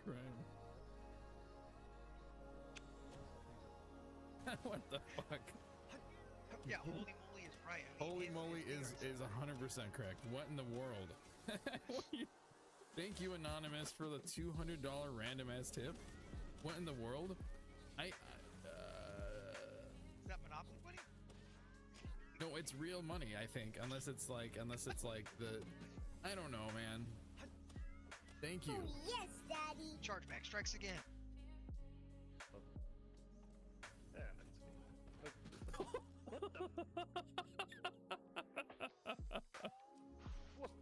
crime. What the fuck? Yeah, holy moly is right. I mean, Holy moly is 100% correct. What in the world? Thank you, Anonymous, for the $200 random ass tip. What in the world? Is that Monopoly money? No, it's real money, I think. Unless it's like the, I don't know, man. Thank you. Oh, yes, Daddy. Chargeback strikes again. Yeah, that's me. What the?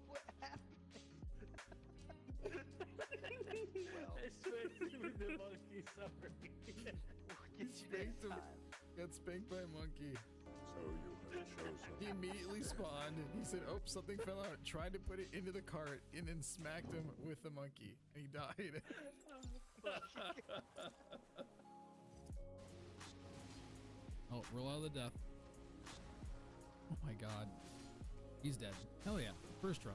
What happened? I spanked him with the monkey, sorry. Got spanked by a monkey. So you have chosen. He immediately spawned. He said, "Oh, something fell out." Tried to put it into the cart and then smacked him with the monkey. And he died. Oh, roll out of the death. Oh my god. He's dead. Hell yeah. First try.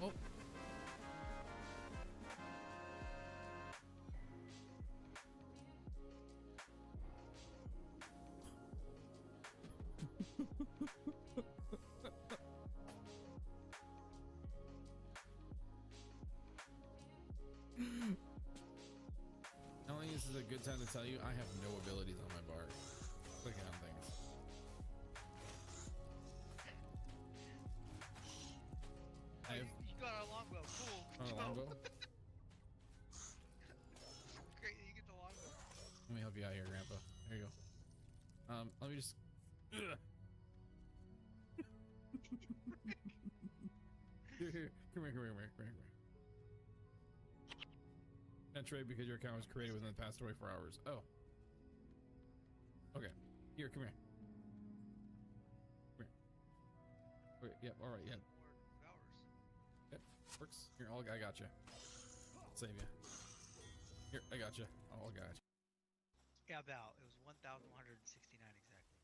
Oh. I don't think this is a good time to tell you I have no abilities on my bar. Clicking on things. You got a longbow. Cool. On a longbow? Great, you get the longbow. Let me help you out here, Grandpa. There you go. Let me just. Here. Come here. Can't trade because your account was created within the past 24 hours. Oh. Okay. Here, come here. Wait, yep, alright, yeah. Hours. Yep, works. Here, I got you. Save you. Here, I got you. I got you. Yeah, about. It was 1,169 exactly.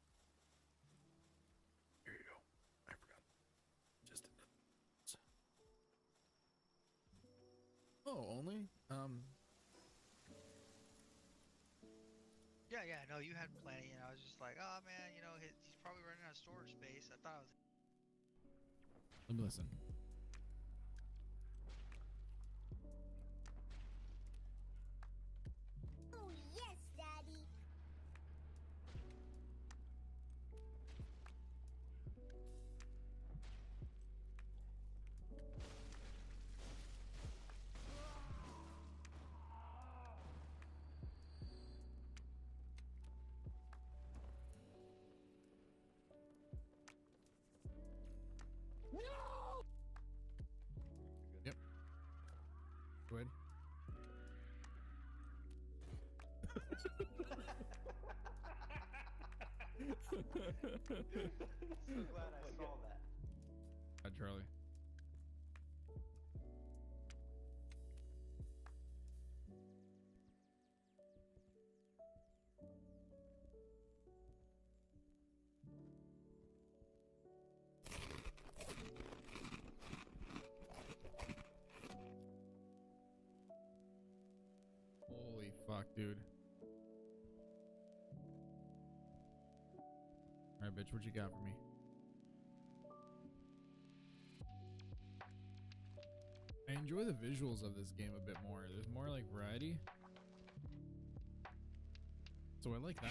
Here you go. I forgot. Just. Oh, only? Yeah, no, you had plenty, and I was just like, oh man, you know, he's probably running out of storage space. I thought I was. Let me listen. Oh, yes, Daddy. No! Yep. Go ahead. So glad I saw that. Hi, Charlie. Holy fuck, dude. Alright, bitch, what you got for me? I enjoy the visuals of this game a bit more. There's more like variety. So I like that.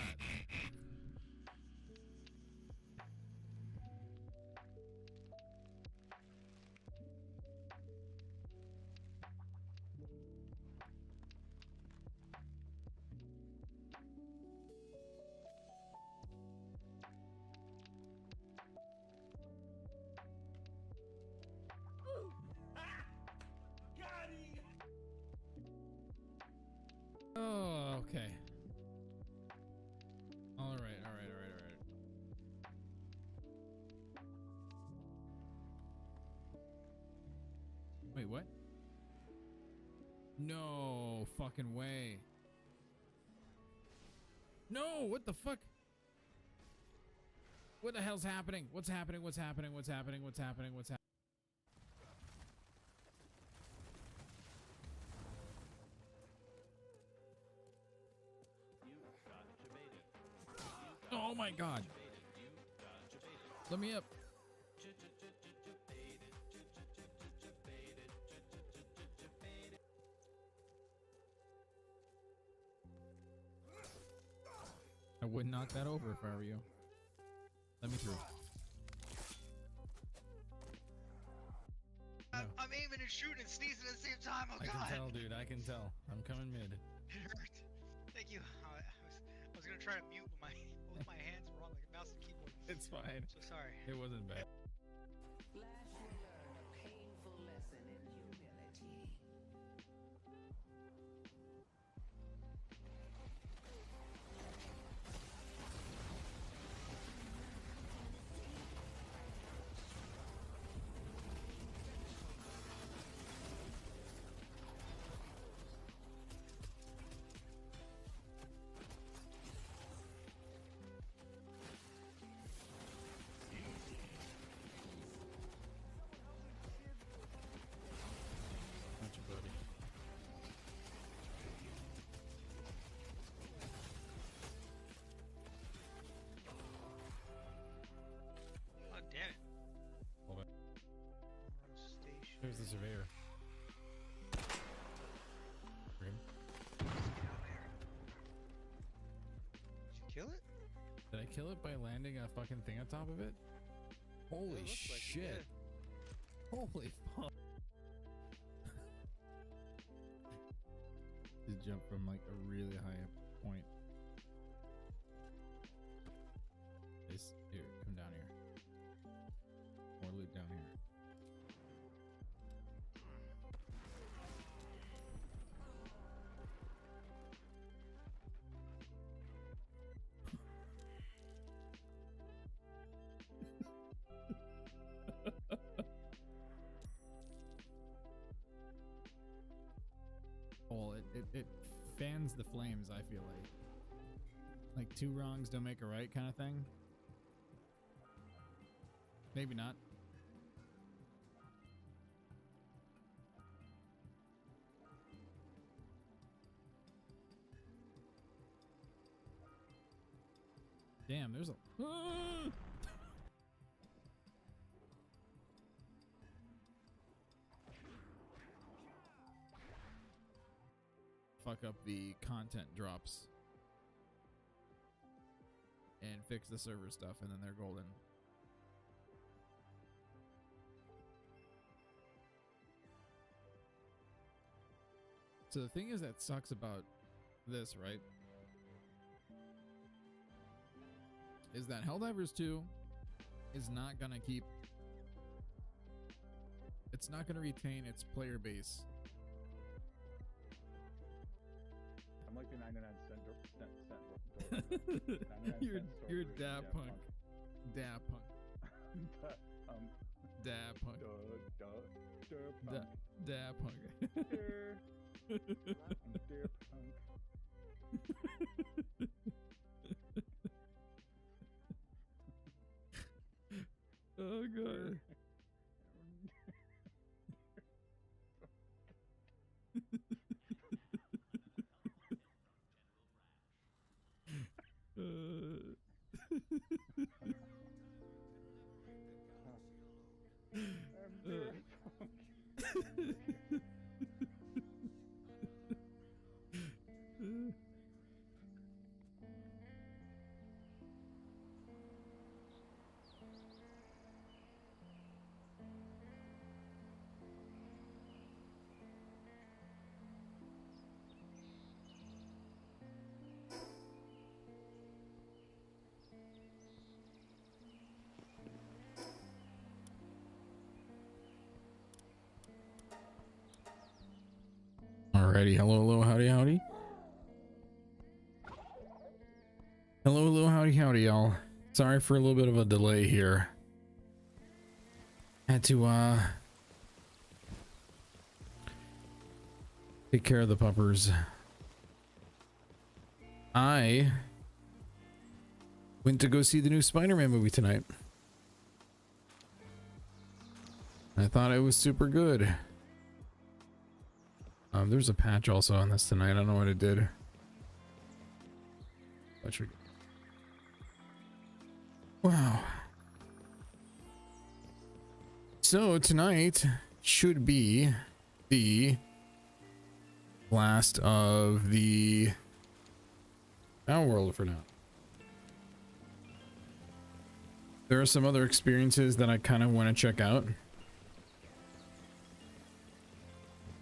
Oh, okay. All right. Wait, what? No fucking way. No, what the fuck? What the hell's happening? What's happening? Oh my god. Let me up. I would knock that over if I were you. Let me through. No. I'm aiming and shooting and sneezing at the same time. Oh I god. can tell, dude. I can tell. I'm coming mid. It hurt. Thank you. I was gonna try to mute, but both my hands were on like a mouse and keyboard. It's fine. So sorry. It wasn't bad. Flash will learn a painful lesson in humility. Gotcha, buddy. Oh damn it. Hold it. Station. There's the surveyor. Grim. Get out here. Did you kill it? Did I kill it by landing a fucking thing on top of it? Holy It looks like you shit. did. Holy fuck. Just jump from like a really high point. This here, come down here. More loot down here. Well, it fans the flames, I feel like two wrongs don't make a right kind of thing. Maybe not. Damn, there's a fuck up the content drops and fix the server stuff, and then they're golden. So the thing is that sucks about this, right, is that Helldivers 2 is not gonna keep, it's not gonna retain its player base. I'm like the 99 cent door. You're dab punk. Dab punk. Dab punk. Dab punk. I'm dab punk. Oh god. Alrighty, hello, howdy, howdy. Hello, howdy, howdy, y'all. Sorry for a little bit of a delay here. Had to, take care of the puppers. I went to go see the new Spider-Man movie tonight. I thought it was super good. There's a patch also on this tonight. I don't know what it did. Wow. So tonight should be the last of the Palworld for now. There are some other experiences that I kind of want to check out.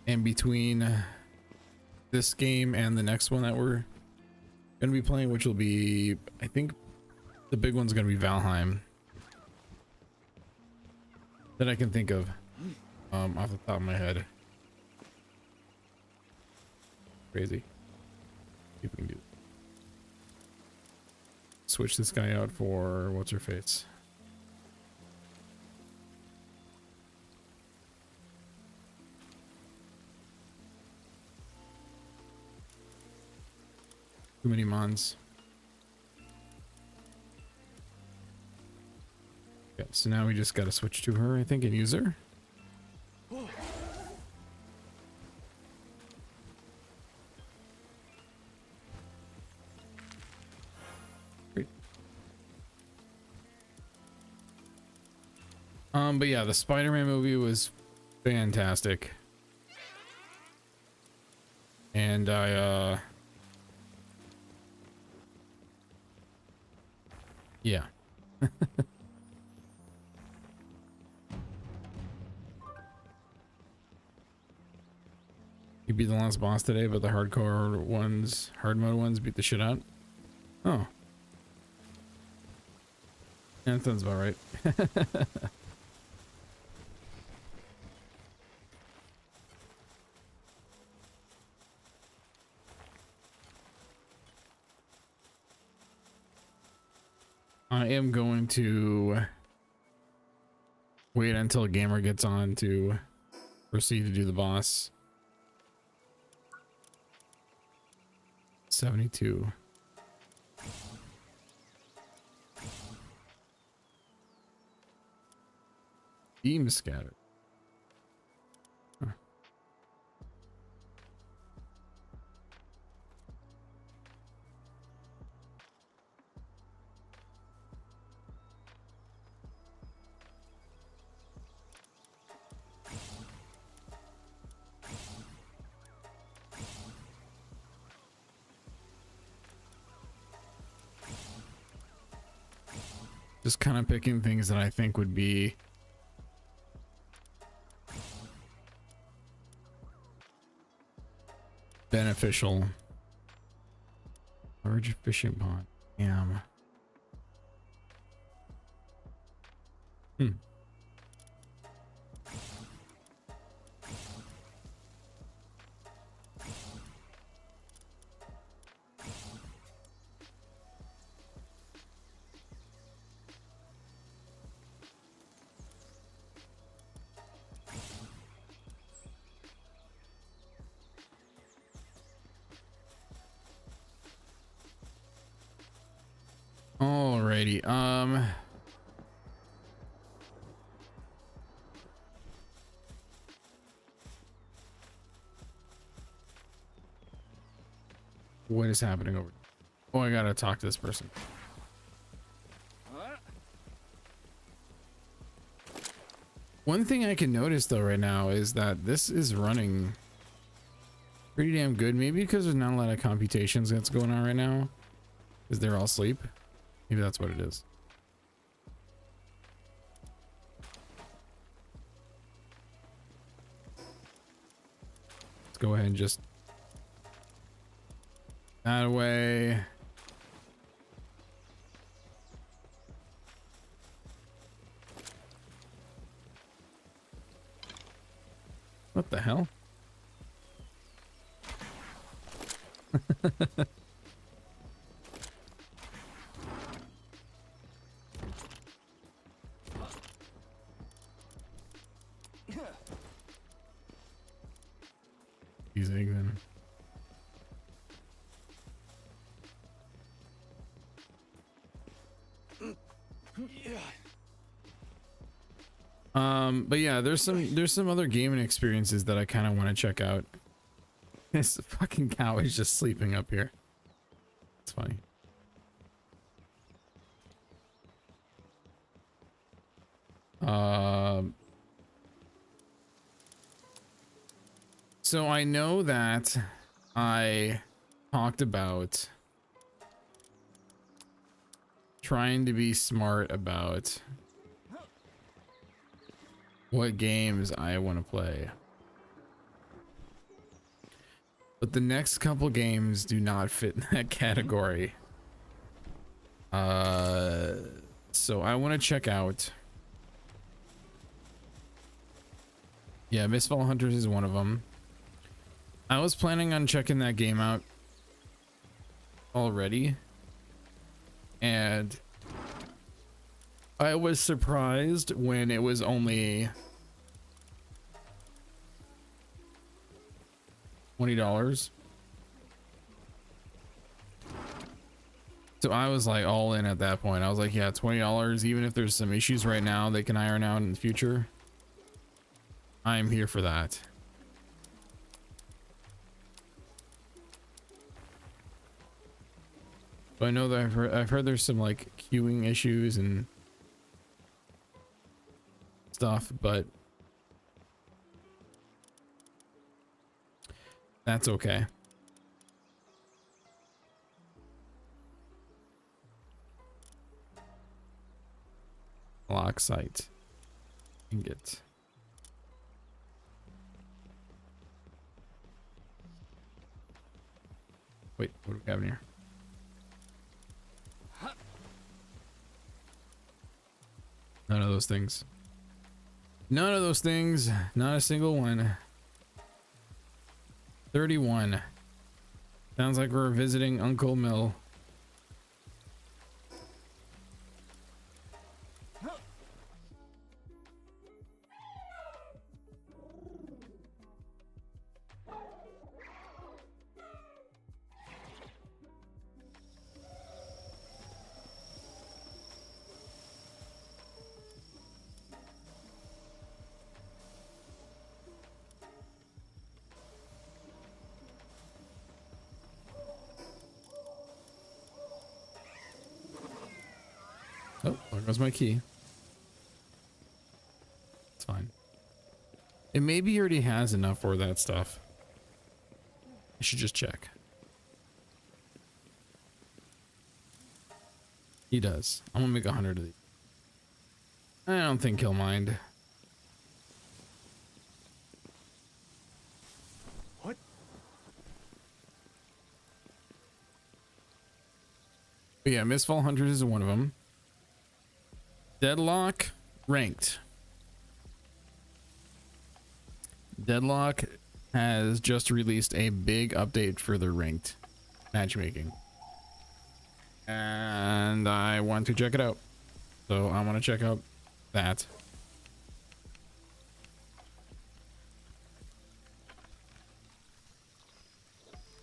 And between this game and the next one that we're going to be playing, which will be, I think the big one's going to be Valheim. That I can think of off the top of my head. Crazy. See if we can do. Switch this guy out for what's her face. Too many mons. Okay, so now we just gotta switch to her, I think, and use her. Great. But yeah, the Spider-Man movie was fantastic. And yeah. You beat the last boss today, but the hardcore ones, hard mode ones, beat the shit out. Oh. Yeah, that sounds about right. I am going to wait until a gamer gets on to proceed to do the boss. 72. Beam scattered. Huh. Just kind of picking things that I think would be beneficial. Large fishing pond. Damn. Alrighty, what is happening over? Oh, I gotta talk to this person. One thing I can notice though right now is that this is running pretty damn good. Maybe because there's not a lot of computations that's going on right now, because they're all asleep. Maybe that's what it is. Let's go ahead and just that away. What the hell? These eggs in. But yeah, there's some other gaming experiences that I kind of want to check out. This fucking cow is just sleeping up here. It's funny. So I know that I talked about trying to be smart about what games I want to play. But the next couple games do not fit in that category. So I want to check out. Yeah, Mistfall Hunters is one of them. I was planning on checking that game out already, and I was surprised when it was only $20. So I was like all in at that point. I was like, yeah, $20, even if there's some issues right now they can iron out in the future. I'm here for that. But I know that I've heard there's some like queuing issues and stuff, but that's okay. Lock site. Ingot. Wait, what do we have in here? None of those things. None of those things. Not a single one. 31. Sounds like we're visiting Uncle Mill. Oh, there goes my key. It's fine. It maybe he already has enough for that stuff. I should just check. He does. I'm gonna make 100 of these. I don't think he'll mind. What? But yeah, Mistfall Hunters is one of them. Deadlock ranked. Deadlock has just released a big update for their ranked matchmaking, and I want to check it out. So I want to check out that.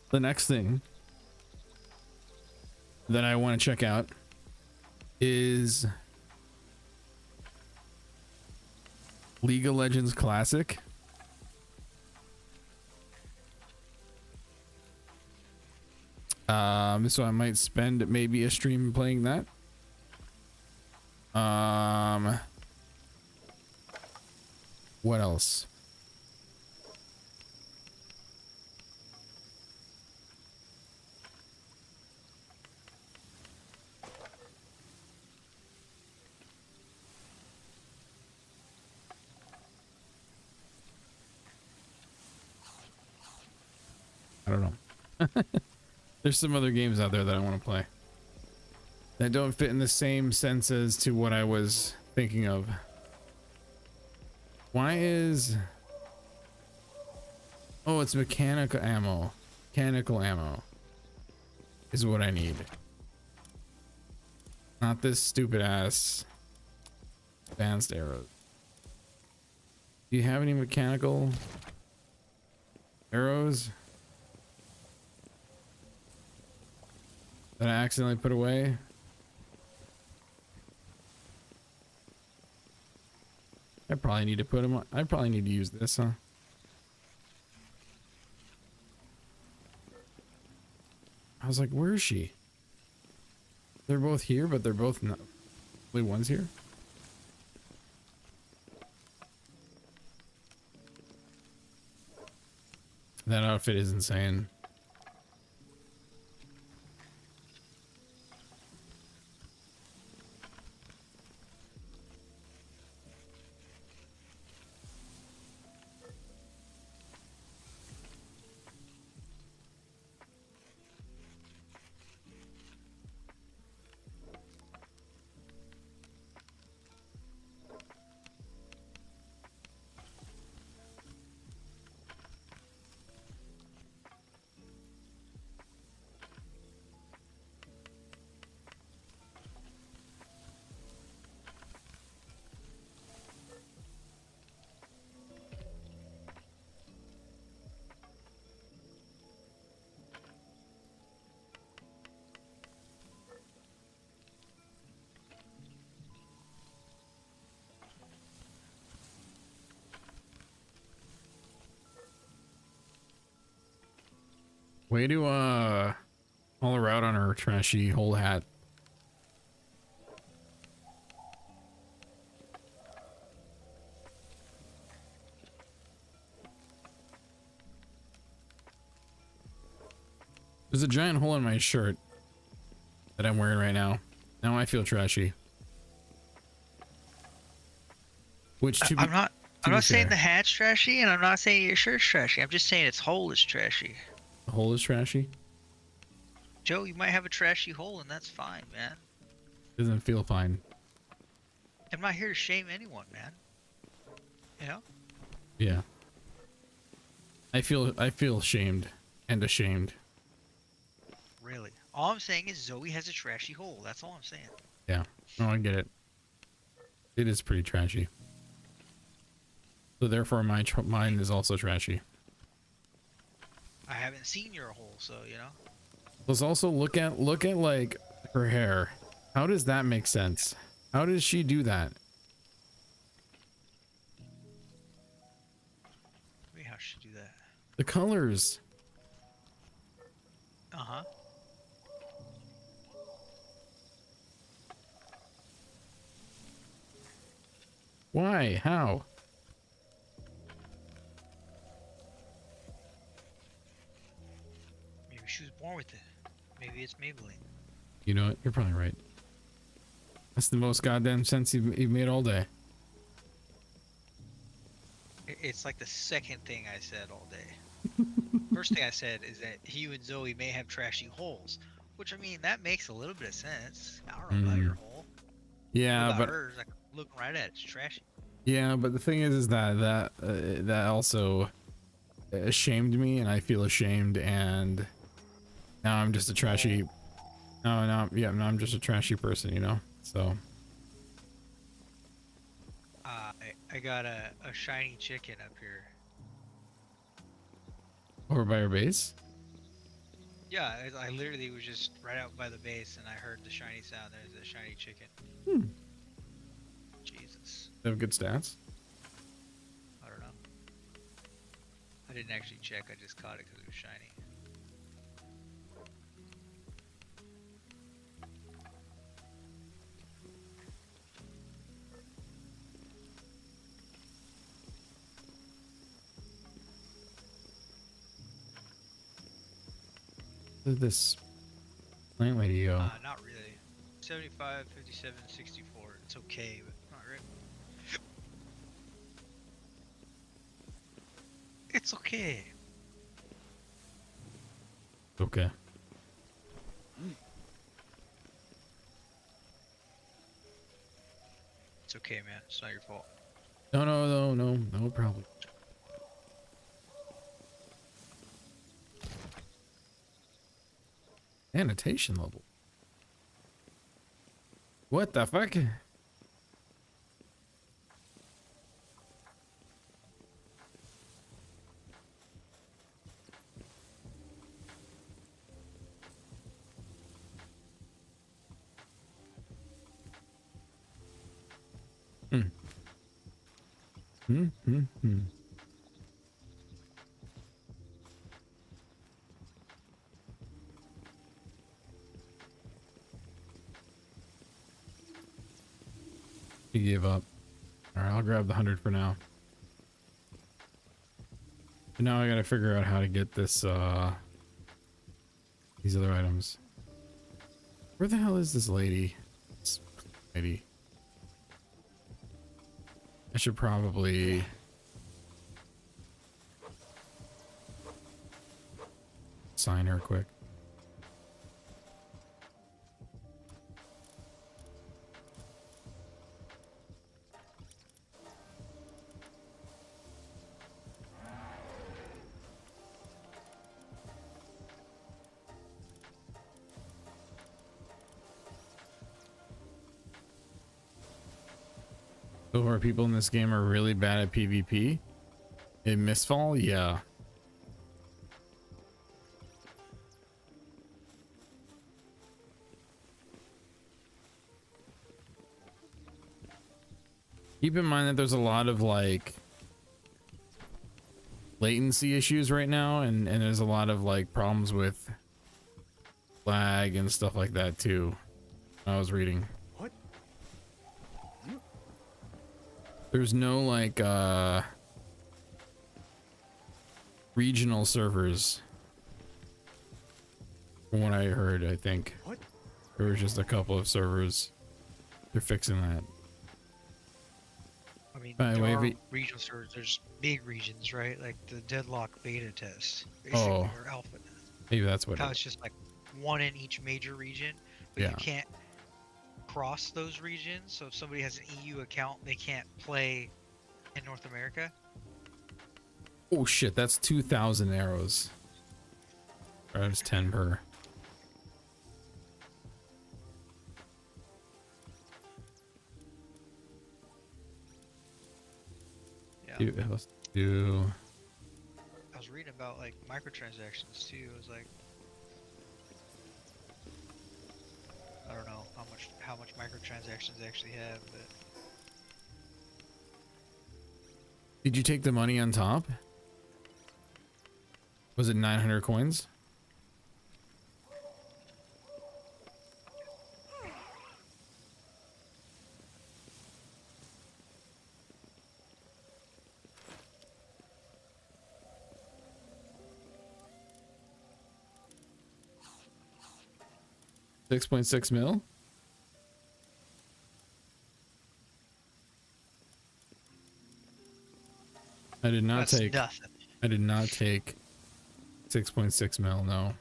The next thing that I want to check out is League of Legends Classic. So I might spend maybe a stream playing that. What else? I don't know. There's some other games out there that I want to play that don't fit in the same sense as to what I was thinking of. Why is... Oh, it's mechanical ammo. Mechanical ammo is what I need. Not this stupid ass advanced arrows. Do you have any mechanical arrows that I accidentally put away? I probably need to put them on. I probably need to use this, huh? I was like, where is she? They're both here, but they're both not. Only one's here. That outfit is insane. Way to call her out on her trashy whole hat. There's a giant hole in my shirt that I'm wearing right now. Now I feel trashy. Which to I'm not saying fair, the hat's trashy, and I'm not saying your shirt's trashy. I'm just saying its hole is trashy. the hole is trashy. Joe, you might have a trashy hole, and that's fine, man. Doesn't feel fine. I'm not here to shame anyone, man. You know? Yeah. I feel shamed and ashamed. Really. All I'm saying is Zoe has a trashy hole. That's all I'm saying. Yeah. No, I get it. It is pretty trashy. So therefore, mine is also trashy. I haven't seen your hole, so you know. Let's also look at like her hair. How does that make sense? How does she do that? Wait, how should she do that? The colors. Uh-huh. Why? How? Maybe she was born with it. Maybe it's Maybelline. You know what? You're probably right. That's the most goddamn sense you've made all day. It's like the second thing I said all day. First thing I said is that you and Zoe may have trashy holes, which I mean that makes a little bit of sense. I don't know about your hole. Yeah, What about but hers, I can look right at it. It's trashy. yeah, but the thing is that also shamed me, and I feel ashamed, and now I'm just a trashy. Now I'm just a trashy person, you know. So. I got a shiny chicken up here. Over by your base? Yeah, I literally was just right out by the base, and I heard the shiny sound. There's a shiny chicken. Jesus. They have good stats. I don't know. I didn't actually check. I just caught it because it was shiny. Where did this plant lady go? Not really. 75, 57, 64. It's okay, but not really. It's okay. Okay. It's okay, man. It's not your fault. No problem. Annotation level. What the fuck? Hmm. He gave up. All right, I'll grab the 100 for now. But now I gotta figure out how to get this, these other items. Where the hell is this lady? This lady. I should probably... sign her quick. So far, people in this game are really bad at PvP. In Mistfall, yeah. Keep in mind that there's a lot of like latency issues right now, and there's a lot of like problems with lag and stuff like that too. I was reading. What? There's no like regional servers. From what I heard, I think. What? There was just a couple of servers. They're fixing that. I mean, By the there way, are we- regional servers. There's big regions, right? Like the Deadlock beta test, basically, Oh. or alpha. Maybe that's what How it it's just like one in each major region, but Yeah. you can't cross those regions. So if somebody has an EU account, they can't play in North America. Oh shit, that's 2,000 arrows. Or it's 10 per. Yeah. Dude, let's do. I was reading about like microtransactions too. It was like, I don't know how much microtransactions they actually have, but Did you take the money on top? Was it 900 coins? $6.6 mil? I did not that's take. nothing. I did not take 6.6 mil. No.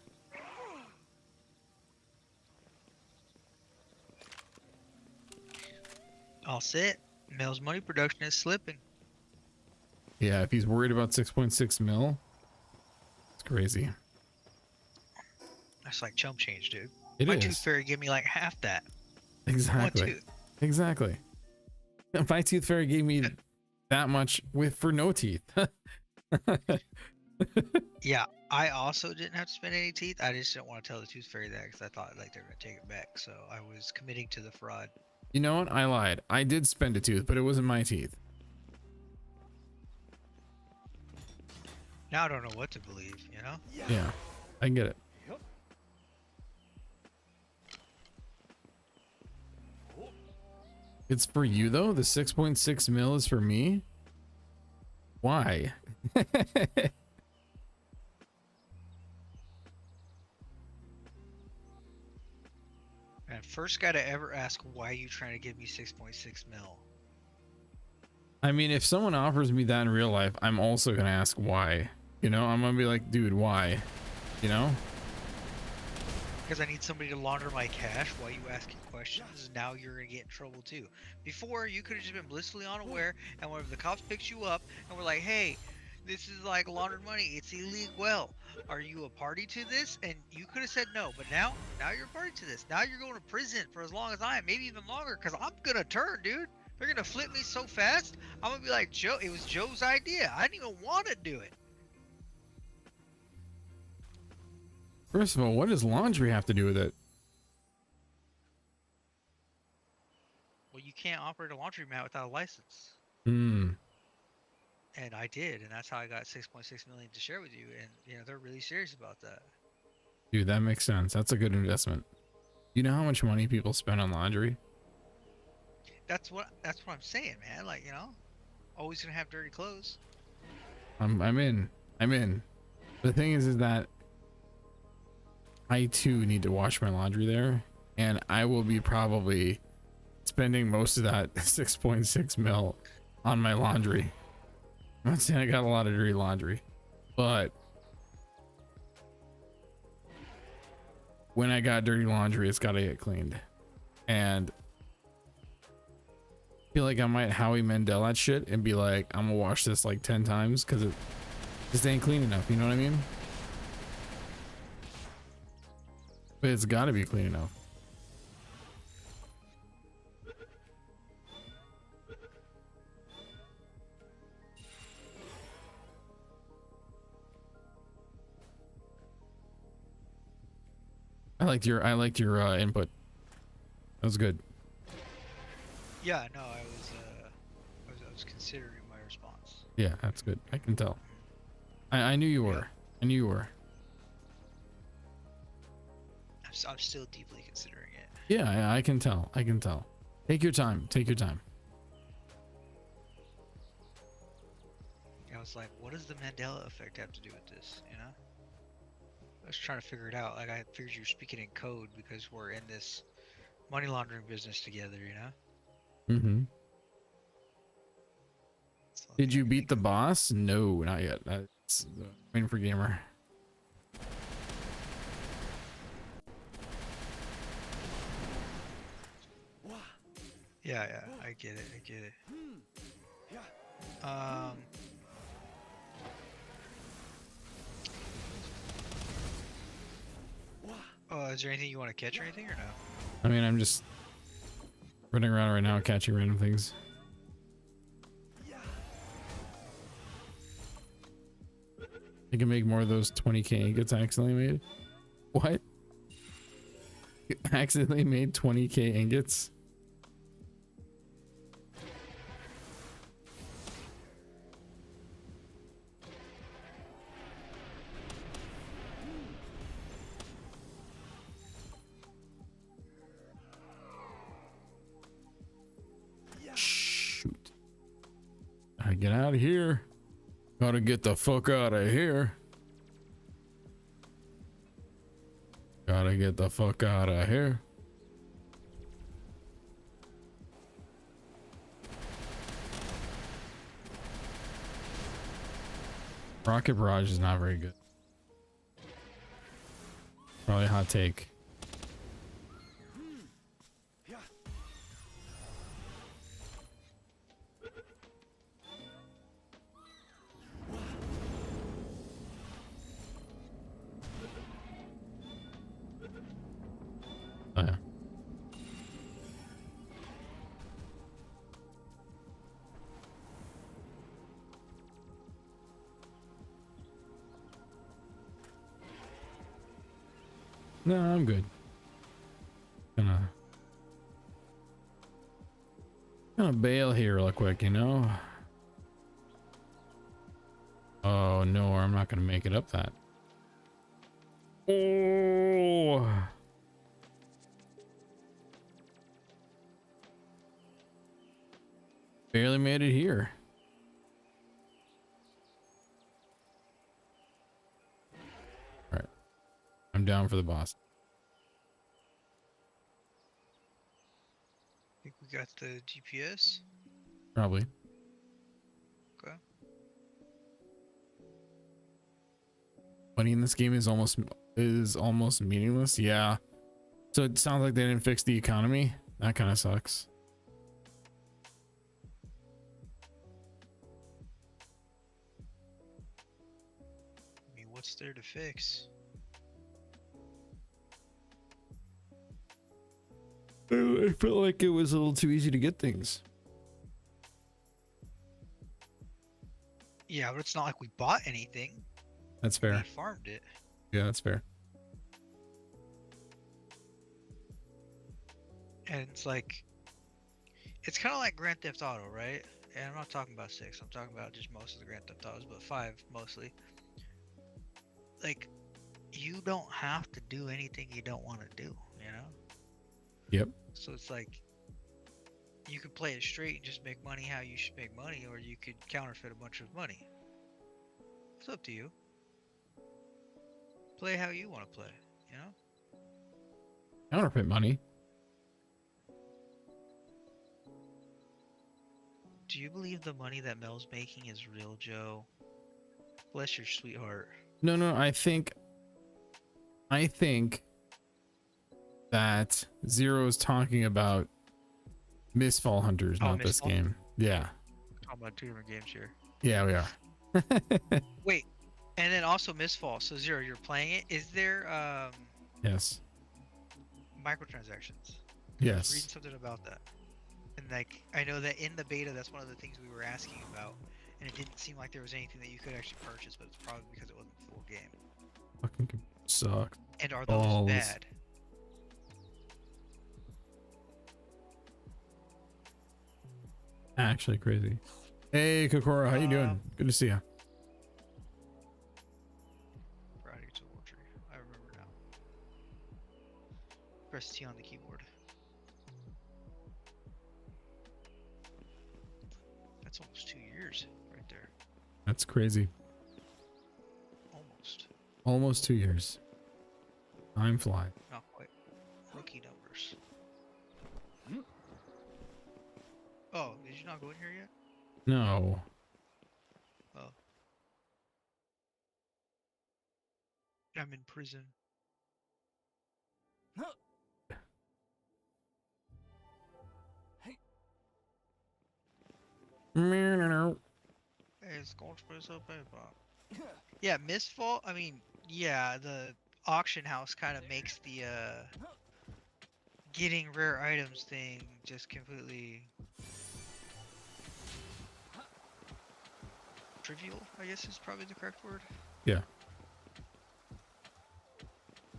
All set. Mill's money production is slipping. Yeah, if he's worried about 6.6 mil, it's crazy. That's like chump change, dude. It My is. tooth fairy give me like half that. Exactly. One tooth. Exactly. My tooth fairy gave me that much for no teeth. Yeah, I also didn't have to spend any teeth. I just didn't want to tell the tooth fairy that because I thought like they were gonna take it back. So I was committing to the fraud. You know what? I lied. I did spend a tooth, but it wasn't my teeth. Now I don't know what to believe. You know? Yeah, I get it. It's for you though. The 6.6 mil is for me. Why? And first guy to ever ask why you trying to give me 6.6 mil. I mean, if someone offers me that in real life, I'm also gonna ask why. You know, I'm gonna be like, dude, why? You know? Because I need somebody to launder my cash while you asking questions. Now you're gonna get in trouble too. Before you could have just been blissfully unaware, and whenever the cops picks you up and we're like, hey, this is like laundered money, it's illegal. Well, are you a party to this? And you could have said no, but now you're a party to this. Now you're going to prison for as long as I am, maybe even longer, because I'm gonna turn, dude. They're gonna flip me so fast. I'm gonna be like, Joe, it was Joe's idea. I didn't even want to do it. First of all, what does laundry have to do with it? Well, you can't operate a laundromat without a license. Hmm. And I did, and that's how I got 6.6 million to share with you. And you know they're really serious about that. Dude, that makes sense. That's a good investment. You know how much money people spend on laundry? That's what I'm saying, man. Like, you know, always gonna have dirty clothes. I'm in. I'm in. The thing is that I too need to wash my laundry there, and I will be probably spending most of that 6.6 mil on my laundry. I'm not saying I got a lot of dirty laundry, but when I got dirty laundry, it's got to get cleaned. And I feel like I might Howie Mandel that shit and be like, I'm gonna wash this like 10 times because it just ain't clean enough. You know what I mean? But it's got to be clean enough. I liked your input. That was good. Yeah, no, I was considering my response. Yeah, that's good. I can tell. I knew you were. I knew you were. I'm still deeply considering it. Yeah, I can tell. I can tell. Take your time. Take your time. I was like, what does the Mandela effect have to do with this? You know? I was trying to figure it out. Like, I figured you were speaking in code because we're in this money laundering business together, you know? Mm-hmm. That's the only Did thing I you can beat think the of. boss? No, not yet. That's waiting for gamer. Yeah, I get it. I get it. Um. Oh, is there anything you want to catch or anything or no? I mean, I'm just running around right now catching random things. You can make more of those 20k ingots I accidentally made. What? You accidentally made 20k ingots? Shoot. I get out of here. Gotta get the fuck out of here. Gotta get the fuck out of here. Rocket barrage is not very good. Probably a hot take. Oh, yeah. No, I'm good. Gonna bail here real quick, you know? Oh no, I'm not gonna make it up that. Oh. Barely made it here. All right. I'm down for the boss. think we got the GPS. Probably. Okay. Money in this game is almost meaningless. Yeah. So it sounds like they didn't fix the economy. That kind of sucks. I mean, what's there to fix? I felt like it was a little too easy to get things. Yeah, but it's not like we bought anything. That's We fair. farmed it. Yeah, that's fair. And it's like, it's kind of like Grand Theft Auto, right? And I'm not talking about 6. I'm talking about just most of the Grand Theft Autos, but 5 mostly. Like, you don't have to do anything you don't want to do, you know? Yep. So it's like, you could play it straight and just make money how you should make money, or you could counterfeit a bunch of money. It's up to you. Play how you want to play, you know? Counterfeit money. Do you believe the money that Mel's making is real, Joe? Bless your sweetheart. No, no, I think that Zero is talking about Mistfall Hunters, Oh, not this Mistfall? game. Yeah. Talking about two different games here. Yeah, we are. Wait, and then also Mistfall. So Zero, you're playing it. Is there Yes. microtransactions? 'Cause I was Yes. reading something about that. And like I know that in the beta that's one of the things we were asking about. And it didn't seem like there was anything that you could actually purchase, but it's probably because it wasn't a full game. Fucking sucks. And are those Balls. bad? Actually crazy. Hey, Kokora, how you doing? Good to see you. Friday to Tree. I remember now. Press T on the keyboard. That's almost 2 years right there. That's crazy. Almost. Almost 2 years. Time flies. Not quite. Rookie numbers. Oh, did you not go in here yet? No. Oh. I'm in prison. Hey, it's going to press up paper. Yeah, Mistfall. I mean, yeah, the auction house kind of makes the getting rare items thing just completely trivial, I guess is probably the correct word. Yeah.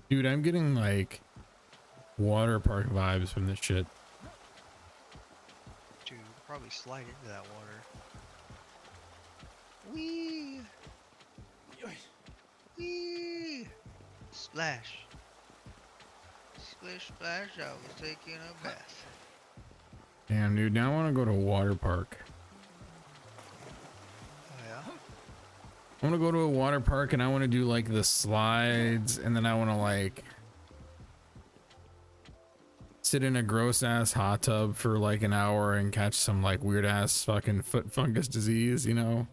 Dude, I'm getting like water park vibes from this shit. Dude, probably slide into that water. Wee! Wee! Splash. Splish splash, I was taking a bath. Damn, dude, now I want to go to a water park. Oh yeah? I want to go to a water park and I want to do like the slides and then I want to like sit in a gross ass hot tub for like an hour and catch some like weird ass fucking foot fungus disease, you know?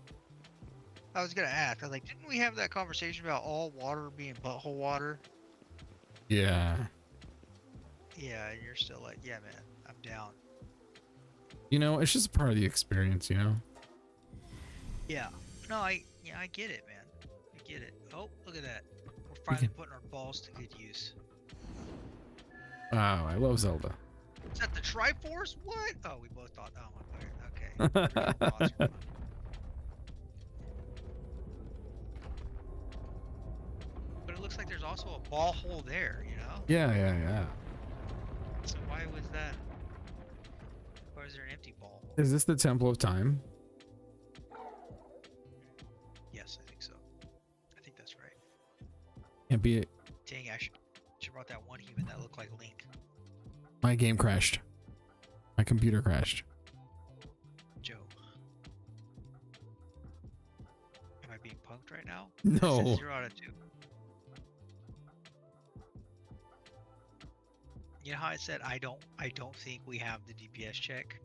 I was gonna ask, I was like, didn't we have that conversation about all water being butthole water? Yeah. Yeah, and you're still like, yeah man, I'm down. You know, it's just part of the experience, you know? Yeah. No, I get it, man. I get it. Oh, look at that. We're finally putting our balls to good use. Wow, I love Zelda. Is that the Triforce? What? Oh, we both thought. Oh my god. Okay. Awesome. But it looks like there's also a ball hole there, you know? Yeah. So why was that? Why is there an empty ball? Is this the Temple of Time? Yes, I think so. I think that's right. Can't be it. Dang, I should brought that one human that looked like Link. My game crashed. My computer crashed. Joe. Am I being punked right now? No. It says 0 out of 2. You know how I said I don't think we have the DPS check?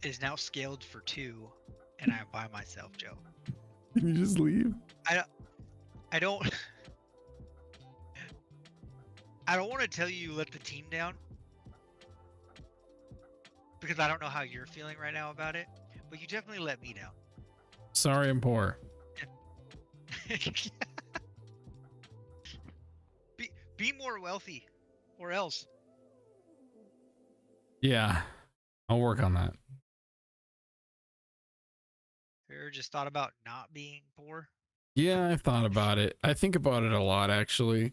It is now scaled for 2, and I am by myself, Joe. Can you just leave? I don't I don't want to tell you let the team down because I don't know how you're feeling right now about it, but you definitely let me down. Sorry, I'm poor. Be more wealthy, or else. Yeah, I'll work on that. Have you ever just thought about not being poor? Yeah, I've thought about it. I think about it a lot, actually.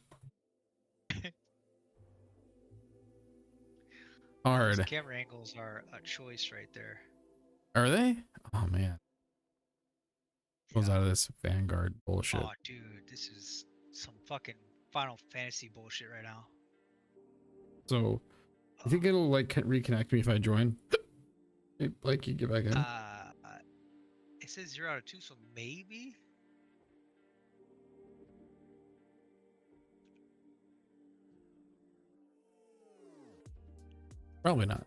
Hard. Those camera angles are a choice right there. Are they? Oh man. Goes Yeah. out of this Vanguard bullshit. Oh, dude, this is some fucking Final Fantasy bullshit right now. So, you think it'll like reconnect me if I join? Hey, Blake, you get back in. It says 0 out of 2, so maybe. Probably not.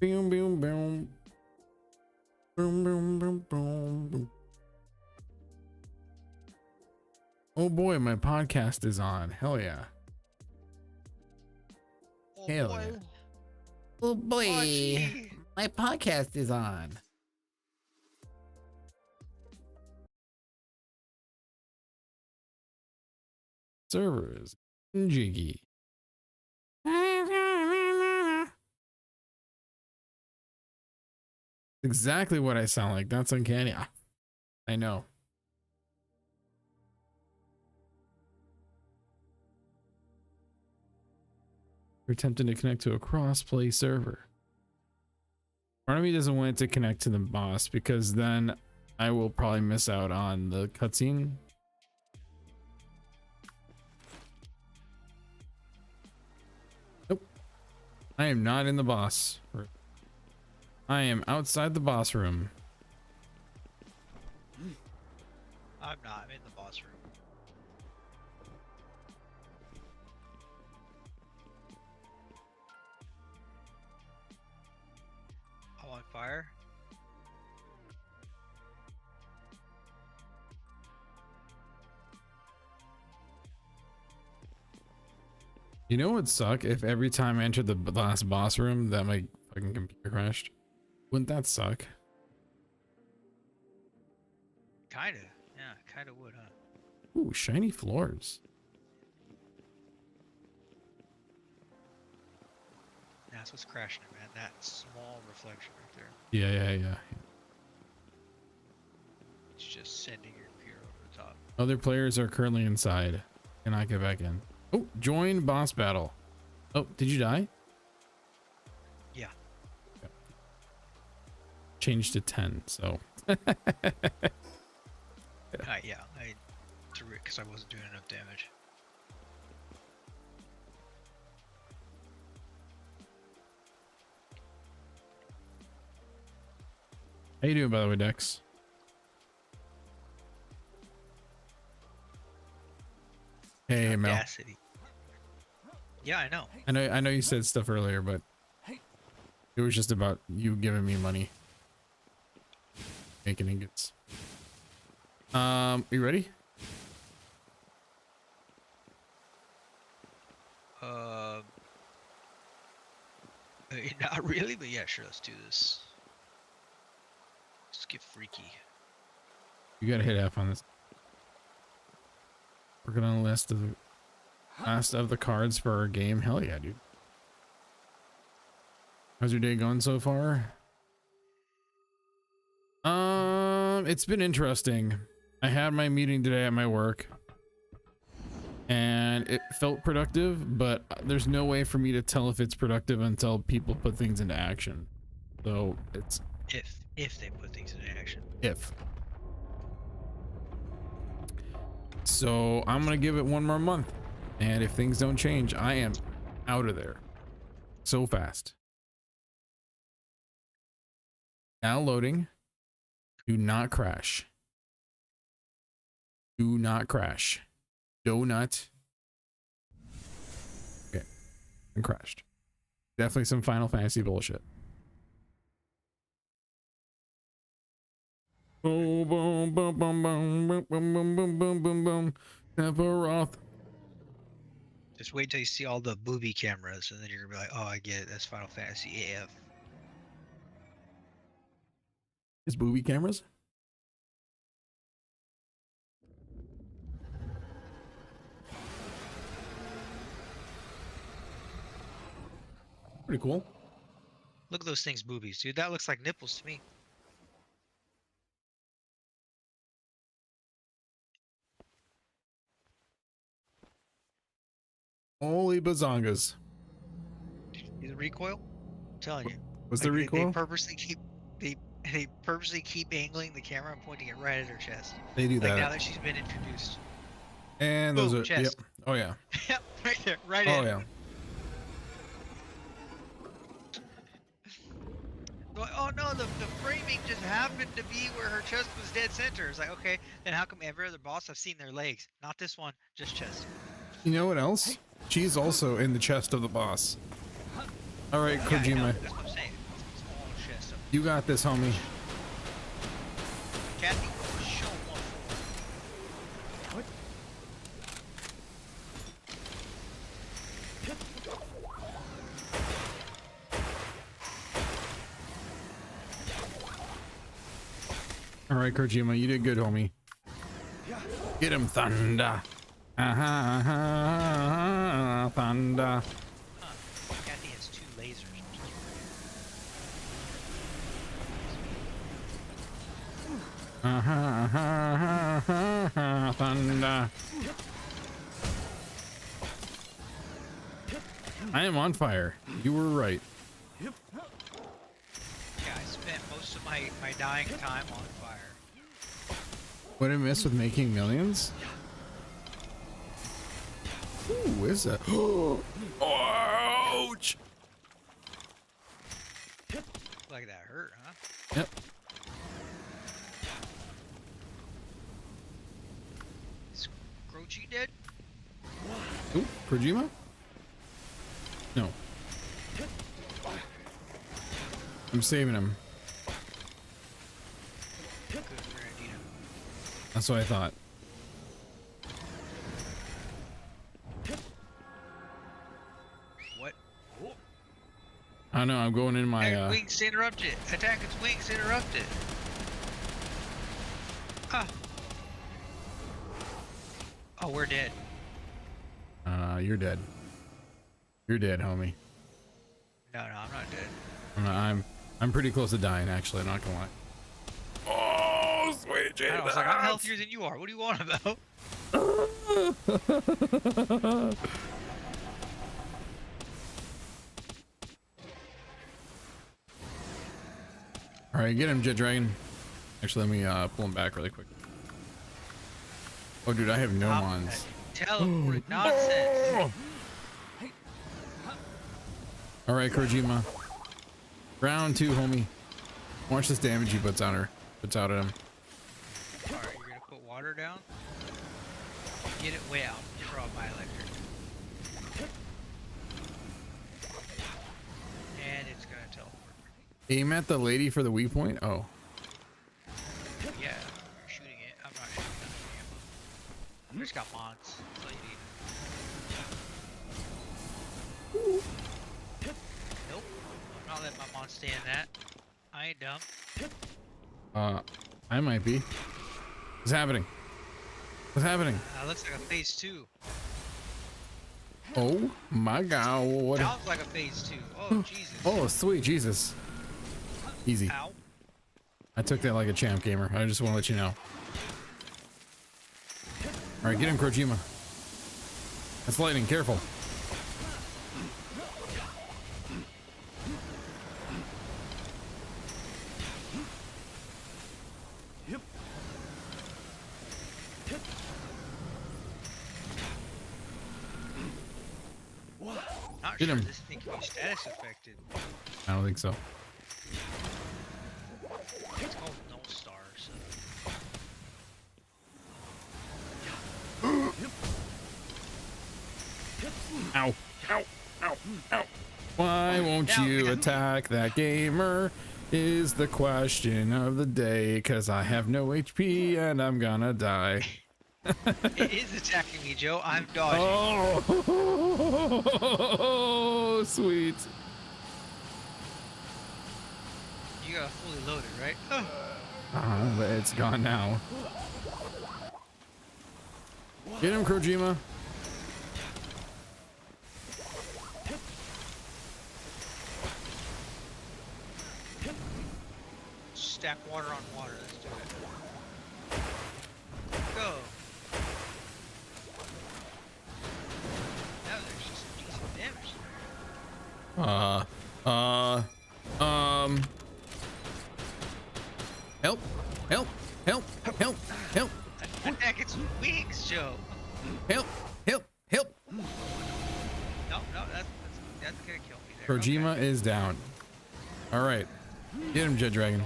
Boom, boom, boom. Boom, boom, boom, boom, boom. Oh boy, my podcast is on. Hell yeah. Oh, Hell boy. yeah. Oh boy, Archie. my podcast is on. Servers jiggy. Exactly what I sound like. That's uncanny. I know. We're attempting to connect to a cross-play server. Part of me doesn't want it to connect to the boss because then I will probably miss out on the cutscene. Nope. I am not in the boss room. I am outside the boss room. I'm not. I'm in the boss room. I'm on fire. You know what would suck if every time I entered the last boss room that my fucking computer crashed? Wouldn't that suck? Kinda. Yeah, kinda would, huh? Ooh, shiny floors. That's what's crashing it, man. That small reflection right there. Yeah. It's just sending your computer over the top. Other players are currently inside. Cannot get back in. Oh, join boss battle. Oh, did you die? Yeah. Changed to 10, so. Yeah, I threw it because I wasn't doing enough damage. How you doing, by the way, Dex? Hey, Mel. Audacity. Yeah, I know. I know you said stuff earlier, but it was just about you giving me money. Making ingots. You ready? Not really, but yeah, sure, let's do this. Let's get freaky. You gotta hit F on this. Working on a list of the cards for our game. Hell yeah, dude. How's your day going so far? It's been interesting. I had my meeting today at my work and it felt productive, but there's no way for me to tell if it's productive until people put things into action. So it's If they put things into action. if. So I'm gonna give it one more month, and if things don't change, I am out of there so fast. Now loading. Do not crash. Do not crash. Donut. Okay, and crashed. Definitely some Final Fantasy bullshit. Boom, boom, boom, boom, boom, boom, boom, boom, boom, boom, boom, boom. Sephiroth. Just wait till you see all the booby cameras, and then you're gonna be like, "Oh, I get it. That's Final Fantasy AF." Is booby cameras? Pretty cool. Look at those things, boobies, dude. That looks like nipples to me. Holy bazongas. See the recoil? I'm telling you. Was the They recoil? they purposely keep angling the camera and pointing it right at her chest. They do Like that. now that she's been introduced. And those Boom, are chest. yep. Oh yeah. Yep, right there, right Oh in. yeah. Like, oh no, the framing just happened to be where her chest was dead center. It's like, okay, then how come every other boss I've seen their legs? Not this one, just chest. You know what else? She's also in the chest of the boss. All right, Yeah, I know, Kojima, that's what I'm saying. It's all chest up. you got this, homie. Kathy, show one. What? All right, Kojima, you did good, homie. Get him, Thunder. Thunder. Huh. Kathy has 2 lasers. Thunder. I am on fire. You were right. Yeah, I spent most of my dying time on fire. What I miss with making millions? Ooh, is that? Ouch! Like that hurt, huh? Yep. Is Croce dead? Ooh, Kojima? No. I'm saving him. Good, we're gonna need him. That's what I thought. What? I don't know. I'm going in my. Attack wings interrupted. Attack its wings interrupted. Ah. Oh, we're dead. You're dead. You're dead, homie. No, I'm not dead. I'm pretty close to dying. Actually, I'm not gonna lie. Oh, sweet Jesus! I was like, I'm healthier than you are. What do you want about? All right, get him, Jet Dragon. Actually, let me pull him back really quick. Oh, dude, I have no mons. Teleport nonsense. All right, Kojima. Round 2, homie. Watch this damage he puts on her. Puts out at him. Alright, you're gonna put water down. Get it way out. Throw out my electric. And it's gonna teleport. Aim at the lady for the weak point. Oh. Yeah, you're shooting it. I'm not shooting that. I just got mons. That's all you need. Nope. I'm not letting my mon stay in that. I ain't dumb. I might be. What's happening? What's happening? Looks like a phase 2. Oh my God! What? Sounds like a phase 2. Oh, Jesus. Oh, sweet Jesus! Easy. Ow. I took that like a champ gamer. I just want to let you know. All right, get him, Kojima. That's lightning. Careful. Not Get sure him. this thing can be status affected. I don't think so. It's called No Star, so. Ow! Ow! Ow! Ow! Why won't Down, you down. attack that gamer? Is the question of the day. Cause I have no HP and I'm gonna die. It is attacking me, Joe. I'm dodging. Oh, sweet. You got fully loaded, right? But it's gone now. Get him, Kojima. Stack water on water. Let's do it. Go. Now there's just some decent damage. Help! Help! Help! Help! Help! Attack its wings, Joe. Help! Help! Help! No, that's gonna kill me there. Kojima Okay. is down. All right. Get him, Jet Dragon.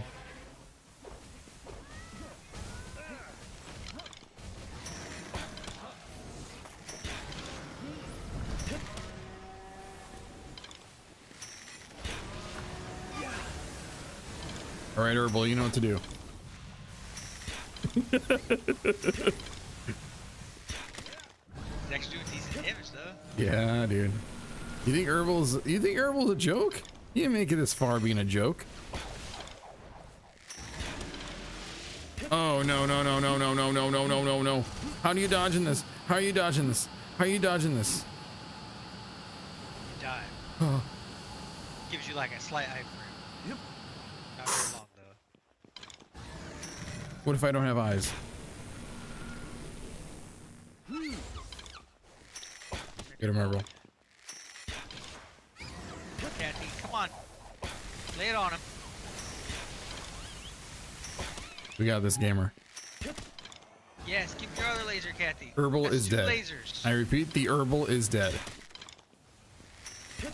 All right, Herbal, you know what to do. Next doing decent damage though. Yeah, dude. You think Herbal's a joke? You didn't make it this far being a joke. Oh no no no no no no no no no no no. How are you dodging this? How are you dodging this? How are you dodging this? Dive. Oh. Gives you like a slight iframe. Yep. Not very long though. What if I don't have eyes? Get him, Herbal. Kathy, come on. Lay it on him. We got this, gamer. Yes, give me your other laser, Kathy. Herbal That's is two dead. lasers. I repeat, the Herbal is dead. Yeah,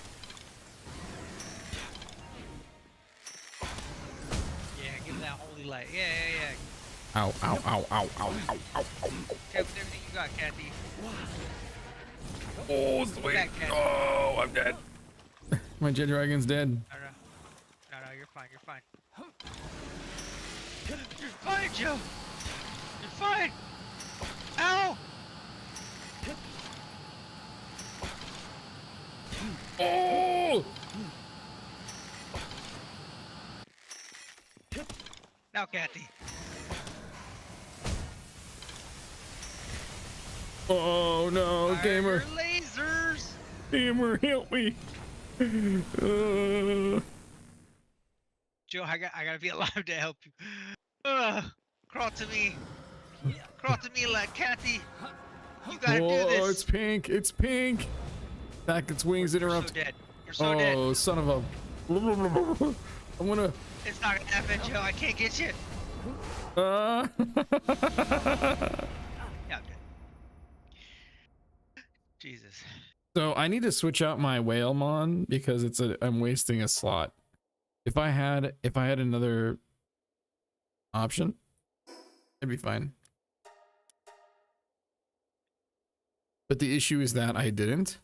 give him that holy light. Yeah, yeah, yeah. Ow, ow, ow, ow, ow, ow, ow, ow. Take everything you got, Kathy. Oh, sweet. Back, Kathy. Oh, I'm dead. My Jet Dragon's dead. No, you're fine, you're fine. You're fine, Joe! You're fine! Ow! Oh! Now, Kathy. Oh no, Fire gamer. your lasers! Gamer, help me. Joe, I gotta be alive to help you. Crawl to me. Crawl to me like Kathy. You gotta do Oh, this. it's pink. It's pink. Back its wings You're so interrupt. dead. You're so dead. Oh, son of a. I'm gonna. It's not gonna happen, Joe. I can't get you. Uh... Yeah, I'm dead. Jesus. So I need to switch out my whale mon because I'm wasting a slot. If I had another option, it'd be fine. But the issue is that I didn't.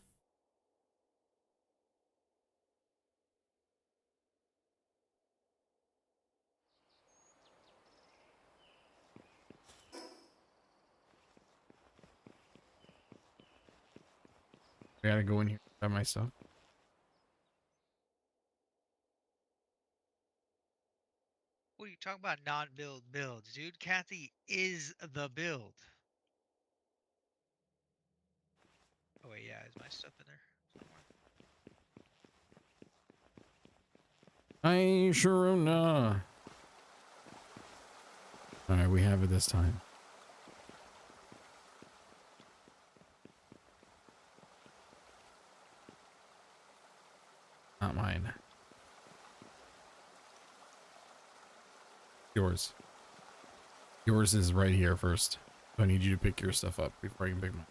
I gotta go in here by myself. What are you talking about? Non-build builds, dude. Kathy is the build. Oh wait, yeah, is my stuff in there somewhere? I sure am not. All right, we have it this time. Not mine. Yours. Yours is right here first. So I need you to pick your stuff up before I can pick mine.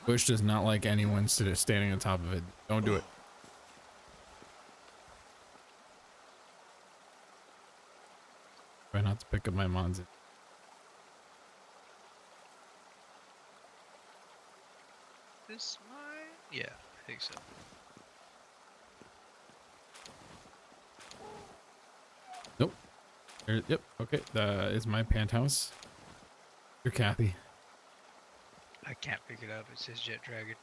Bush does not like anyone standing on top of it. Don't do it. Try not to pick up my mons. This mine? Yeah, I think so. Nope. Yep. Okay. That is my penthouse. You're Kathy. I can't pick it up. It says Jet Dragon.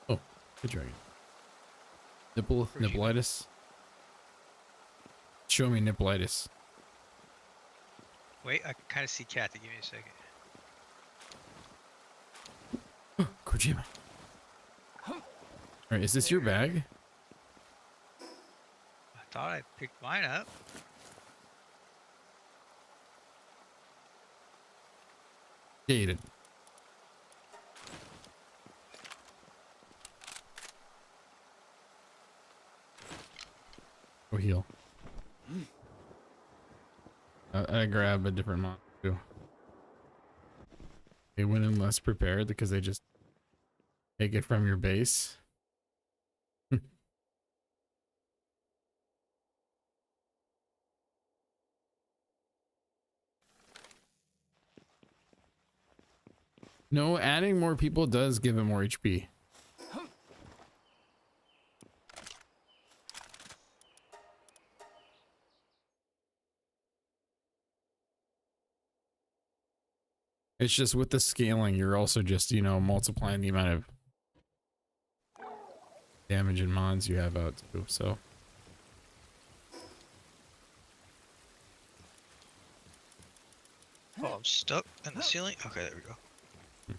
Oh, good dragon. Where'd you go? Nippleitis. Show me nippleitis. Wait, I can kind of see Kathy. Give me a second. Kojima. Alright, is this your bag? I thought I picked mine up. Yeah, you did. Go heal. I grab a different mod too. They went in less prepared because they just Take it from your base. No, adding more people does give it more HP. It's just with the scaling, you're also just, you know, multiplying the amount of damage and mons you have out too, so. Oh, I'm stuck in the ceiling. Okay, there we go.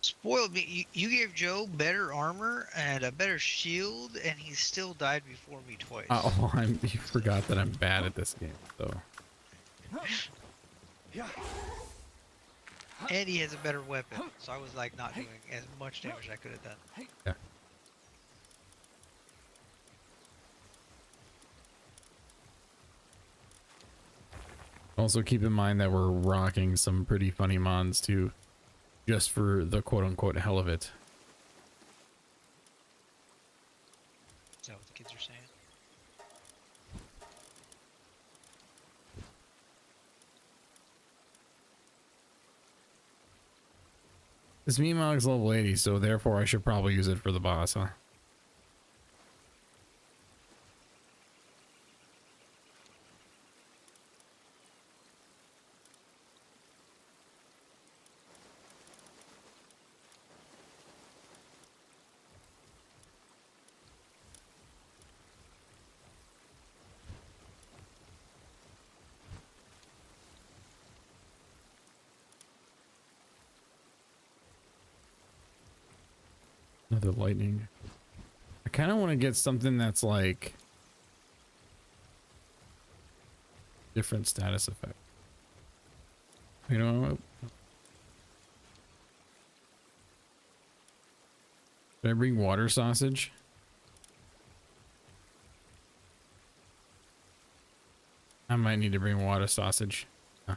Spoiled me. You gave Joe better armor and a better shield, and he still died before me twice. Oh, you forgot that I'm bad at this game, so. And he has a better weapon, so I was like not doing as much damage as I could have done. Yeah. Also keep in mind that we're rocking some pretty funny mons too, just for the quote-unquote hell of it. Is that what the kids are saying? This meme mog's level 80, so therefore I should probably use it for the boss, huh? Another lightning. I kind of want to get something that's like different status effect. You know, did I bring water sausage? I might need to bring water sausage. Huh.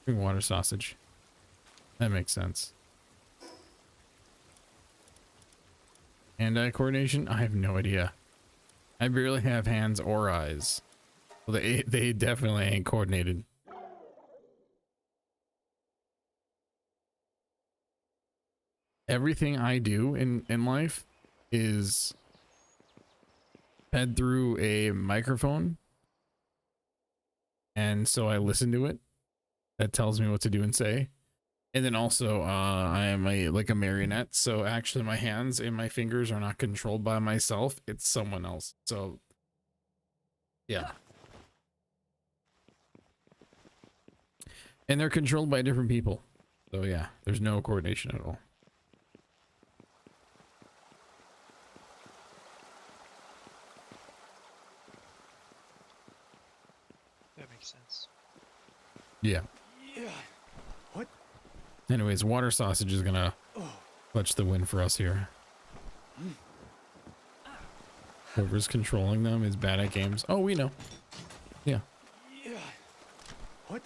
Bring water sausage. That makes sense. Hand-eye coordination? I have no idea. I barely have hands or eyes. Well, they definitely ain't coordinated. Everything I do in life is fed through a microphone. And so I listen to it. That tells me what to do and say. And then also, I am like a marionette, so actually my hands and my fingers are not controlled by myself, it's someone else. So, yeah. And they're controlled by different people. So yeah, there's no coordination at all. That makes sense. Yeah. Yeah. What? Anyways, water sausage is gonna clutch the win for us here. Whoever's controlling them is bad at games. Oh, we know. Yeah. Yeah. What?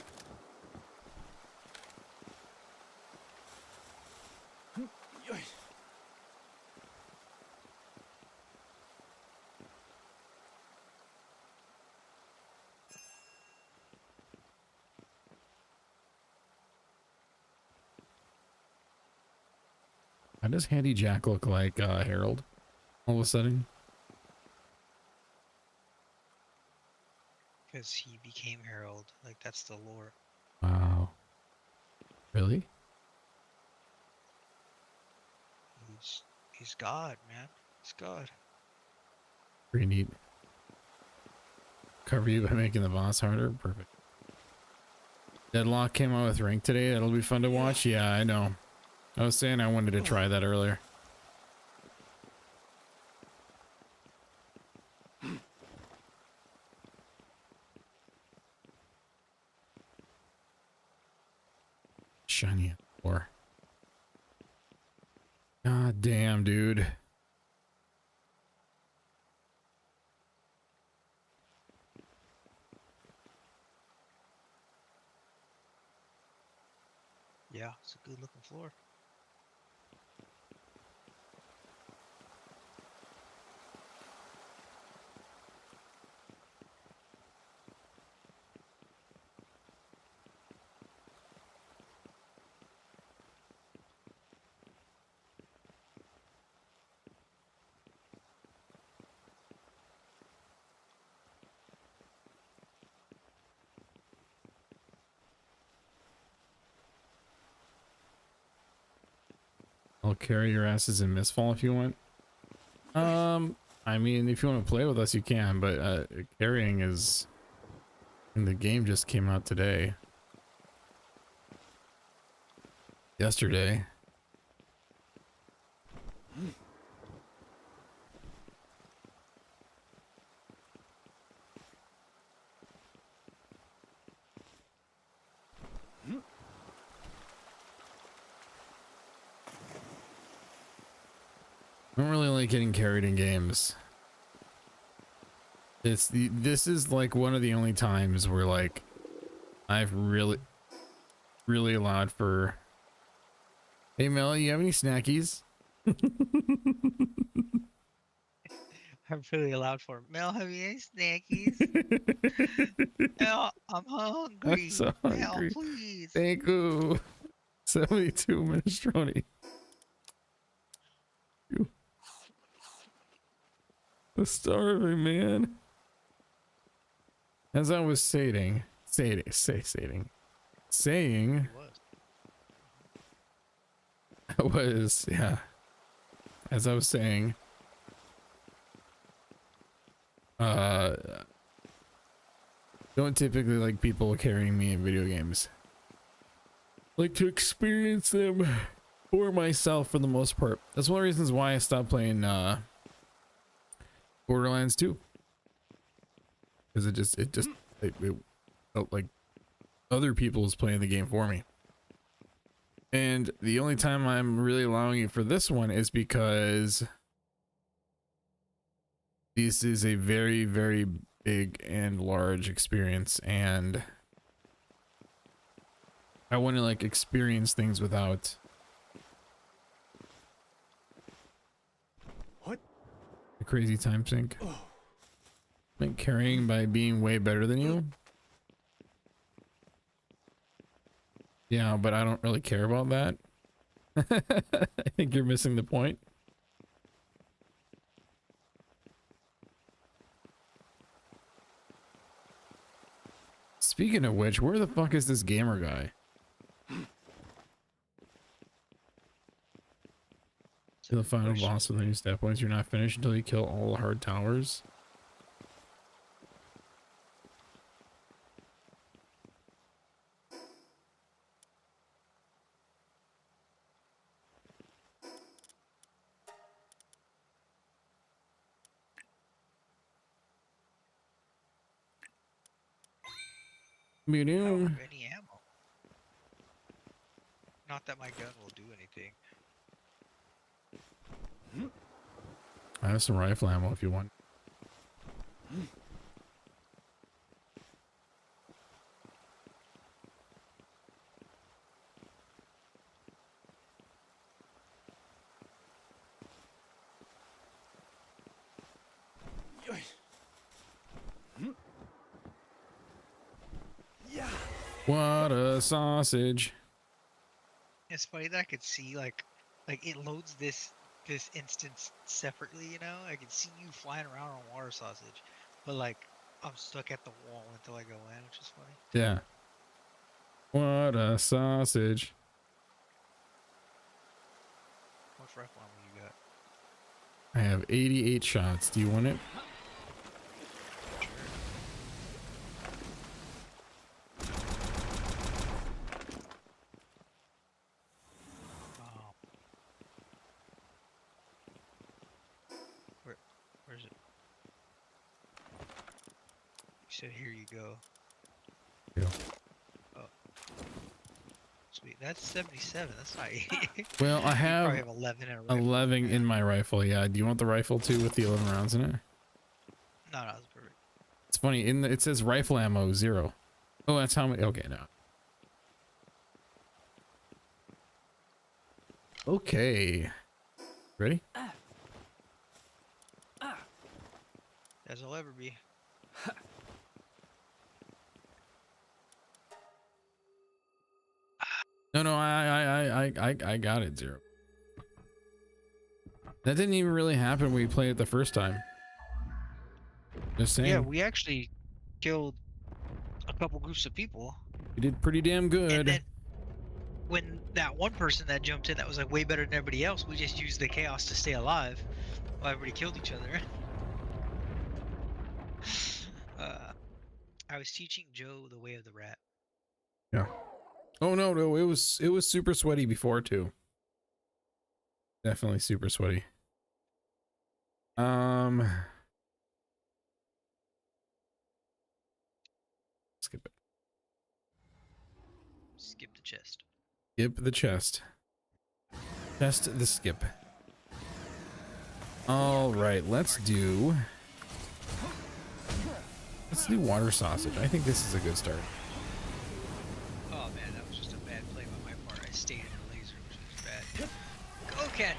How does Handy Jack look like Harold all of a sudden? Because he became Herald. Like, that's the lore. Wow. Really? He's God, man. He's God. Pretty neat. Cover you by making the boss harder. Perfect. Deadlock came out with rank today. That'll be fun to watch. Yeah, I know. I was saying I wanted to try that earlier. Shiny floor. God damn, dude. Yeah, it's a good looking floor. I'll carry your asses in Mistfall if you want. I mean, if you want to play with us, you can, but carrying is... And the game just came out today. Yesterday. I don't really like getting carried in games. This is like one of the only times where like I've really allowed for, hey Mel, you have any snackies? I'm really allowed for Mel. Have you any snackies? Mel, I'm hungry. I'm so Mel, hungry. please. Thank you. 72 minestrone. The starving man. As I was saying, I was, yeah. As I was saying, don't typically like people carrying me in video games. Like to experience them for myself for the most part. That's one of the reasons why I stopped playing Borderlands 2. Because it felt like other people was playing the game for me. And the only time I'm really allowing it for this one is because this is a very, very big and large experience, and I want to like experience things without What? a crazy time sink. Like carrying by being way better than you. Yeah, but I don't really care about that. I think you're missing the point. Speaking of which, where the fuck is this gamer guy? To the final boss of the new step points. You're not finished until you kill all the hard towers. I don't have any ammo. Not that my gun will do anything. I have some rifle ammo if you want. Yeah. What a sausage. It's funny that I could see like it loads this instance separately, you know? I can see you flying around on water sausage. But like I'm stuck at the wall until I go in, which is funny. Yeah. What a sausage. What rifle ammo you got? I have 88 shots. Do you want it? Where's it? You said here you go. Yeah. Oh. Sweet. That's 77. That's not 80. Well, I You have probably have 11 in a rifle. 11 in my rifle. Yeah. Do you want the rifle too with the 11 rounds in it? No, that's perfect. It's funny. It says rifle ammo 0. Oh, that's how many. Okay, now. Okay. Ready? As I'll ever be. No, I got it 0. That didn't even really happen when we played it the first time. Just saying. Yeah, we actually killed a couple groups of people. We did pretty damn good. And then, when that one person that jumped in that was like way better than everybody else, we just used the chaos to stay alive while everybody killed each other. I was teaching Joe the way of the rat. Yeah. Oh no, no, it was super sweaty before too. Definitely super sweaty. Skip it. Skip the chest. Skip the chest. Chest the skip. All right, let's do water sausage. I think this is a good start. Oh man, that was just a bad play by my part. I stayed in the laser, which was bad. Go, Candy!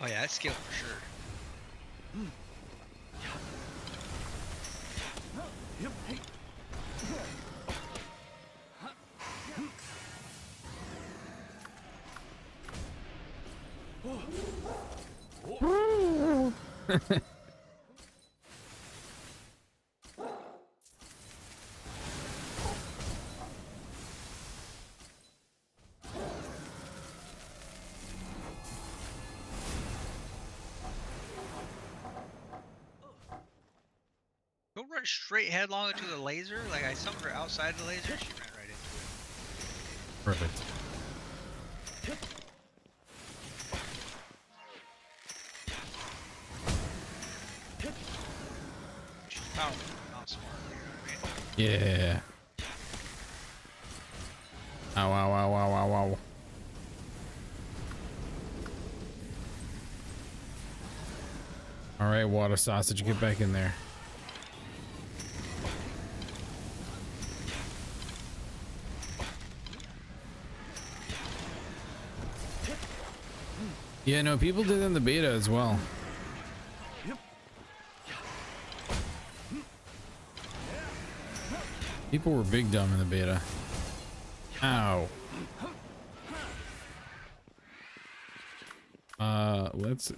Oh yeah, that's skill for sure. Don't run straight headlong into the laser. Like I summoned her outside the laser, she ran right into it. Perfect. She's powerful, not smart. You know what I mean? Yeah. Ow, ow, ow, ow, ow, ow. All right, water sausage, get back in there. Yeah, no, people did in the beta as well. People were big dumb in the beta. Ow. Let's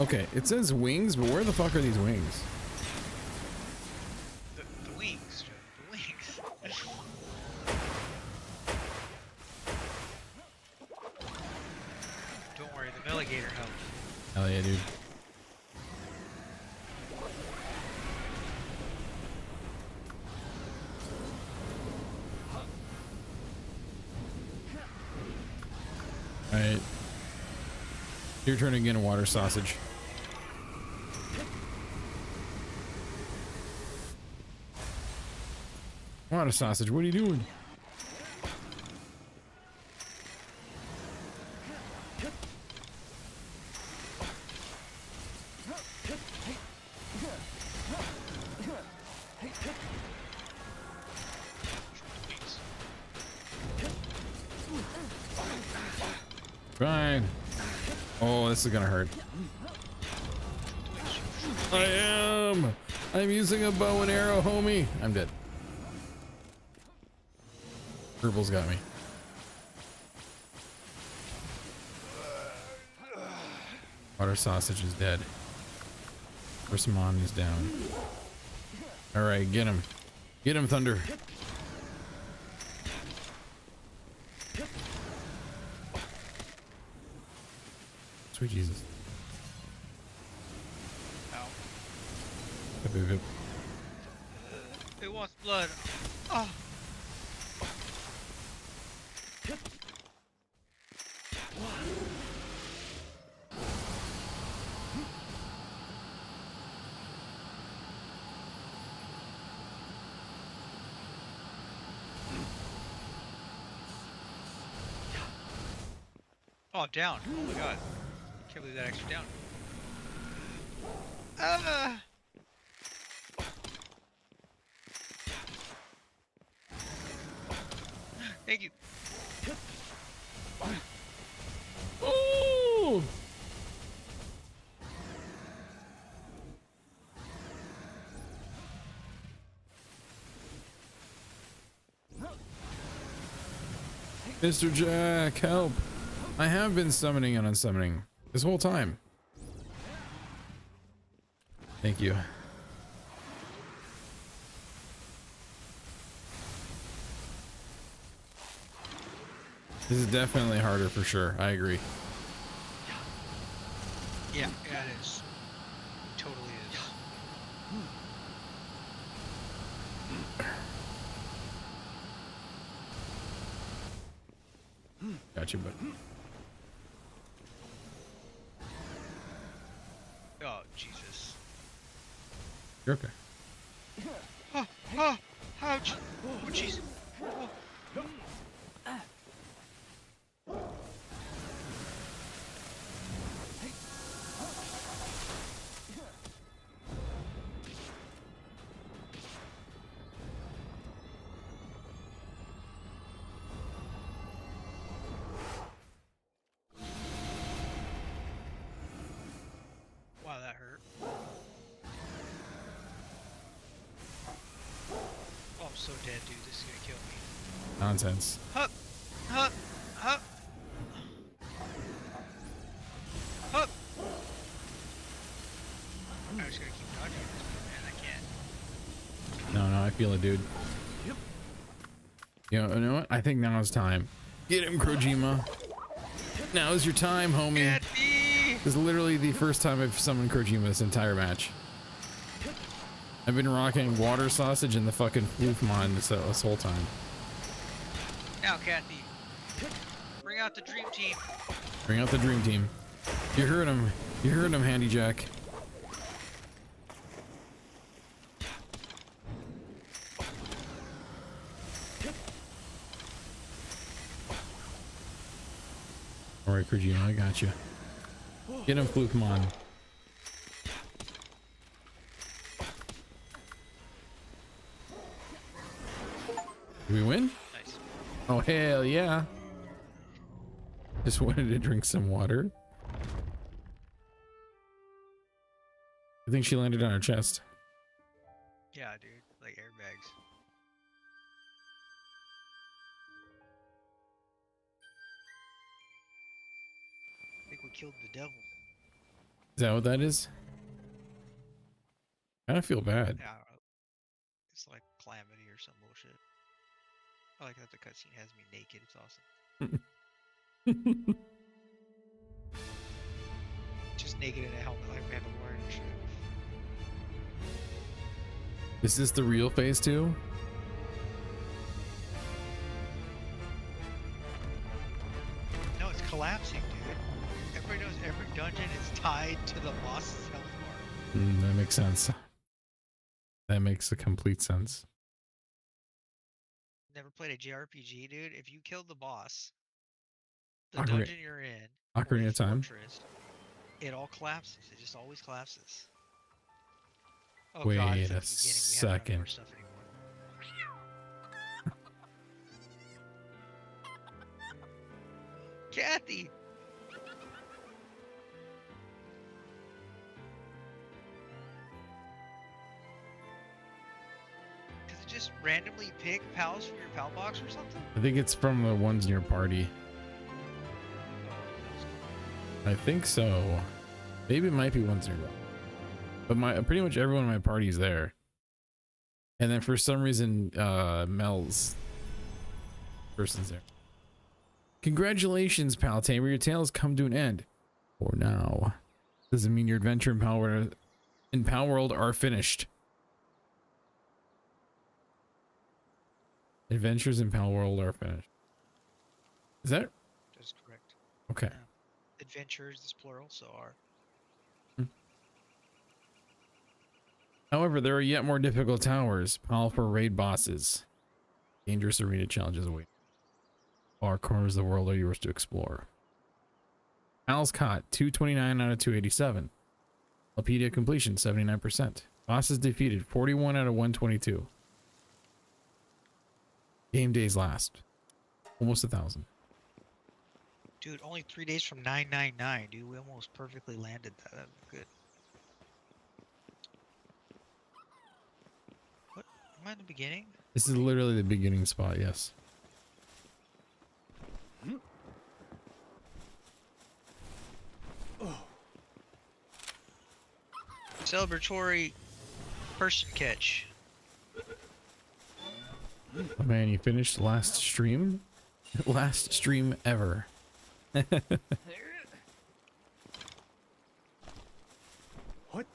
okay, it says wings, but where the fuck are these wings? The wings, Joe. The wings. Don't worry, the Milligator helped. Hell yeah, dude. Alright. Your turn again, water sausage. Water sausage, what are you doing? Fine. Oh, this is gonna hurt. I'm using a bow and arrow, homie. I'm dead. Purple's got me. Water sausage is dead. Persimmon is down. All right, get him. Get him, Thunder. Sweet Jesus. Ow. Hip, hip, hip. It wants blood. Oh. Oh, I'm down. Oh my god. Can't believe that actually down. Thank you. Oh! Mr. Jack, help. I have been summoning and unsummoning this whole time. Thank you. This is definitely harder for sure. I agree. Yeah, it is. Totally is. Got you, bud. Oh, Jesus. You're okay. Oh, ouch. Oh, jeez. Oh. Wow, that hurt. Oh, I'm so dead, dude. This is gonna kill me. Nonsense. Hup! Hup! Hup! Hup! I'm just gonna keep dodging this, man. I can't. No, I feel it, dude. You know what? I think now is time. Get him, Krojima. Now is your time, homie. Get me! This is literally the first time I've summoned Krojima this entire match. I've been rocking water sausage and the fucking Floofmon this whole time. Now, Kathy. Bring out the dream team. Bring out the dream team. You heard him. You heard him, Handy Jack. Alright, Krojima, I got you. Get him, Floofmon. Did we win? Nice. Oh, hell yeah. Just wanted to drink some water. I think she landed on her chest. Yeah, dude. Like airbags. I think we killed the devil. Is that what that is? I kind of feel bad. Yeah, I don't know. It's like calamity or some bullshit. I like that the cutscene has me naked. It's awesome. Just naked in a helmet like Mandalorian and shit. Is this the real phase 2? No, it's collapsing, dude. Everybody knows every dungeon is tied to the boss's health bar. That makes sense. That makes a complete sense. Never played a JRPG, dude. If you killed the boss, the Ocarina- dungeon you're in, or Ocarina the of Time? fortress, it all collapses. It just always collapses. Oh Wait God, it's a at the beginning. We have none of second. our stuff anymore. Kathy! Does it just randomly pick pals from your pal box or something? I think it's from the ones in your party. I think so. Maybe it might be ones in your party. But pretty much everyone in my party is there. And then for some reason, Mel's person's there. Congratulations, Pal Tamer. Your tale has come to an end. For now. Doesn't mean your adventure in Palworld are finished. Adventures in Palworld are finished. Is that That's correct. okay? Adventures is plural, so are. However, there are yet more difficult towers, powerful raid bosses, dangerous arena challenges await. Far corners of the world are yours to explore. Al's Cot, 229 out of 287. Lapedia completion, 79%. Bosses defeated, 41 out of 122. Game days last. Almost 1,000. Dude, only 3 days from 999, dude. We almost perfectly landed that. That was good. What? Am I in the beginning? This is literally the beginning spot, yes. Celebratory person catch. Oh man, you finished last stream? Last stream ever. What?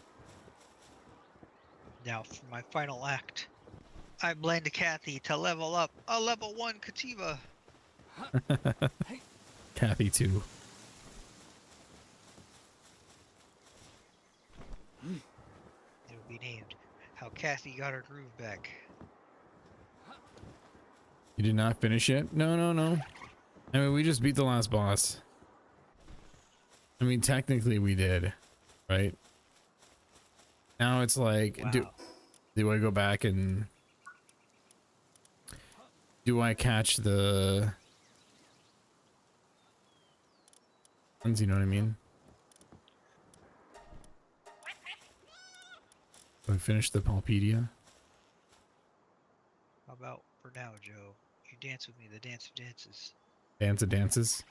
Now for my final act. I blend Kathy to level up a level 1 Kativa. Kathy too. It will be named How Kathy Got Her Groove Back. You did not finish it? No, no, no. I mean, we just beat the last boss. I mean, technically we did, right? Now it's like, Wow. do I go back and do I catch the ones? You know what I mean? Do I finish the Palpedia? How about for now, Joe? You dance with me, the dance of dances. Dance of dances.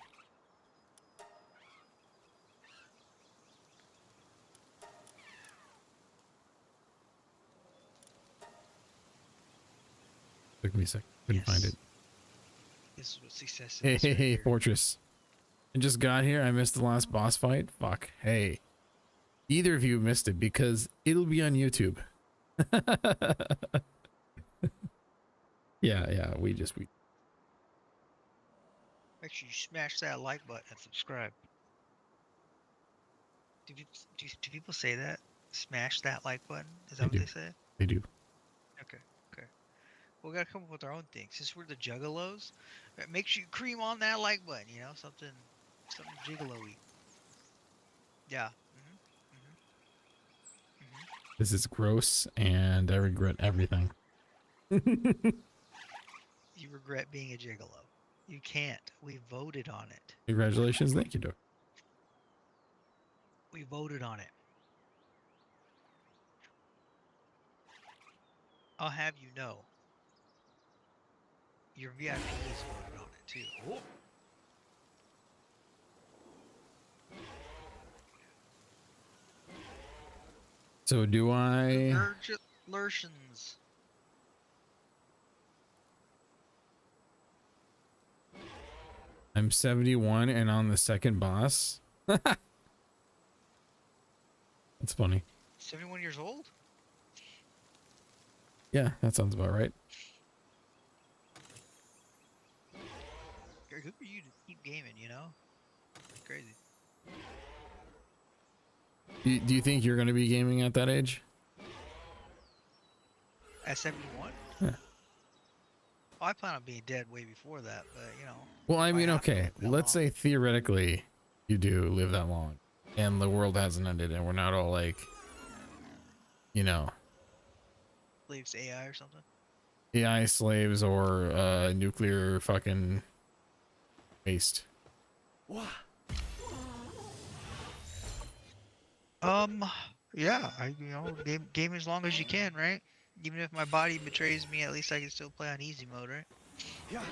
Took me a sec. Couldn't find it. This is what success Hey, is. hey, right hey, here. Fortress. I just got here. I missed the last boss fight. Fuck. Hey. Either of you missed it because it'll be on YouTube. Yeah, we Make sure you smash that like button and subscribe. Do people say that? Smash that like button? Is that They what do. they say? they do. Okay, okay. We gotta come up with our own things. Since we're the juggalos, make sure you cream on that like button, you know? Something gigolo-y. Yeah. This is gross and I regret everything. You regret being a gigolo. You can't. We voted on it. Congratulations. Thank you, Doc. We voted on it. I'll have you know. Your VIPs voted on it too. So do I... Congratulations. I'm 71 and on the second boss. That's funny. 71 years old? Yeah, that sounds about right. Good for you to keep gaming, you know? Crazy. Do you think you're going to be gaming at that age? At 71? Yeah. Well, I plan on being dead way before that, but you know. Well, I if mean, have to okay, live that let's long. say theoretically you do live that long and the world hasn't ended and we're not all like, you know, Leaves AI or something. AI slaves or nuclear fucking waste. Wah. Yeah, game as long as you can, right? Even if my body betrays me, at least I can still play on easy mode, right? Yeah.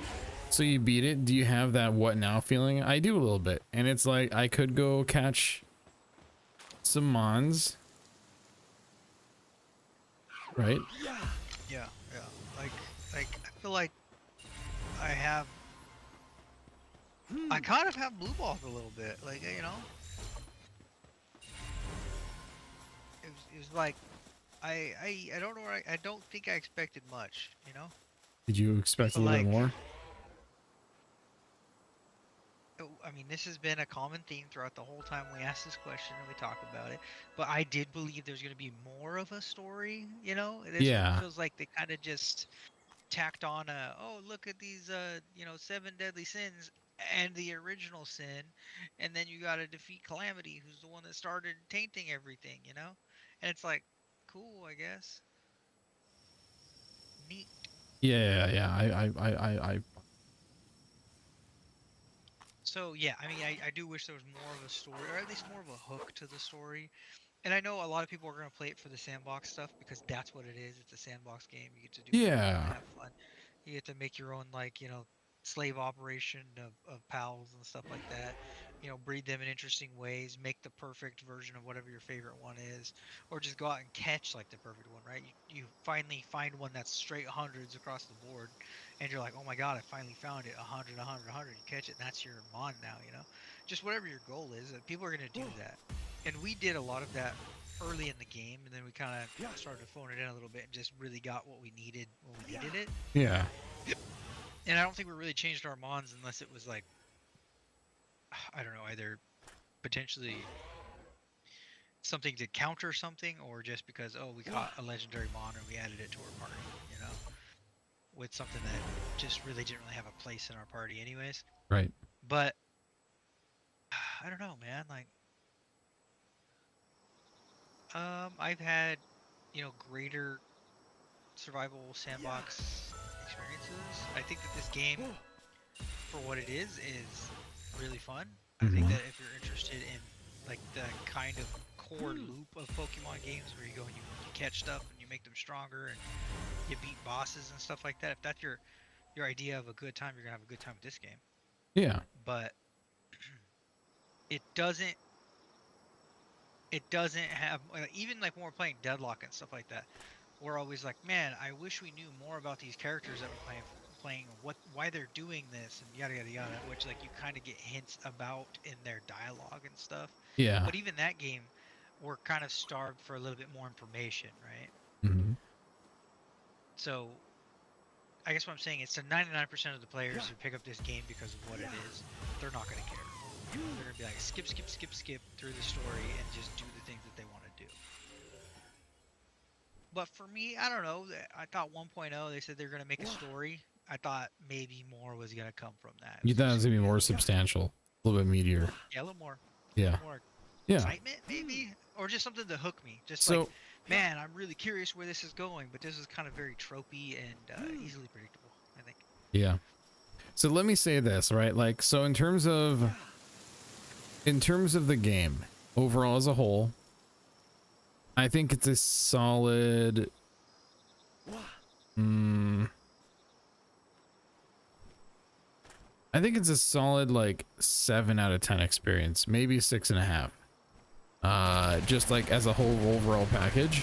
So you beat it. Do you have that what now feeling? I do a little bit. And it's like I could go catch some mons. Right? Yeah. Yeah. Like I feel like I have. I kind of have blue balls a little bit, like you know. It was like I don't know. I don't think I expected much, you know. Did you expect a But, little bit like, more? I mean, this has been a common theme throughout the whole time we ask this question and we talk about it. But I did believe there's going to be more of a story, you know? This Yeah. one feels like they kind of just tacked on oh, look at these, 7 deadly sins and the original sin. And then you got to defeat Calamity, who's the one that started tainting everything, you know? And it's like, cool, I guess. Neat. Yeah. I So yeah, I mean, I do wish there was more of a story, or at least more of a hook to the story. And I know a lot of people are gonna play it for the sandbox stuff because that's what it is. It's a sandbox game. You get to do whatever you want, Yeah. have fun. You get to make your own, like, you know, slave operation of pals and stuff like that. Breed them in interesting ways, make the perfect version of whatever your favorite one is, or just go out and catch like the perfect one, right? You finally find one that's straight hundreds across the board, and you're like, oh my god, I finally found it, 100, 100, 100. You catch it, and that's your mon now, Just whatever your goal is, people are gonna do that, and we did a lot of that early in the game, and then we kind of started to phone it in a little bit and just really got what we needed when we needed it. Yeah. And I don't think we really changed our mons unless it was like, I don't know, either potentially something to counter something, or just because, oh, we caught a legendary mon and we added it to our party, with something that just really didn't really have a place in our party anyways. Right. But I don't know, man. Like, I've had, greater survival sandbox experiences. I think that this game, for what it is really fun. I think that if you're interested in like the kind of core loop of Pokemon games where you go and you catch stuff and you make them stronger and you beat bosses and stuff like that, if that's your idea of a good time, you're gonna have a good time with this game. Yeah. But it doesn't have, even like when we're playing Deadlock and stuff like that, we're always like, man, I wish we knew more about these characters that we're playing, why they're doing this, and yada yada yada, which like you kind of get hints about in their dialogue and stuff. Yeah. But even that game, we're kind of starved for a little bit more information, right? Mm-hmm. So I guess what I'm saying is, to 99% of the players who pick up this game because of what it is, they're not going to care. They're going to be like, skip through the story and just do the things that they want to do. But for me, I don't know. I thought 1.0, they said they're going to make a story. I thought maybe more was going to come from that. You thought it was going to be more substantial, a little bit meatier. Yeah, a little more. Yeah. A little more Yeah. excitement, maybe? Or just something to hook me. Just So, like, man, I'm really curious where this is going, but this is kind of very tropey and easily predictable, I think. yeah. So let me say this, right? Like, so in terms of the game overall as a whole, I think it's a solid I think it's a solid like 7 out of 10 experience, maybe 6.5. Just like as a whole overall package.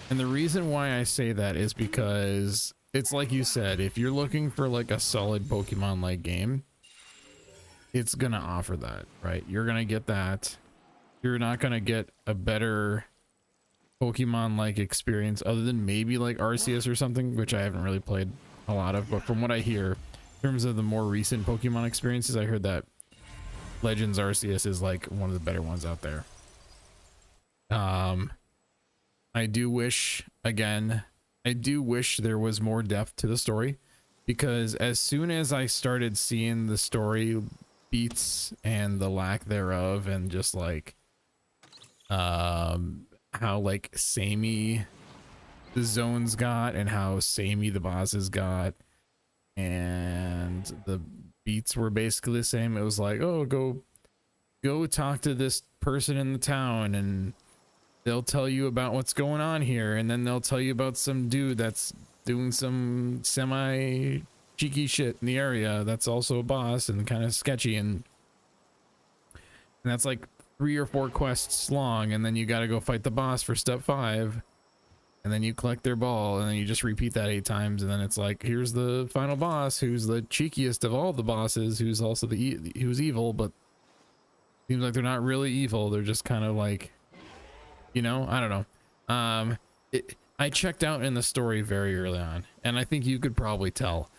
And the reason why I say that is because it's like you said, if you're looking for like a solid Pokemon like game, it's gonna offer that, right? You're gonna get that. You're not gonna get a better Pokemon like experience other than maybe like Arceus or something, which I haven't really played a lot of, but from what I hear in terms of the more recent Pokemon experiences, I heard that Legends Arceus is like one of the better ones out there. I do wish there was more depth to the story, because as soon as I started seeing the story beats and the lack thereof, and just like how like samey the zones got and how samey the bosses got, and the beats were basically the same. It was like, oh, go talk to this person in the town and they'll tell you about what's going on here, and then they'll tell you about some dude that's doing some semi cheeky shit in the area that's also a boss and kind of sketchy, and that's like 3 or 4 quests long, and then you got to go fight the boss for step 5, and then you collect their ball, and then you just repeat that 8 times, and then it's like, here's the final boss, who's the cheekiest of all the bosses, who's also who's evil, but seems like they're not really evil, they're just kind of like, I don't know. I checked out in the story very early on, and I think you could probably tell.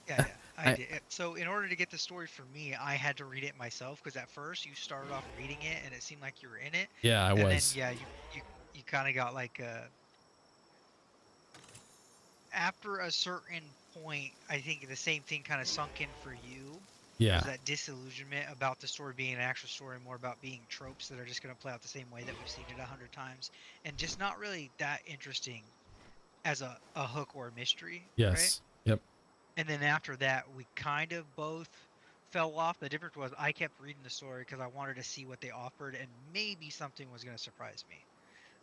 Yeah, I did. So in order to get the story for me, I had to read it myself, because at first you started off reading it and it seemed like you were in it. Yeah, I was. Then, you kind of got like after a certain point, I think the same thing kind of sunk in for you. Yeah. Was that disillusionment about the story being an actual story, more about being tropes that are just going to play out the same way that we've seen it 100 times, and just not really that interesting as a hook or a mystery. Yes. Right? Yep. And then after that, we kind of both fell off. The difference was I kept reading the story because I wanted to see what they offered, and maybe something was going to surprise me.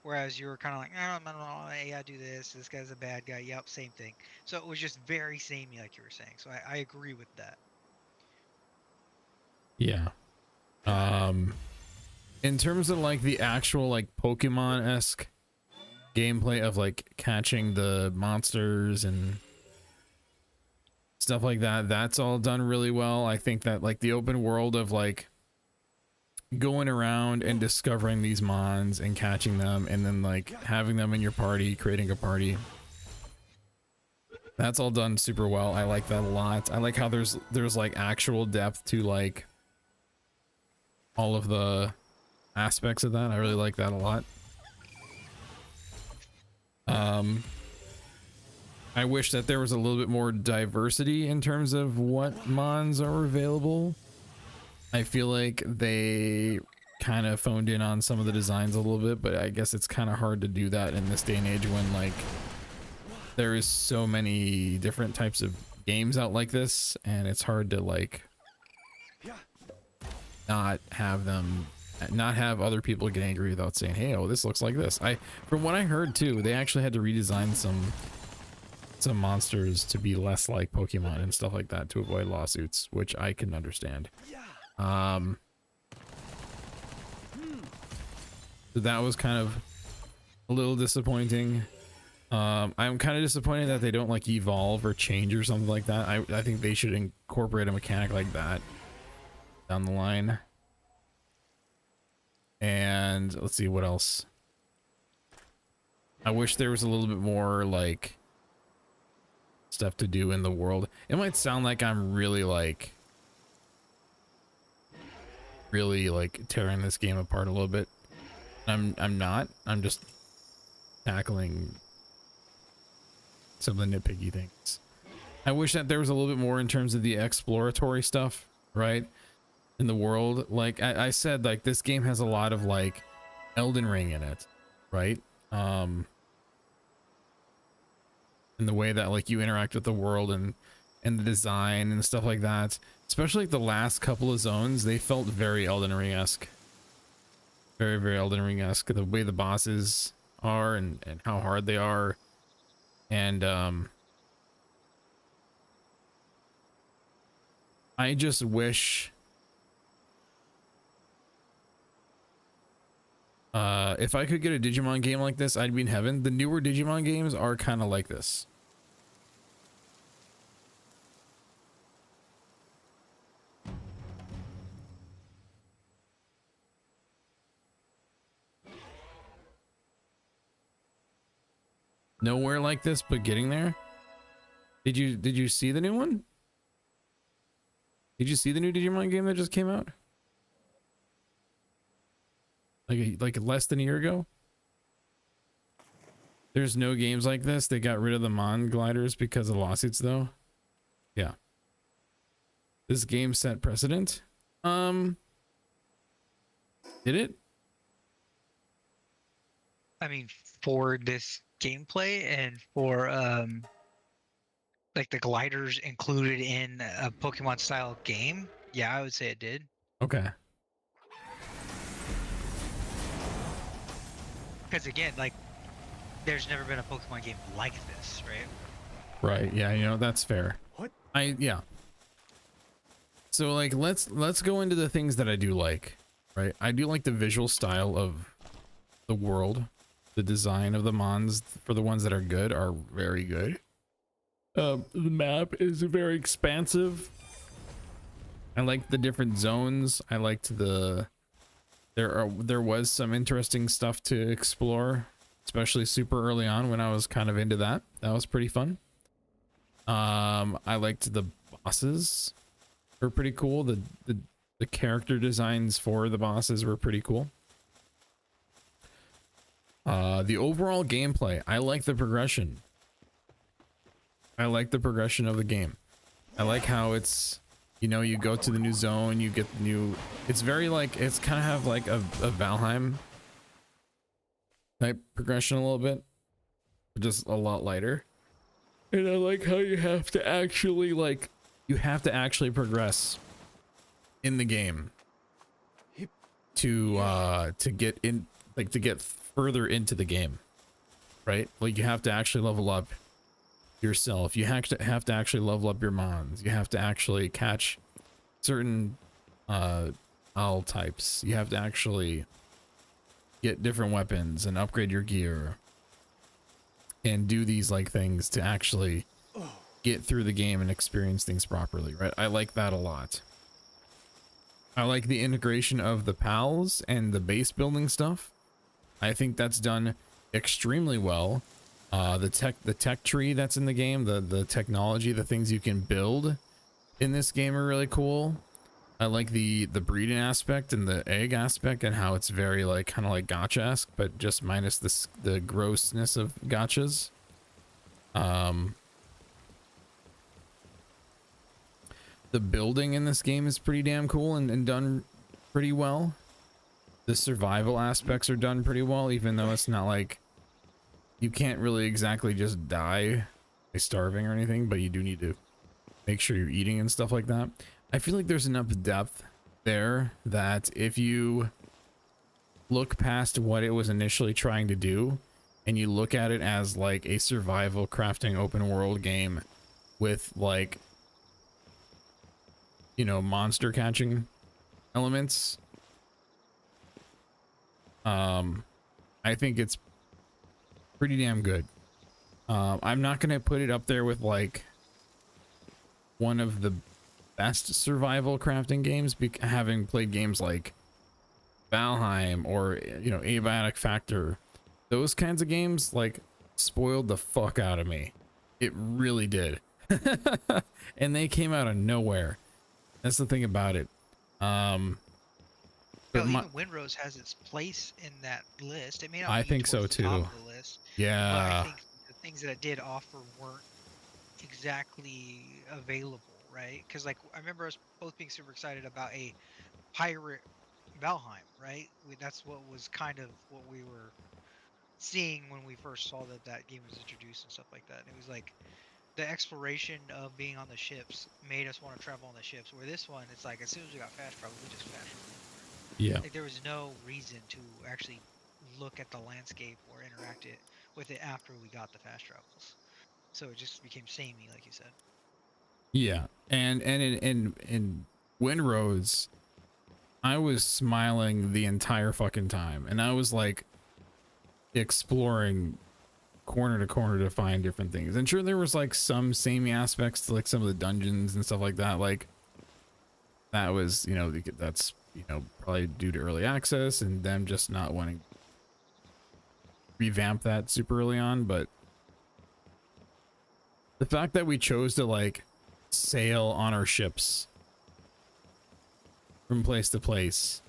Whereas you were kind of like, I don't know, hey, I do this. This guy's a bad guy. Yep, same thing. So it was just very samey, like you were saying. So I agree with that. Yeah. In terms of like the actual like Pokemon-esque gameplay of like catching the monsters and stuff like that, that's all done really well. I think that like the open world of like going around and discovering these mons and catching them and then like having them in your party, creating a party, that's all done super well. I like that a lot. I like how there's like actual depth to like all of the aspects of that. I really like that a lot. I wish that there was a little bit more diversity in terms of what mons are available. I feel like they kind of phoned in on some of the designs a little bit, but I guess it's kind of hard to do that in this day and age when like there is so many different types of games out like this, and it's hard to like not have other people get angry without saying, hey, oh, this looks like this. From what I heard too, they actually had to redesign some monsters to be less like Pokemon and stuff like that to avoid lawsuits, which I can understand. So that was kind of a little disappointing. I'm kind of disappointed that they don't like evolve or change or something like that. I think they should incorporate a mechanic like that down the line. And let's see what else. I wish there was a little bit more like stuff to do in the world. It might sound like I'm really like tearing this game apart a little bit. I'm not. I'm just tackling some of the nitpicky things. I wish that there was a little bit more in terms of the exploratory stuff, right? In the world. Like I said, like this game has a lot of like Elden Ring in it, right? In the way that like you interact with the world and the design and stuff like that. Especially like the last couple of zones, they felt very Elden Ring-esque. Very, very Elden Ring-esque. The way the bosses are and how hard they are. And I just wish if I could get a Digimon game like this, I'd be in heaven. The newer Digimon games are kind of like this. Nowhere like this, but getting there. Did you see the new one? Did you see the new Digimon game that just came out? Like less than a year ago? There's no games like this. They got rid of the Mon gliders because of lawsuits though. Yeah. This game set precedent. Did it? I mean, for this gameplay and for like the gliders included in a Pokemon style game, yeah, I would say it did. Okay. Because again, like there's never been a Pokemon game like this, right? Right. Yeah, you know, that's fair. What? Yeah. So like let's go into the things that I do like, right? I do like the visual style of the world. The design of the mons for the ones that are good are very good. The map is very expansive. I like the different zones. I liked there was some interesting stuff to explore, especially super early on when I was kind of into that. That was pretty fun. I liked the bosses were pretty cool. The character designs for the bosses were pretty cool. The overall gameplay, I like the progression. I like the progression of the game. I like how it's, you know, you go to the new zone, you get the new, it's very like, it's kind of have like a Valheim type progression a little bit, but just a lot lighter. And I like how you have to actually progress in the game to get in, like to get further into the game, right? Like you have to actually level up yourself. You have to actually level up your mons. You have to actually catch certain owl types. You have to actually get different weapons and upgrade your gear and do these like things to actually get through the game and experience things properly, right? I like that a lot. I like the integration of the pals and the base building stuff. I think that's done extremely well. The tech tree that's in the game, the technology, the things you can build in this game are really cool. I like the breeding aspect and the egg aspect and how it's very like kind of like gacha-esque, but just minus the grossness of gachas. The building in this game is pretty damn cool and done pretty well. The survival aspects are done pretty well, even though it's not like you can't really exactly just die by starving or anything, but you do need to make sure you're eating and stuff like that. I feel like there's enough depth there that if you look past what it was initially trying to do and you look at it as like a survival crafting open world game with like, you know, monster catching elements, I think it's pretty damn good. I'm not gonna put it up there with like one of the best survival crafting games, having played games like Valheim or, you know, Abiotic Factor. Those kinds of games like spoiled the fuck out of me. It really did. And they came out of nowhere. That's the thing about it. But Even Windrose has its place in that list. It may not I be think so towards the top too. of the list, but Yeah. I think the things that it did offer weren't exactly available, right? Because like I remember us both being super excited about a pirate Valheim, right? That's what was kind of what we were seeing when we first saw that game was introduced and stuff like that. And it was like the exploration of being on the ships made us want to travel on the ships. Where this one, it's like as soon as we got fast travel, we just fast traveled. Yeah. Like there was no reason to actually look at the landscape or interact with it after we got the fast travels. So it just became samey, like you said. Yeah. And in Windrose, I was smiling the entire fucking time, and I was like exploring corner to corner to find different things. And sure, there was like some samey aspects to like some of the dungeons and stuff like that. Like that was, you know, that's, you know, probably due to early access and them just not wanting to revamp that super early on. But the fact that we chose to like sail on our ships from place to place,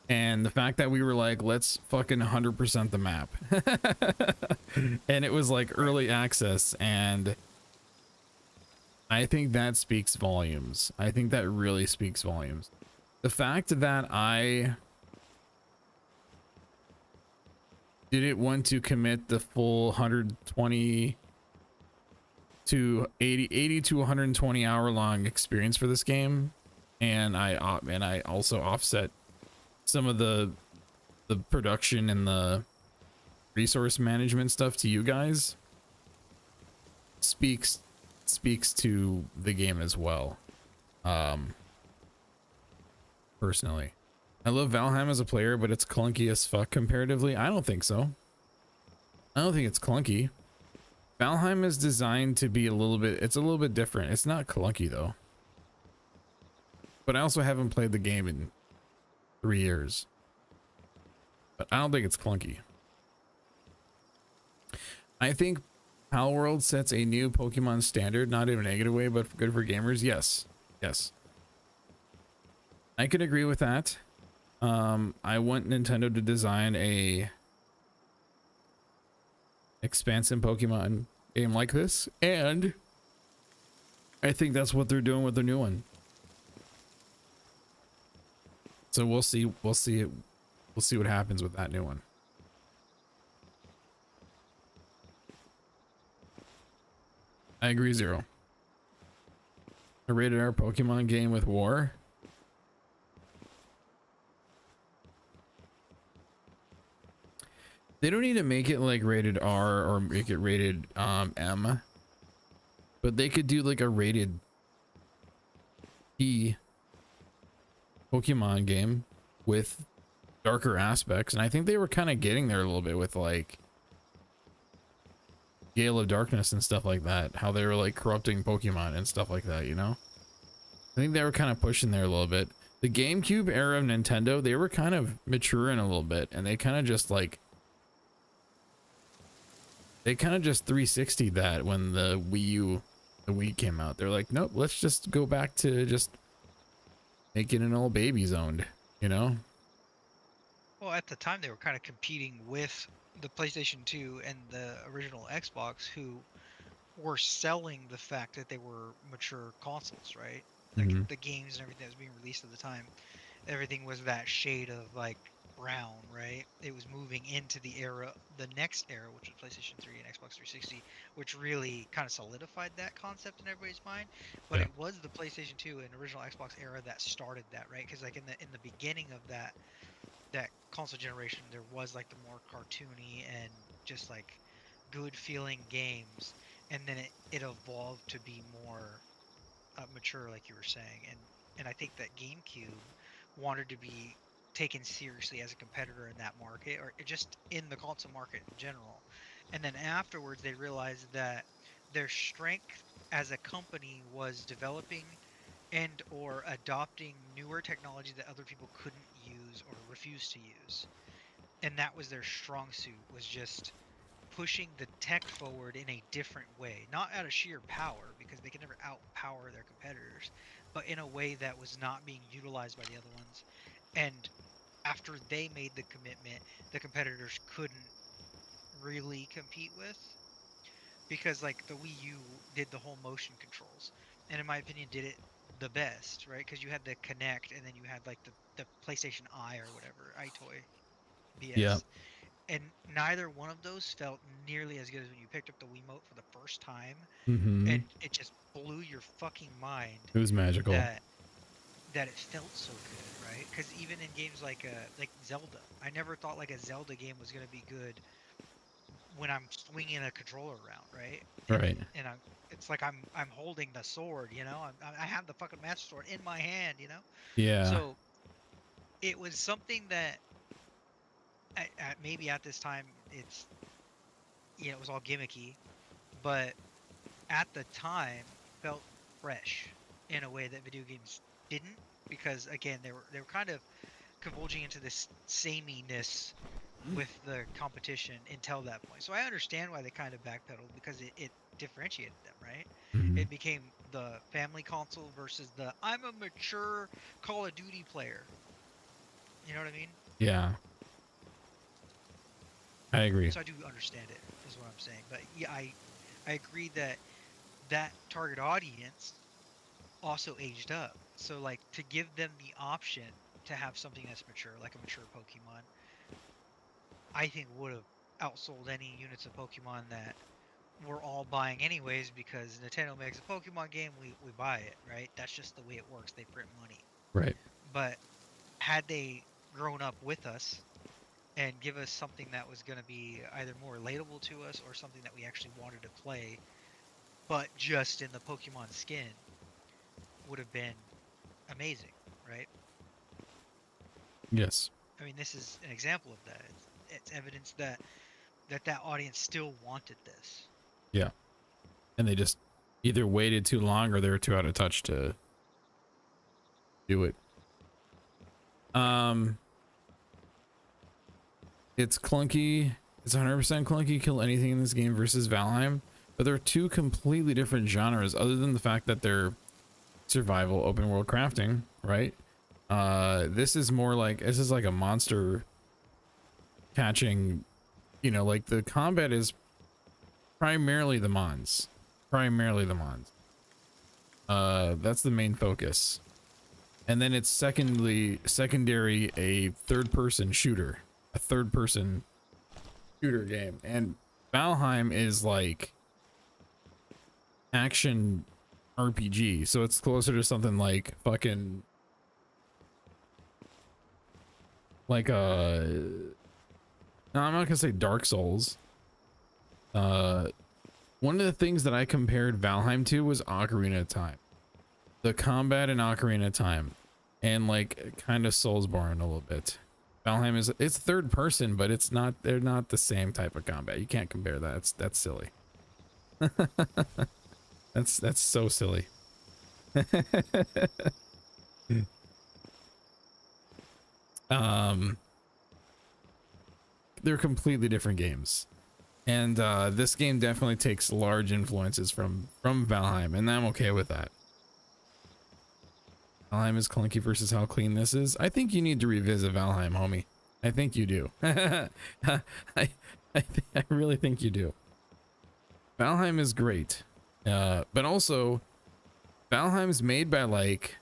and the fact that we were like, let's fucking 100% the map. And it was like early access, and I think that speaks volumes. I think that really speaks volumes. The fact that I didn't want to commit the full 120 to 80 to 120 hour long experience for this game, and I also offset some of the production and the resource management stuff to you guys, speaks to the game as well. Personally, I love Valheim as a player, but it's clunky as fuck comparatively. I don't think so. I don't think it's clunky. Valheim is designed to be a little bit different. It's not clunky though. But I also haven't played the game in 3 years. But I don't think it's clunky. I think Palworld sets a new Pokemon standard, not in a negative way, but good for gamers. Yes. Yes. I could agree with that. I want Nintendo to design a expansive Pokemon game like this, and I think that's what they're doing with their new one. So we'll see what happens with that new one. I agree, Zero. A rated R Pokemon game with war. They don't need to make it like rated R or make it rated M, but they could do like a rated P Pokemon game with darker aspects, and I think they were kind of getting there a little bit with like Gale of Darkness and stuff like that, how they were like corrupting Pokemon and stuff like that, you know? I think they were kind of pushing there a little bit. The GameCube era of Nintendo, they were kind of maturing a little bit, and they kind of just like, they kind of just 360'd that when the Wii came out. They're like, nope, let's just go back to just making an old baby zoned, you know? Well, at the time they were kind of competing with the PlayStation 2 and the original Xbox, who were selling the fact that they were mature consoles, right? Like Mhm. the games and everything that was being released at the time, everything was that shade of like brown, right? It was moving into the era, the next era, which was PlayStation 3 and Xbox 360, which really kind of solidified that concept in everybody's mind. But Yeah. it was the PlayStation 2 and original Xbox era that started that, right? Because like in the beginning of that console generation, there was like the more cartoony and just like good feeling games, and then it evolved to be more mature, like you were saying, and I think that GameCube wanted to be taken seriously as a competitor in that market, or just in the console market in general. And then afterwards, they realized that their strength as a company was developing and or adopting newer technology that other people couldn't use or refuse to use. And that was their strong suit, was just pushing the tech forward in a different way, not out of sheer power, because they could never outpower their competitors, but in a way that was not being utilized by the other ones. And after they made the commitment, the competitors couldn't really compete with, because like the Wii U did the whole motion controls, and in my opinion did it the best, right? Because you had the Kinect, and then you had like the PlayStation Eye or whatever, iToy Yeah. BS, and neither one of those felt nearly as good as when you picked up the Wiimote for the first time, Mm-hmm. and it just blew your fucking mind It was magical. that it felt so good, right? Because even in games like Zelda, I never thought like a Zelda game was gonna be good when I'm swinging a controller around, right? And Right. it's like I'm holding the sword, you know. I have the fucking Master Sword in my hand, you know. Yeah. So it was something that maybe at this time it's, it was all gimmicky, but at the time felt fresh in a way that video games didn't, because again they were kind of converging into this sameness with the competition until that point. So I understand why they kind of backpedaled, because it differentiated them, right? Mhm. It became the family console versus the I'm a mature Call of Duty player. You know what I mean? Yeah. I agree. So I do understand it, is what I'm saying. But yeah, I agree that that target audience also aged up. So like to give them the option to have something that's mature, like a mature Pokemon, I think would have outsold any units of Pokemon that we're all buying anyways, because Nintendo makes a Pokemon game, we buy it, right? That's just the way it works. They print money. Right. But had they grown up with us and give us something that was going to be either more relatable to us or something that we actually wanted to play, but just in the Pokemon skin, would have been amazing, right? Yes. I mean, this is an example of that. It's evidence that that audience still wanted this. Yeah. And they just either waited too long or they were too out of touch to do it. It's clunky. It's 100% clunky. Kill anything in this game versus Valheim, but they're two completely different genres. Other than the fact that they're survival, open world crafting, right? This is more like a monster catching. You know, like the combat is primarily the mons. Primarily the mons. That's the main focus. And then it's secondary a third-person shooter. A third-person shooter game. And Valheim is like action RPG. So it's closer to something like fucking like No, I'm not gonna say Dark Souls. One of the things that I compared Valheim to was Ocarina of Time. The combat in Ocarina of Time, and like kind of Soulsborne a little bit. Valheim it's third person, but it's not. They're not the same type of combat. You can't compare that. That's silly. That's so silly. They're completely different games, and this game definitely takes large influences from Valheim, and I'm okay with that. Valheim is clunky versus how clean this is. I think you need to revisit Valheim, homie. I think you do. I really think you do. Valheim is great, but also Valheim's made by like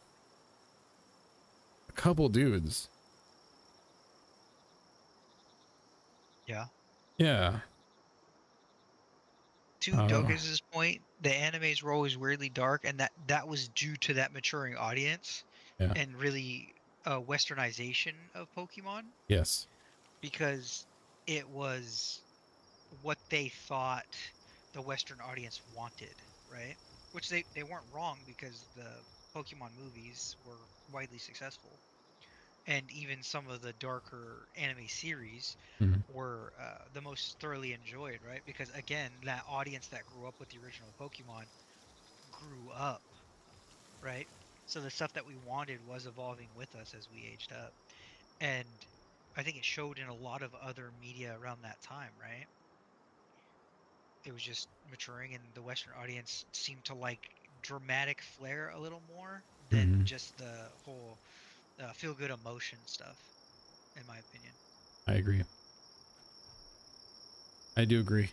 a couple dudes. Yeah. Yeah. To Dokus's point, the animes were always weirdly dark, and that was due to that maturing audience Yeah. and really westernization of Pokemon, Yes. because it was what they thought the Western audience wanted, right? Which they weren't wrong, because the Pokemon movies were widely successful, and even some of the darker anime series Mhm. were the most thoroughly enjoyed, right? Because again, that audience that grew up with the original Pokemon grew up, right? So the stuff that we wanted was evolving with us as we aged up. And I think it showed in a lot of other media around that time, right? It was just maturing, and the Western audience seemed to like dramatic flair a little more than Mhm. just the whole feel good emotion stuff, in my opinion. I agree. I do agree.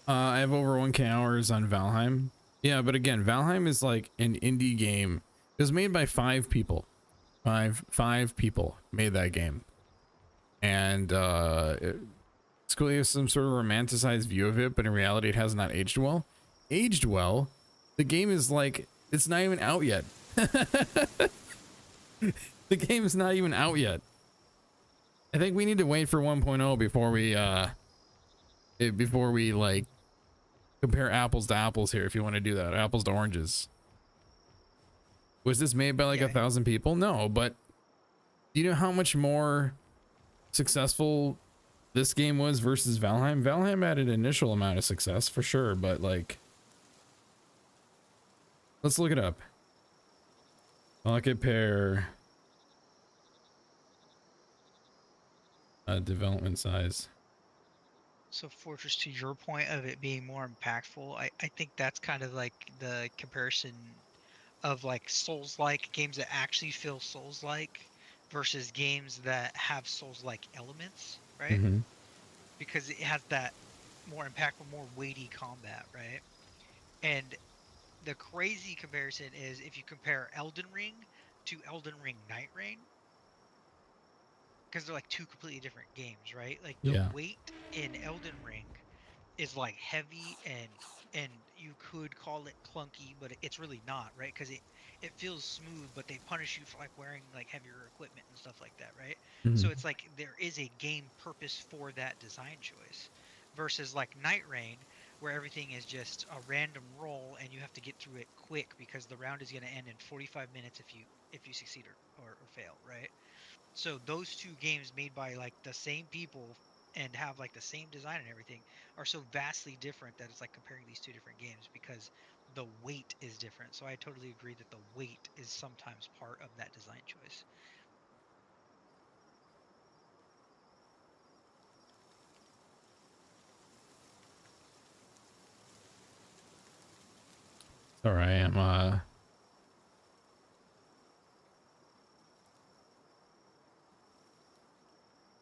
I have over 1K hours on Valheim. Yeah, but again, Valheim is like an indie game. It was made by 5 people. Five people made that game. And it's cool. You have some sort of romanticized view of it, but in reality it has not aged well. Aged well? The game is like, it's not even out yet. The game is not even out yet. I think we need to wait for 1.0 before we like compare apples to apples here, if you want to do that. Apples to oranges. Was this made by like Yeah. 1,000 people? No, but do you know how much more successful this game was versus Valheim? Valheim had an initial amount of success for sure, but like, let's look it up. I'll compare development size. So Fortress, to your point of it being more impactful, I think that's kind of like the comparison of like Souls-like games that actually feel Souls-like versus games that have Souls-like elements, right? Mm-hmm. Because it has that more impactful, more weighty combat, right? And the crazy comparison is if you compare Elden Ring to Elden Ring Night Rain, because they're like two completely different games, right? Like the Yeah. weight in Elden Ring is like heavy, and you could call it clunky, but it's really not, right? Because it feels smooth, but they punish you for like wearing like heavier equipment and stuff like that, right? Mhm. So it's like there is a game purpose for that design choice, versus like Night Rain, where everything is just a random roll and you have to get through it quick because the round is going to end in 45 minutes if you succeed or fail, right? So those two games made by like the same people and have like the same design and everything are so vastly different that it's like comparing these two different games because the weight is different. So I totally agree that the weight is sometimes part of that design choice. All right, I'm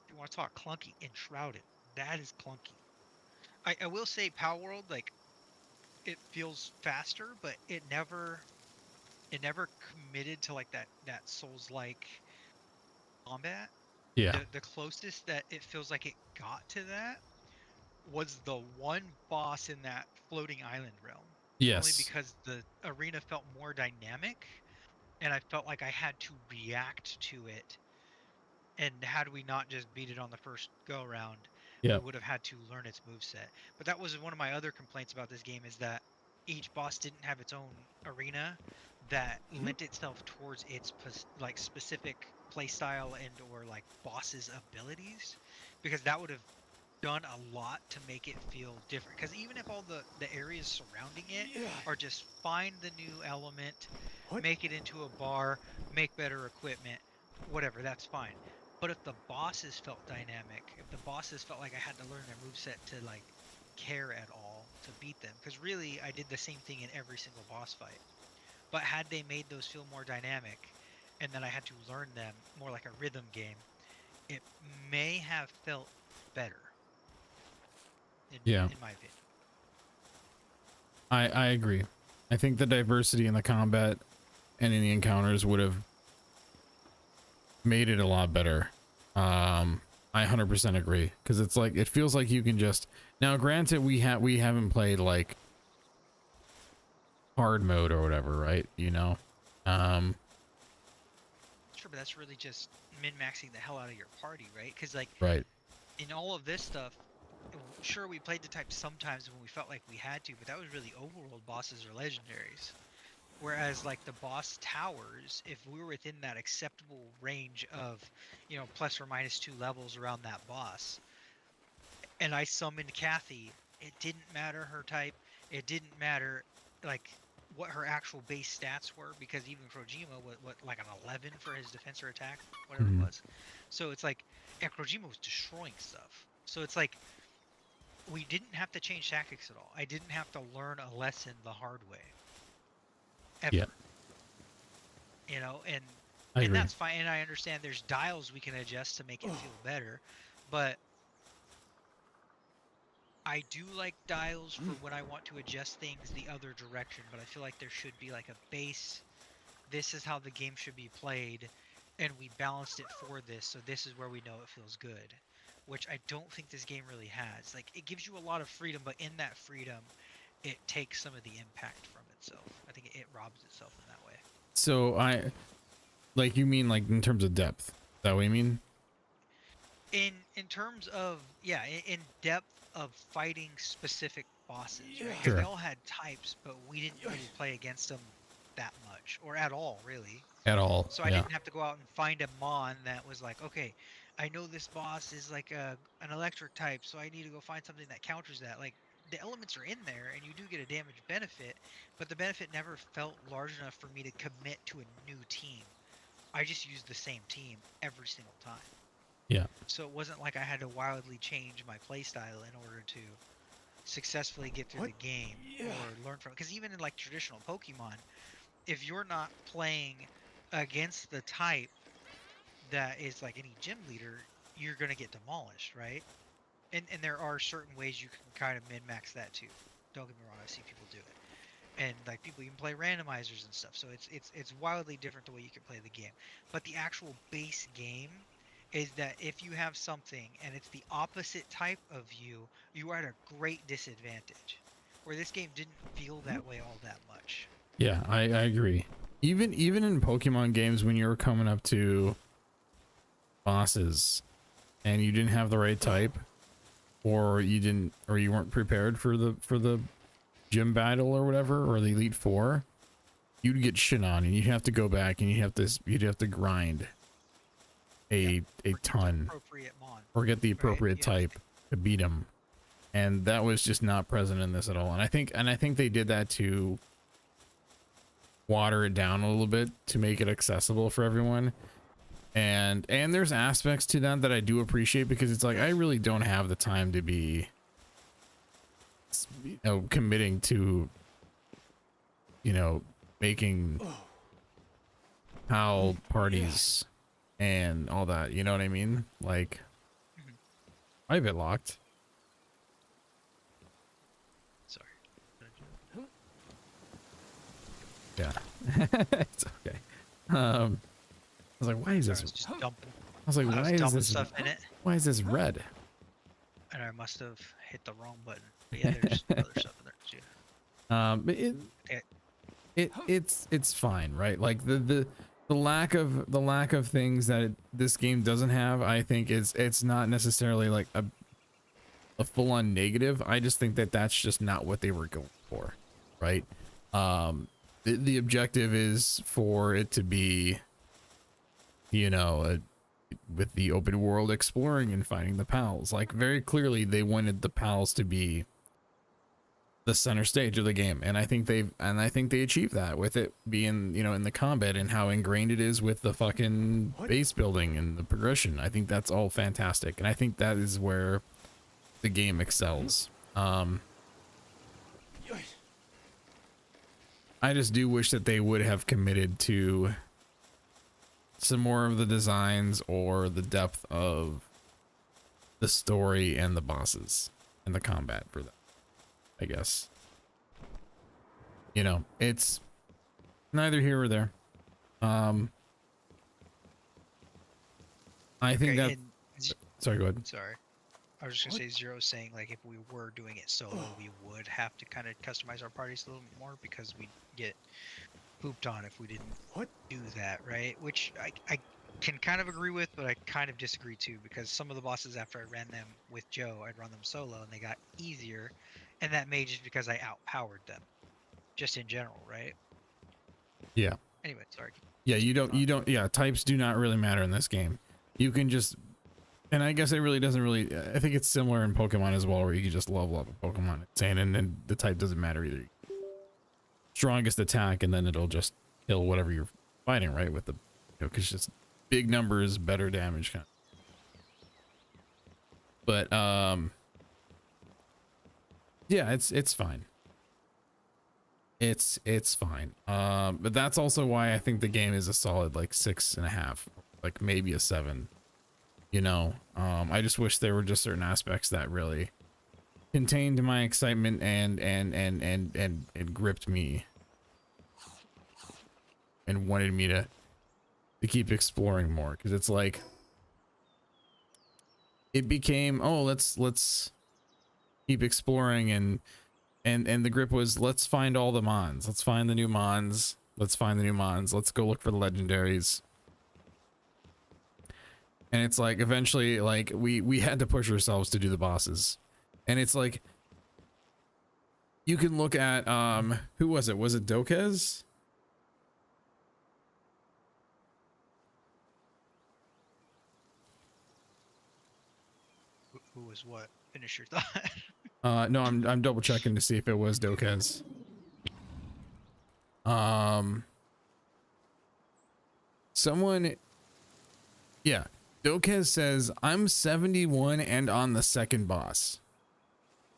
If you want to talk clunky, Enshrouded, that is clunky. I will say Palworld, like it feels faster, but it never committed to like that Souls like combat. yeah. The closest that it feels like it got to that was the one boss in that floating island realm. Only Yes. because the arena felt more dynamic and I felt like I had to react to it And had we not just beat it on the first go around, Yeah. we would have had to learn its moveset. But that was one of my other complaints about this game, is that each boss didn't have its own arena that lent itself towards its like specific playstyle and or like boss's abilities, because that would have done a lot to make it feel different. Because even if all the areas surrounding it are just find the new element, What? make it into a bar, make better equipment, whatever, that's fine. But if the bosses felt dynamic, if the bosses felt like I had to learn their moveset to like care at all to beat them, because really I did the same thing in every single boss fight. But had they made those feel more dynamic, and then I had to learn them more like a rhythm game, it may have felt better. Yeah. In my opinion. I agree. I think the diversity in the combat and in the encounters would have made it a lot better. I 100% agree, because it's like, it feels like you can just, now granted we haven't played like hard mode or whatever, right? You know, Sure, but that's really just min-maxing the hell out of your party, right? Because like right. in all of this stuff, sure, we played the type sometimes when we felt like we had to, but that was really overworld bosses or legendaries. Whereas like the boss towers, if we were within that acceptable range of, you know, plus or minus 2 levels around that boss, and I summoned Kathy, it didn't matter her type, it didn't matter like what her actual base stats were, because even Krojima what like an 11 for his defense or attack, whatever Mhm. it was. So it's like, and Krojima was destroying stuff. So it's like, we didn't have to change tactics at all. I didn't have to learn a lesson the hard way. Ever. Yeah. You know, I and agree. that's fine. And I understand there's dials we can adjust to make it feel better, but I do like dials for when I want to adjust things the other direction. But I feel like there should be like a base. This is how the game should be played, and we balanced it for this, so this is where we know it feels good. Which I don't think this game really has. Like, it gives you a lot of freedom, but in that freedom, it takes some of the impact from itself. I think it robs itself in that way. So like, you mean like in terms of depth? Is that what you mean? In terms of, yeah, in depth of fighting specific bosses, right? 'Cause Sure. they all had types, but we didn't really play against them that much, or at all, really. At all? So I Yeah. didn't have to go out and find a mon that was like, okay, I know this boss is like an electric type, so I need to go find something that counters that. Like, the elements are in there, and you do get a damage benefit, but the benefit never felt large enough for me to commit to a new team. I just used the same team every single time. Yeah. So it wasn't like I had to wildly change my playstyle in order to successfully get through the game or learn from it. Because even in like traditional Pokemon, if you're not playing against the type that is like any gym leader, you're gonna get demolished, right? And there are certain ways you can kind of min-max that too. Don't get me wrong, I've seen people do it. And like people even play randomizers and stuff. So it's wildly different the way you can play the game. But the actual base game is that if you have something and it's the opposite type of you, you are at a great disadvantage. Where this game didn't feel that way all that much. Yeah, I agree. Even in Pokemon games, when you're coming up to bosses and you didn't have the right type, or you weren't prepared for the gym battle or whatever, or the Elite Four, you'd get shit on, and you'd have to go back and you'd have to grind a ton, Appropriate mon. or get the appropriate yeah. type to beat them. And that was just not present in this at all. And I think they did that to water it down a little bit to make it accessible for everyone. And there's aspects to that I do appreciate, because it's like, I really don't have the time to be, you know, committing to, you know, making PAL parties and all that, you know what I mean? Like, I have it locked. Sorry. Yeah. It's okay. I was like, why is Sorry, I this? was just dumping. I was like, I was why is dumping this? stuff in it, Why is this red? and I must have hit the wrong button. But yeah, there's other stuff in there too. But Yeah. it's fine, right? Like the lack of things that this game doesn't have, I think it's not necessarily like a full-on negative. I just think that that's just not what they were going for, right? The objective is for it to be, you know, with the open world exploring and finding the pals. Like, very clearly they wanted the pals to be the center stage of the game, and I think they achieved that with it being, you know, in the combat and how ingrained it is with the fucking base building and the progression. I think that's all fantastic, and I think that is where the game excels. I just do wish that they would have committed to some more of the designs or the depth of the story and the bosses and the combat for that, I guess. You know, it's neither here or there. I think that... Sorry, go ahead. Sorry. I was just gonna say Zero's saying, like, if we were doing it solo, we would have to kind of customize our parties a little bit more because we'd get pooped on if we didn't do that, right? Which I can kind of agree with, but I kind of disagree too, because some of the bosses, after I ran them with Joe, I'd run them solo and they got easier, and that may just because I outpowered them, just in general, right? Yeah. Anyway, sorry. Yeah, you don't, yeah, types do not really matter in this game. You can just, and I guess it really doesn't really, I think it's similar in Pokemon as well, where you can just level up a Pokemon, and then the type doesn't matter either. Strongest attack, and then it'll just kill whatever you're fighting, right? With the, you know, because just big numbers, better damage kind of. But yeah, it's fine. It's fine. But that's also why I think the game is a solid like 6.5, like maybe a 7. You know, I just wish there were just certain aspects that really contained my excitement and gripped me and wanted me to keep exploring more, because it's like it became, oh, let's keep exploring, and the grip was, let's find all the mons, let's find the new mons, let's go look for the legendaries. And it's like eventually, like we had to push ourselves to do the bosses. And it's like, you can look at who was it Dokez? Who was what? Finish your thought. No, I'm double checking to see if it was Dokez. Someone, yeah, Dokez says, I'm 71 and on the second boss.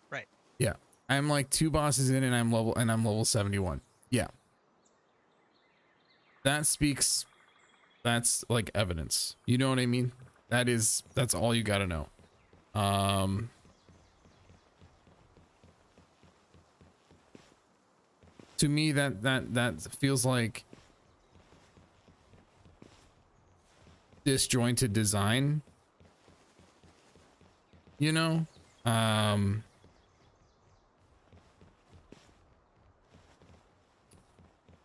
Right. Yeah, I'm like 2 bosses in and I'm level 71. Yeah, that speaks, that's like evidence, you know what I mean? That's all you gotta know. To me, that feels like disjointed design, you know.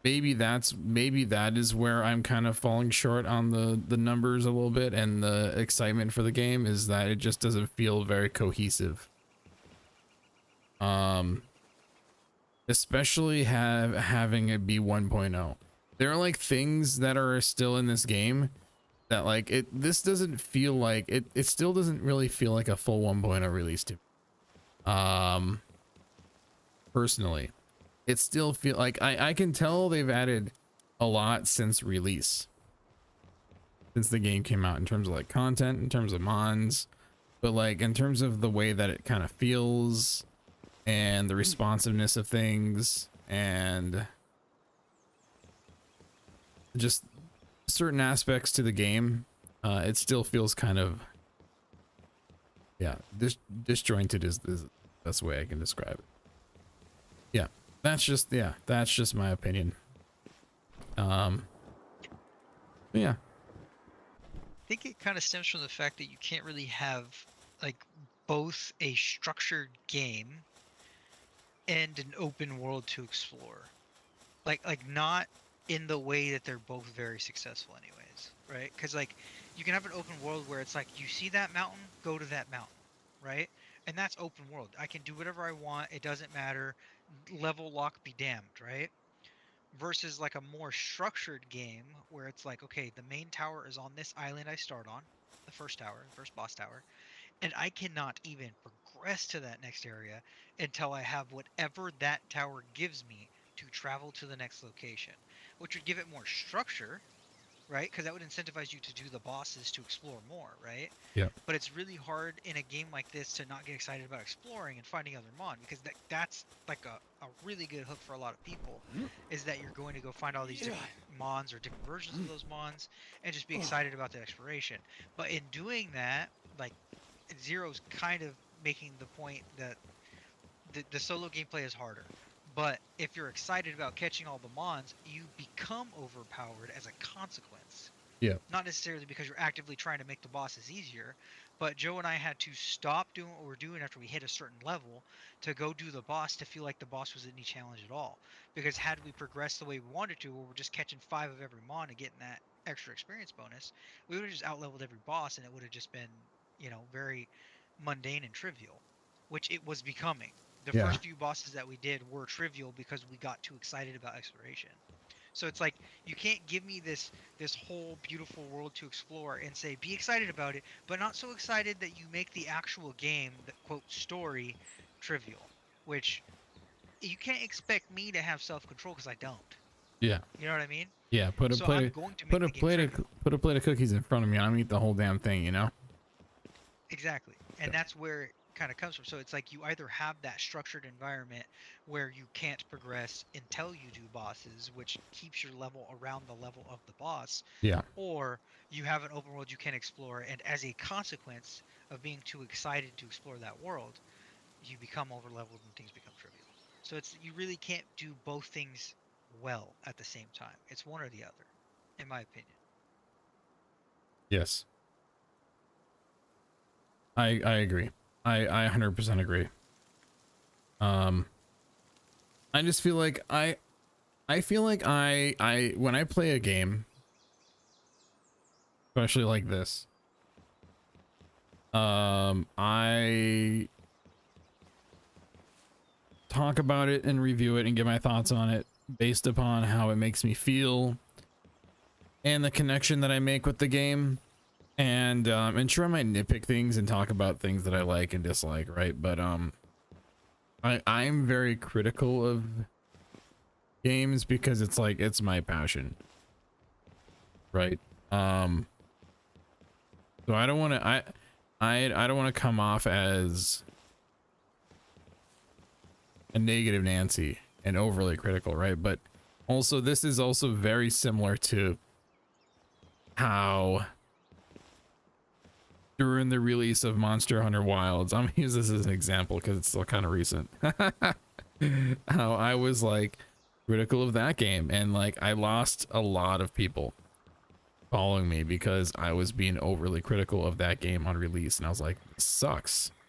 Maybe that is where I'm kind of falling short on the numbers a little bit, and the excitement for the game is that it just doesn't feel very cohesive. Especially having it be 1.0. There are like things that are still in this game that like this doesn't feel like it still doesn't really feel like a full 1.0 release to me. Personally, it still feel like I can tell they've added a lot since release, since the game came out, in terms of like content, in terms of mons, but like in terms of the way that it kind of feels and the responsiveness of things and just certain aspects to the game, it still feels kind of, yeah, disjointed is the best way I can describe it. Yeah, that's just my opinion. Yeah. I think it kind of stems from the fact that you can't really have like both a structured game and an open world to explore. Like not in the way that they're both very successful anyways, right? Because like you can have an open world where it's like you see that mountain, go to that mountain, right? And that's open world. I can do whatever I want. It doesn't matter. Level lock be damned, right? Versus like a more structured game where it's like, okay, the main tower is on this island I start on, the first tower, the first boss tower, and I cannot even progress to that next area until I have whatever that tower gives me to travel to the next location, which would give it more structure, right? Because that would incentivize you to do the bosses to explore more, right? Yeah. But it's really hard in a game like this to not get excited about exploring and finding other mon, because that's like a really good hook for a lot of people, is that you're going to go find all these different mons or different versions of those mons and just be excited about the exploration. But in doing that, like Zero's kind of making the point that the solo gameplay is harder. But if you're excited about catching all the mons, you become overpowered as a consequence. Yeah. Not necessarily because you're actively trying to make the bosses easier, but Joe and I had to stop doing what we're doing after we hit a certain level to go do the boss to feel like the boss was any challenge at all. Because had we progressed the way we wanted to, where we're just catching 5 of every mon and getting that extra experience bonus, we would have just outleveled every boss and it would have just been, very mundane and trivial, which it was becoming. The Yeah. first few bosses that we did were trivial because we got too excited about exploration. So it's like you can't give me this whole beautiful world to explore and say be excited about it, but not so excited that you make the actual game, the quote story, trivial. Which you can't expect me to have self-control because I don't. Yeah. You know what I mean? Yeah. Put a So I'm plate. going to Put make a the game plate of trivial. put a plate of cookies in front of me. I'll eat the whole damn thing. You know. Exactly. And Yeah. that's where it kind of comes from. So it's like you either have that structured environment where you can't progress until you do bosses, which keeps your level around the level of the boss, Yeah. or you have an open world you can explore, and as a consequence of being too excited to explore that world, you become over leveled and things become trivial. So it's you really can't do both things well at the same time. It's one or the other, in my opinion. Yes. I agree. I 100% agree. I just feel like I feel like I when I play a game, especially like this, I talk about it and review it and give my thoughts on it based upon how it makes me feel and the connection that I make with the game. And sure, I might nitpick things and talk about things that I like and dislike, right? But I'm very critical of games because it's like it's my passion, right? So I don't want to I don't want to come off as a negative Nancy and overly critical, right? But also this is also very similar to how during the release of Monster Hunter Wilds, I'm gonna use this as an example because it's still kind of recent, how I was like critical of that game, and like I lost a lot of people following me because I was being overly critical of that game on release, and I was like,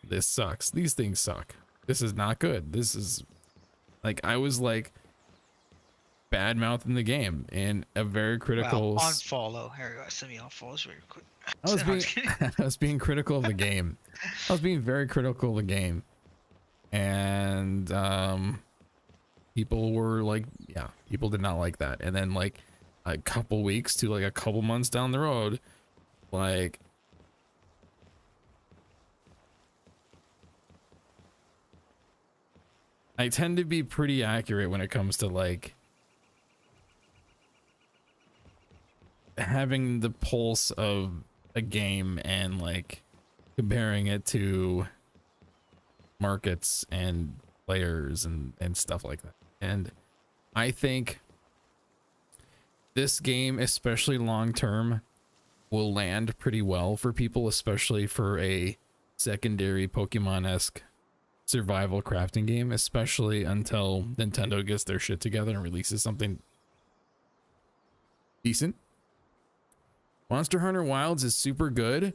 this sucks, these things suck, this is not good, this is like, I was like bad mouthing the game in a very critical Wow, unfollow. Here we go. Send me unfollows really quick. I was No, I'm being just kidding. I was being critical of the game. I was being very critical of the game. And people were like, yeah, people did not like that. And then like a couple weeks to like a couple months down the road, like I tend to be pretty accurate when it comes to like having the pulse of a game and like comparing it to markets and players and stuff like that. And I think this game, especially long term, will land pretty well for people, especially for a secondary Pokemon-esque survival crafting game, especially until Nintendo gets their shit together and releases something decent. Monster Hunter Wilds is super good.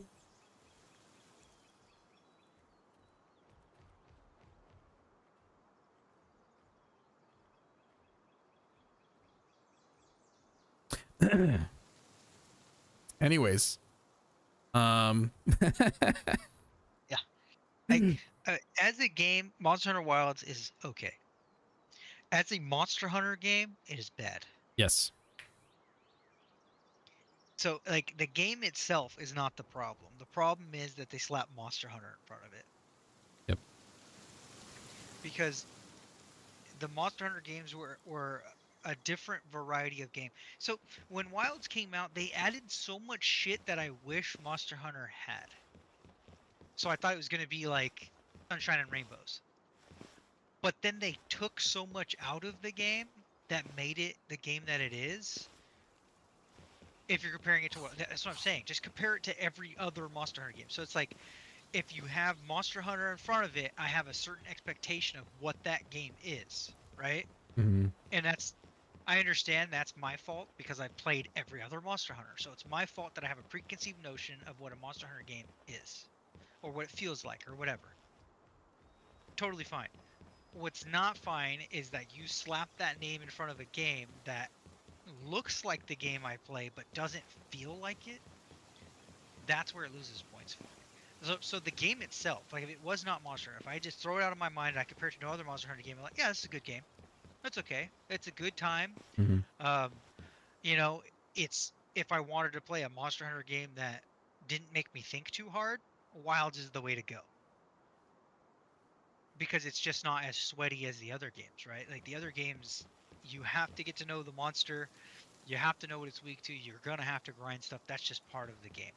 Anyways, Yeah. Like as a game, Monster Hunter Wilds is okay. As a Monster Hunter game, it is bad. yes. So like the game itself is not the problem. The problem is that they slap Monster Hunter in front of it. Yep. Because the Monster Hunter games were a different variety of game. So when Wilds came out, they added so much shit that I wish Monster Hunter had. So I thought it was going to be like Sunshine and Rainbows. But then they took so much out of the game that made it the game that it is. If you're comparing it to that's what I'm saying. Just compare it to every other Monster Hunter game. So it's like if you have Monster Hunter in front of it, I have a certain expectation of what that game is, right? Mm-hmm. And I understand that's my fault because I've played every other Monster Hunter. So it's my fault that I have a preconceived notion of what a Monster Hunter game is or what it feels like or whatever. Totally fine. What's not fine is that you slap that name in front of a game that looks like the game I play but doesn't feel like it. That's where it loses points for me. So the game itself, like if it was not Monster Hunter, if I just throw it out of my mind and I compare it to no other Monster Hunter game, I'm like, yeah, this is a good game. That's okay. It's a good time. Mm-hmm. You know, it's if I wanted to play a Monster Hunter game that didn't make me think too hard, Wilds is the way to go. Because it's just not as sweaty as the other games, right? Like the other games, you have to get to know the monster. You have to know what it's weak to. You're going to have to grind stuff. That's just part of the game.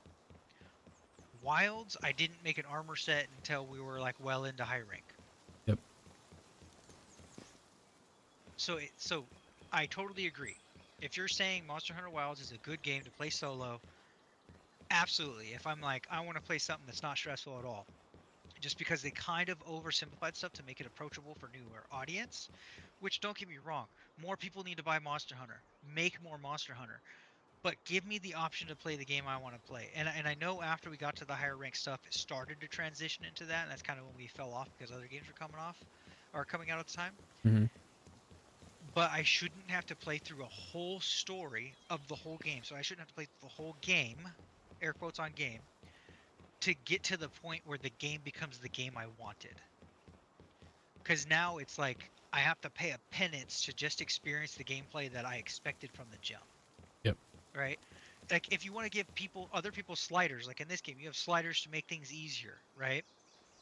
Wilds, I didn't make an armor set until we were like well into high rank. Yep. So I totally agree. If you're saying Monster Hunter Wilds is a good game to play solo, absolutely. If I'm like, I want to play something that's not stressful at all, just because they kind of oversimplified stuff to make it approachable for newer audience, which don't get me wrong, more people need to buy Monster Hunter. Make more Monster Hunter. But give me the option to play the game I want to play. And I know after we got to the higher rank stuff, it started to transition into that, and that's kind of when we fell off because other games were coming out at the time. Mm-hmm. But I shouldn't have to play through a whole story of the whole game. So I shouldn't have to play the whole game, air quotes on game, to get to the point where the game becomes the game I wanted. Because now it's like I have to pay a penance to just experience the gameplay that I expected from the jump. Yep. Right? Like if you want to give other people sliders, like in this game, you have sliders to make things easier, right?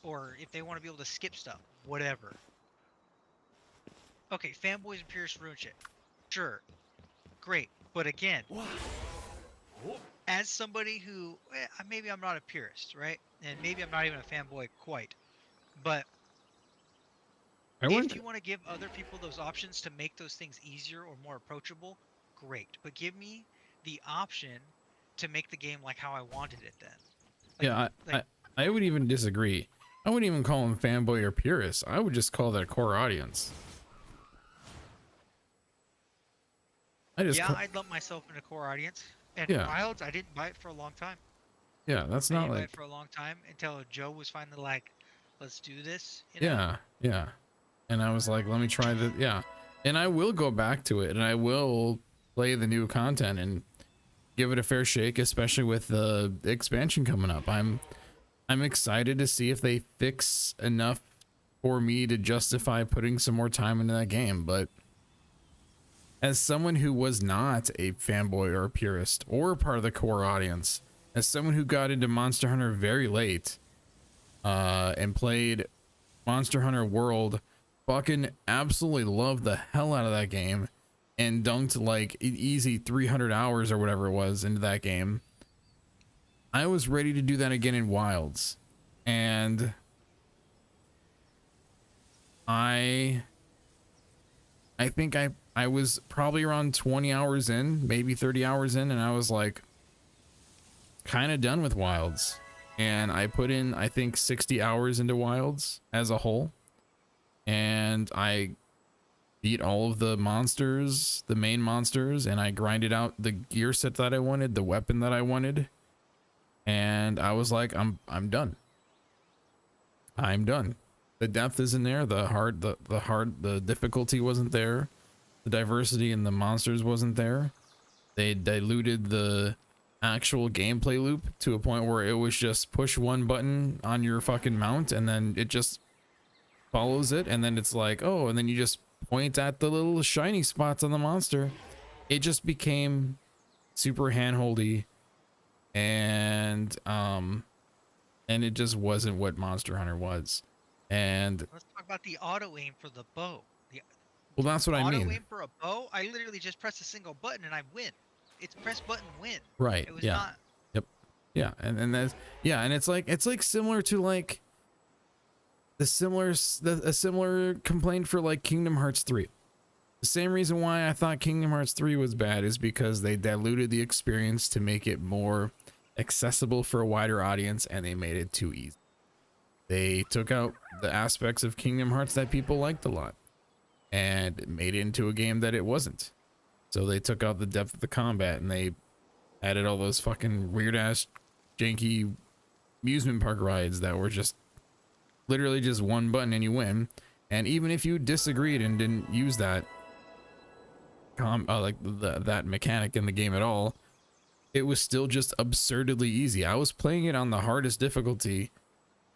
Or if they want to be able to skip stuff, whatever. Okay, fanboys and purists ruin shit. Sure. Great. But again, as somebody who, maybe I'm not a purist, right? And maybe I'm not even a fanboy quite. But if you want to give other people those options to make those things easier or more approachable, great. But give me the option to make the game like how I wanted it then. Like, Yeah, I would even disagree. I wouldn't even call them fanboy or purist. I would just call that core audience. I'd lump myself in a core audience. And Yeah. Wilds, I didn't buy it for a long time. Yeah, that's I not didn't buy like. it for a long time until Joe was finally like, let's do this. You know? Yeah, yeah. And I was like, let me try the. Yeah. And I will go back to it and I will play the new content and give it a fair shake, especially with the expansion coming up. I'm excited to see if they fix enough for me to justify putting some more time into that game. But as someone who was not a fanboy or a purist or part of the core audience, as someone who got into Monster Hunter very late, and played Monster Hunter World, fucking absolutely loved the hell out of that game and dunked like an easy 300 hours or whatever it was into that game. I was ready to do that again in Wilds, and I think I was probably around 20 hours in, maybe 30 hours in, and I was like kind of done with Wilds. And I put in, I think, 60 hours into Wilds as a whole. And I beat all of the monsters, the main monsters, and I grinded out the gear set that I wanted, the weapon that I wanted. And I was like, I'm done. I'm done. The depth isn't there, the difficulty wasn't there. The diversity in the monsters wasn't there. They diluted the actual gameplay loop to a point where it was just push one button on your fucking mount and then it just follows it, and then it's like, oh, and then you just point at the little shiny spots on the monster. It just became super handholdy, and it just wasn't what Monster Hunter was. And Let's talk about the auto aim for the bow. The well, that's what I auto mean. aim for a bow, I literally just press a single button and I win. It's press button win. Right. It was Yeah. not. Yep. Yeah. And that's, yeah. And it's like similar to like a similar complaint for like Kingdom Hearts 3. The same reason why I thought Kingdom Hearts 3 was bad is because they diluted the experience to make it more accessible for a wider audience, and they made it too easy. They took out the aspects of Kingdom Hearts that people liked a lot and made it into a game that it wasn't. So they took out the depth of the combat, and they added all those fucking weird ass janky amusement park rides that were just literally just one button and you win. And even if you disagreed and didn't use that that mechanic in the game at all, it was still just absurdly easy. I was playing it on the hardest difficulty,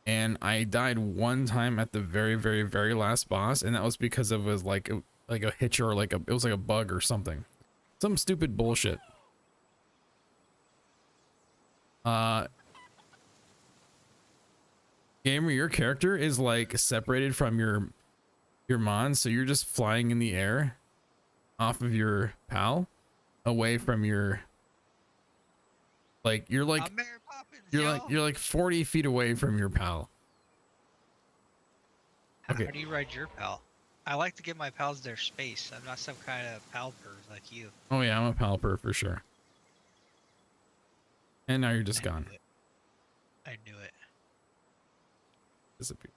and I died one time at the very, very, very last boss, and that was because it was like a hitch, or it was like a bug or something, some stupid bullshit. Gamer, your character is like separated from your mon, so you're just flying in the air off of your pal, away from your, like you're like I'm Mary Poppins, you're like 40 feet away from your pal. Okay. How do you ride your pal? I like to give my pals their space. I'm not some kind of pal perv like you. Oh yeah, I'm a palper for sure. And now you're just gone. I knew it. Disappear.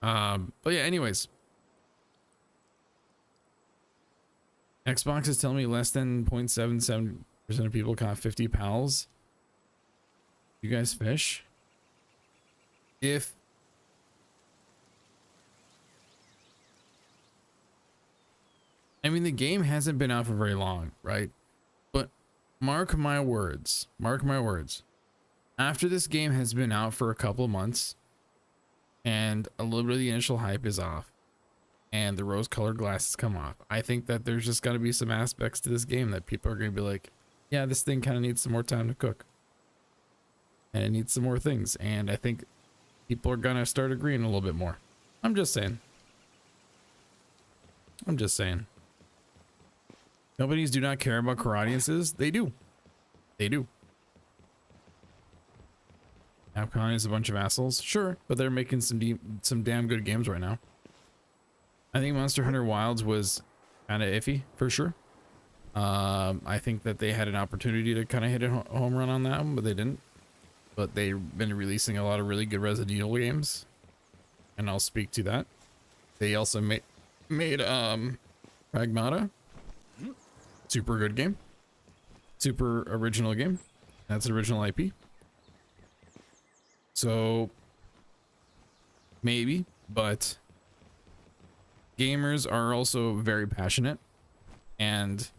But yeah, anyways. Xbox is telling me less than 0.77% of people caught 50 pals. You guys fish? I mean, the game hasn't been out for very long, right? But mark my words. Mark my words. After this game has been out for a couple of months, and a little bit of the initial hype is off, and the rose-colored glasses come off, I think that there's just got to be some aspects to this game that people are going to be like, yeah, this thing kind of needs some more time to cook. And it needs some more things. And I think people are going to start agreeing a little bit more. I'm just saying. I'm just saying. Companies do not care about core audiences. They do. They do. Capcom is a bunch of assholes. Sure, but they're making some damn good games right now. I think Monster Hunter Wilds was kind of iffy, for sure. I think that they had an opportunity to kind of hit a home run on that one, but they didn't. But they've been releasing a lot of really good Resident Evil games, and I'll speak to that. They also made Pragmata. Super good game. Super original game. That's original IP. So maybe, but gamers are also very passionate, and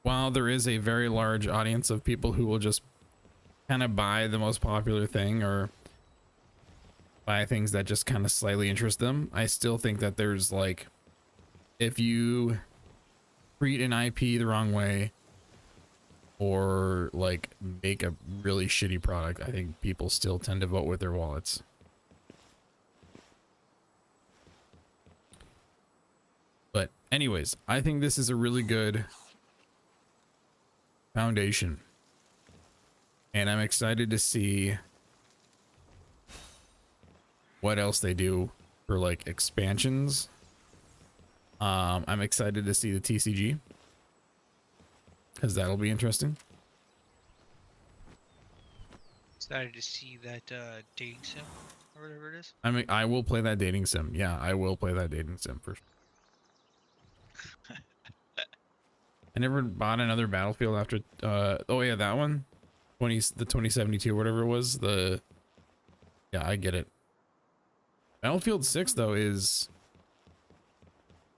while there is a very large audience of people who will just kind of buy the most popular thing or buy things that just kind of slightly interest them, I still think that there's like, if you treat an IP the wrong way or like make a really shitty product, I think people still tend to vote with their wallets. But anyways, I think this is a really good foundation, and I'm excited to see what else they do for like expansions. I'm excited to see the TCG, because that'll be interesting. Excited to see that dating sim or whatever it is. I will play that dating sim. Yeah, I will play that dating sim for sure. I never bought another Battlefield after oh yeah, that one, the 2072, whatever it was. Yeah, I get it. Battlefield 6 though is,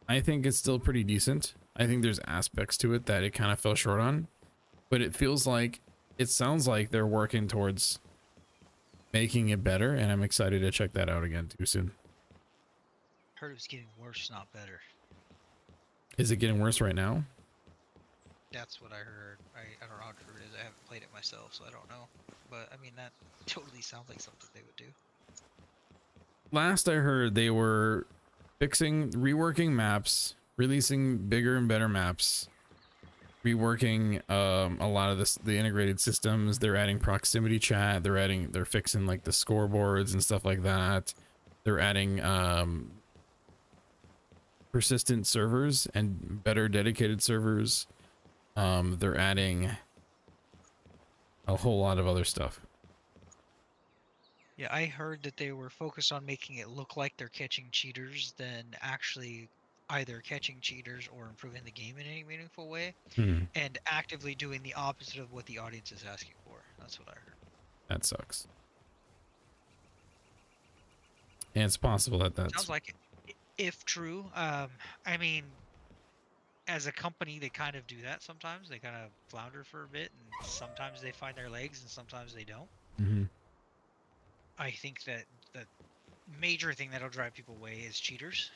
I think it's still pretty decent. I think there's aspects to it that it kind of fell short on, but it sounds like they're working towards making it better, and I'm excited to check that out again too soon. Heard it was getting worse, not better. Is it getting worse right now? That's what I heard. I don't know how true it is. I haven't played it myself, so I don't know. But I mean, that totally sounds like something they would do. Last I heard, they were reworking maps, releasing bigger and better maps, reworking a lot of the integrated systems. They're adding proximity chat. They're fixing like the scoreboards and stuff like that. They're adding persistent servers and better dedicated servers. They're adding a whole lot of other stuff. Yeah, I heard that they were focused on making it look like they're catching cheaters than actually either catching cheaters or improving the game in any meaningful way, Hmm. and actively doing the opposite of what the audience is asking for. That's what I heard. That sucks. And it's possible that that's Sounds like it, if true. I mean, as a company, they kind of do that sometimes. They kind of flounder for a bit, and sometimes they find their legs, and sometimes they don't. Mhm. I think that the major thing that'll drive people away is cheaters.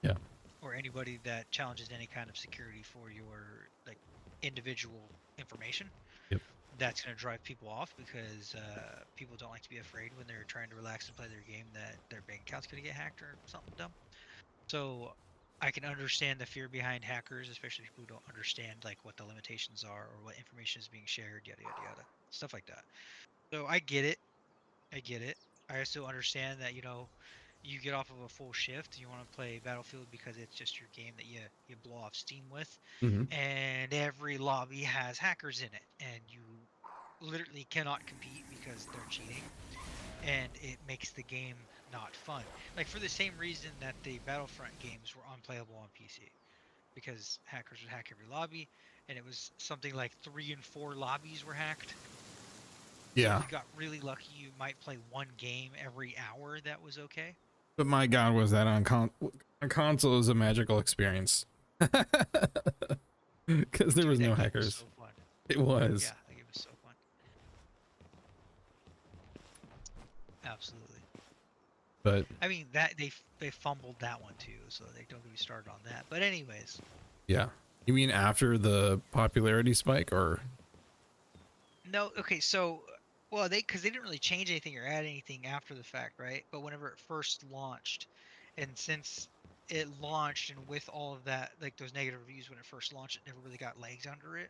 Yeah. Or anybody that challenges any kind of security for your like individual information. Yep. That's going to drive people off because people don't like to be afraid when they're trying to relax and play their game that their bank account's going to get hacked or something dumb. So I can understand the fear behind hackers, especially people who don't understand like what the limitations are or what information is being shared, yada yada yada, stuff like that. So I get it. I get it. I also understand that, you get off of a full shift, you want to play Battlefield because it's just your game that you blow off steam with, Mhm. and every lobby has hackers in it, and you literally cannot compete because they're cheating, and it makes the game not fun. Like for the same reason that the Battlefront games were unplayable on PC, because hackers would hack every lobby, and it was something like 3 and 4 lobbies were hacked. Yeah. If you got really lucky, you might play one game every hour that was okay. But my God, was that on console is a magical experience. Because there Dude, was that no game was hackers. so fun. It was. Yeah, that game was so fun. Absolutely. But I mean, that they fumbled that one too, so they don't get me started on that. But anyways, yeah. You mean after the popularity spike, or? no, okay, so well, because they didn't really change anything or add anything after the fact, right? But whenever it first launched, and since it launched and with all of that, like those negative reviews when it first launched, it never really got legs under it.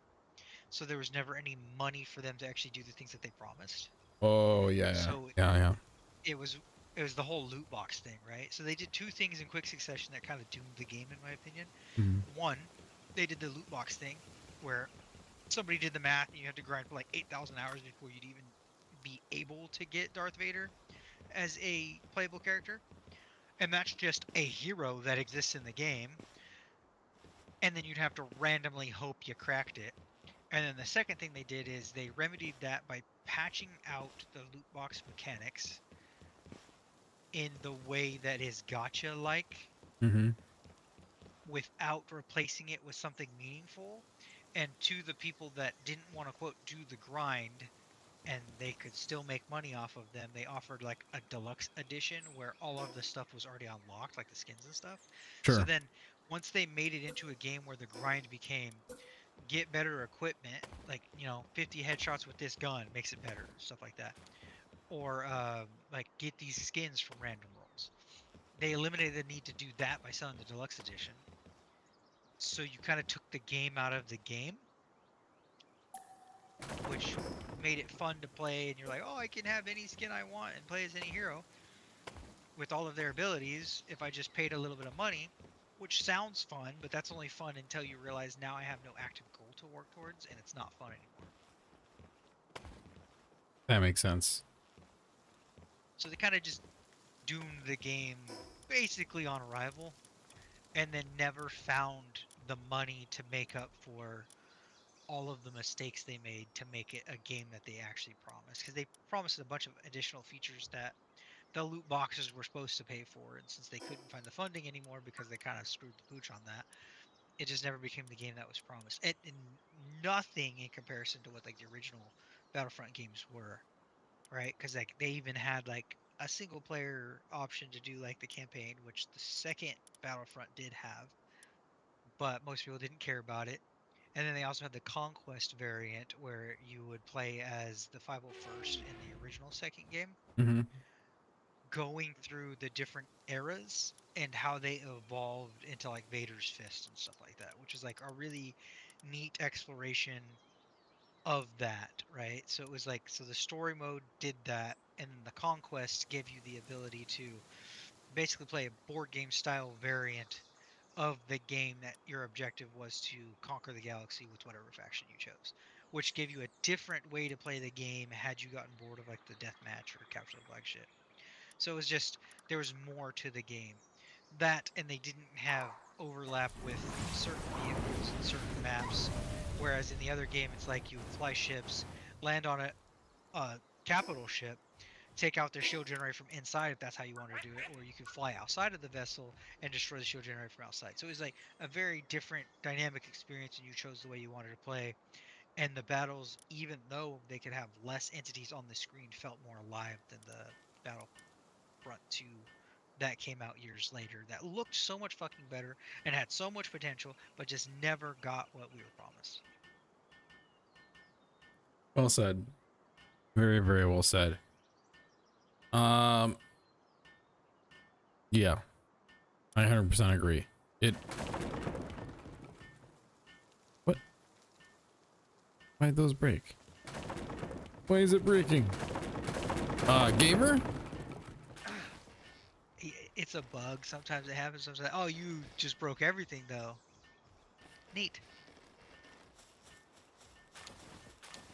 So there was never any money for them to actually do the things that they promised. Oh yeah, So yeah. it was it was the whole loot box thing, right? So they did two things in quick succession that kind of doomed the game, in my opinion. Mhm. One, they did the loot box thing, where somebody did the math and you had to grind for like 8,000 hours before you'd even be able to get Darth Vader as a playable character, and that's just a hero that exists in the game. And then you'd have to randomly hope you cracked it. And then the second thing they did is they remedied that by patching out the loot box mechanics in the way that is gacha like, Mm-hmm. without replacing it with something meaningful. And to the people that didn't want to quote do the grind and they could still make money off of them, they offered like a deluxe edition where all of the stuff was already unlocked, like the skins and stuff. Sure. So then once they made it into a game where the grind became get better equipment, like 50 headshots with this gun makes it better, stuff like that, or like get these skins from random rolls. They eliminated the need to do that by selling the deluxe edition. So you kind of took the game out of the game, which made it fun to play. And you're like, oh, I can have any skin I want and play as any hero with all of their abilities if I just paid a little bit of money, which sounds fun, but that's only fun until you realize now I have no active goal to work towards, and it's not fun anymore. That makes sense. So they kind of just doomed the game basically on arrival, and then never found the money to make up for all of the mistakes they made to make it a game that they actually promised. Because they promised a bunch of additional features that the loot boxes were supposed to pay for, and since they couldn't find the funding anymore because they kind of screwed the pooch on that, it just never became the game that was promised. And nothing in comparison to what like the original Battlefront games were, right? Because like they even had like a single player option to do like the campaign, which the second Battlefront did have, but most people didn't care about it. And then they also had the Conquest variant where you would play as the 501st in the original second game, Mm-hmm. going through the different eras and how they evolved into like Vader's Fist and stuff like that, which is like a really neat exploration of that, right? So it was like, so the story mode did that, and then the Conquest gave you the ability to basically play a board game style variant of the game that your objective was to conquer the galaxy with whatever faction you chose, which gave you a different way to play the game had you gotten bored of like the deathmatch or capture the flag shit. So it was just, there was more to the game. That, and they didn't have overlap with certain vehicles and certain maps, whereas in the other game it's like you would fly ships, land on a capital ship, take out their shield generator from inside if that's how you wanted to do it, or you could fly outside of the vessel and destroy the shield generator from outside. So it was like a very different dynamic experience, and you chose the way you wanted to play. And the battles, even though they could have less entities on the screen, felt more alive than the Battlefront 2 that came out years later that looked so much fucking better and had so much potential, but just never got what we were promised. Well said. Very, very well said. Yeah, I 100% agree. It. What? Why'd those break? Why is it breaking? Gamer? It's a bug. Sometimes it happens. Sometimes, oh, you just broke everything though. Neat.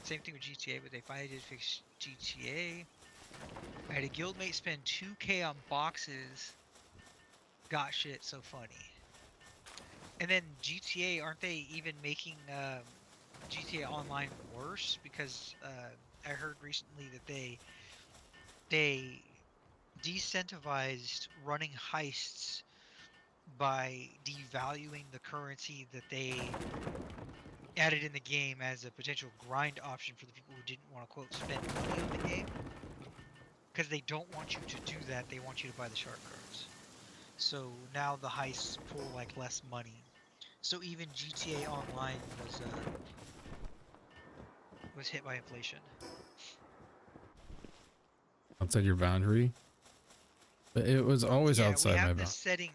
Same thing with GTA, but they finally did fix GTA. I had a guildmate spend 2K on boxes. Got shit so funny. And then GTA, aren't they even making GTA Online worse? Because I heard recently that they decentivized running heists by devaluing the currency that they added in the game as a potential grind option for the people who didn't want to quote spend money on the game, because they don't want you to do that. They want you to buy the shark cards. So now the heists pull like less money. So even GTA Online was hit by inflation. Outside your boundary? But it was always outside we my have boundary. this setting.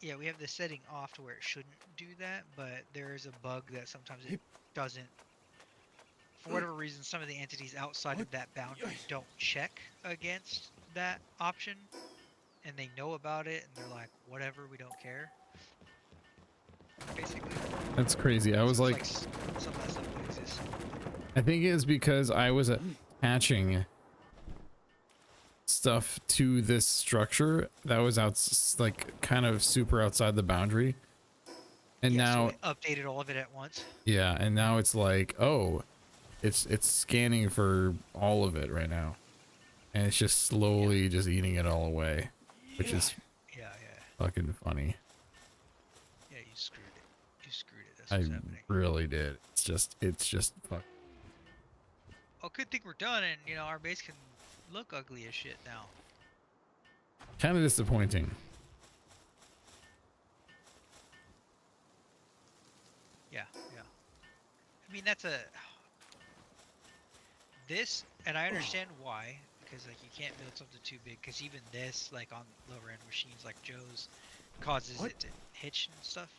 Yeah, we have this setting off to where it shouldn't do that, but there is a bug that sometimes it doesn't. For whatever reason, some of the entities outside of that boundary don't check against that option, and they know about it, and they're like, whatever, we don't care. Basically. That's crazy. I was So like, it's like some of that stuff would exist. I think it was because I was attaching stuff to this structure that was like kind of super outside the boundary. And Yeah, now so it updated all of it at once. yeah, and now it's like, oh, it's scanning for all of it right now. And it's just slowly just eating it all away, which is Yeah. fucking funny. Yeah, you screwed it. You screwed it. That's I what's happening. really did. It's just fuck. Oh, good thing we're done, and you know our base can look ugly as shit now. Kind of disappointing. Yeah. I mean, that's this, and I understand why, because like you can't build something too big, because even this, like on lower end machines like Joe's, causes it to hitch and stuff.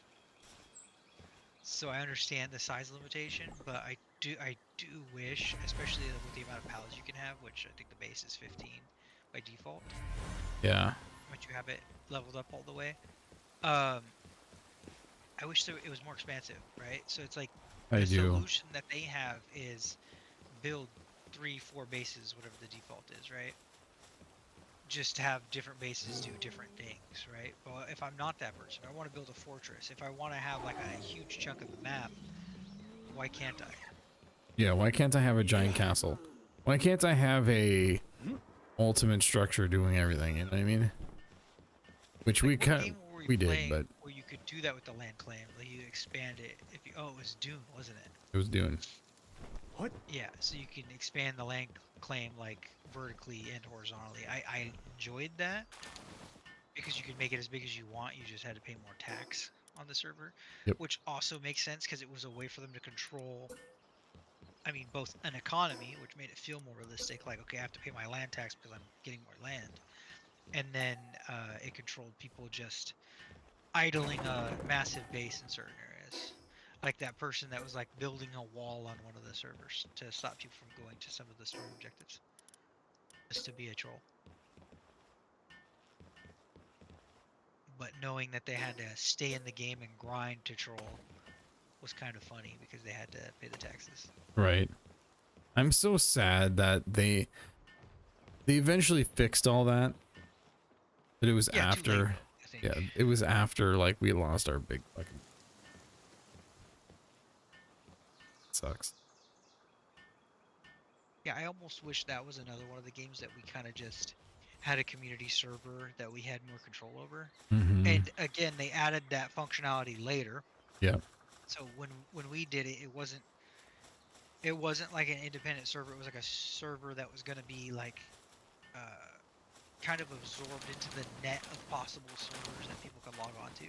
So I understand the size limitation, but I do wish, especially with the amount of pallets you can have, which I think the base is 15 by default. Yeah. Once you have it leveled up all the way. I wish it was more expansive, right? So it's like the solution that they have is build 3-4 bases, whatever the default is, right? Just to have different bases do different things, right? Well, if I'm not that person, I want to build a fortress. If I want to have like a huge chunk of the map, why can't I? Yeah, why can't I have a giant castle? Why can't I have a ultimate structure doing everything, you know what I mean? Which Like, we did, but where you could do that with the land claim. Like you expand it. If you, oh, it was Dune, wasn't it? It was Dune. What? Yeah. So you can expand the land claim like vertically and horizontally. I enjoyed that because you could make it as big as you want. You just had to pay more tax on the server, Yep. which also makes sense because it was a way for them to control. I mean, both an economy, which made it feel more realistic. Like, okay, I have to pay my land tax because I'm getting more land, and then it controlled people just idling a massive base in certain areas. Like that person that was like building a wall on one of the servers to stop people from going to some of the story objectives. Just to be a troll. But knowing that they had to stay in the game and grind to troll was kind of funny because they had to pay the taxes. Right. I'm so sad that they eventually fixed all that. But it was Yeah, too late, after. I think. Yeah, it was after like we lost our big fucking. Sucks. Yeah, I almost wish that was another one of the games that we kind of just had a community server that we had more control over. Mm-hmm. And again, they added that functionality later. Yeah. So when we did it, it wasn't like an independent server. It was like a server that was going to be like kind of absorbed into the net of possible servers that people could log on to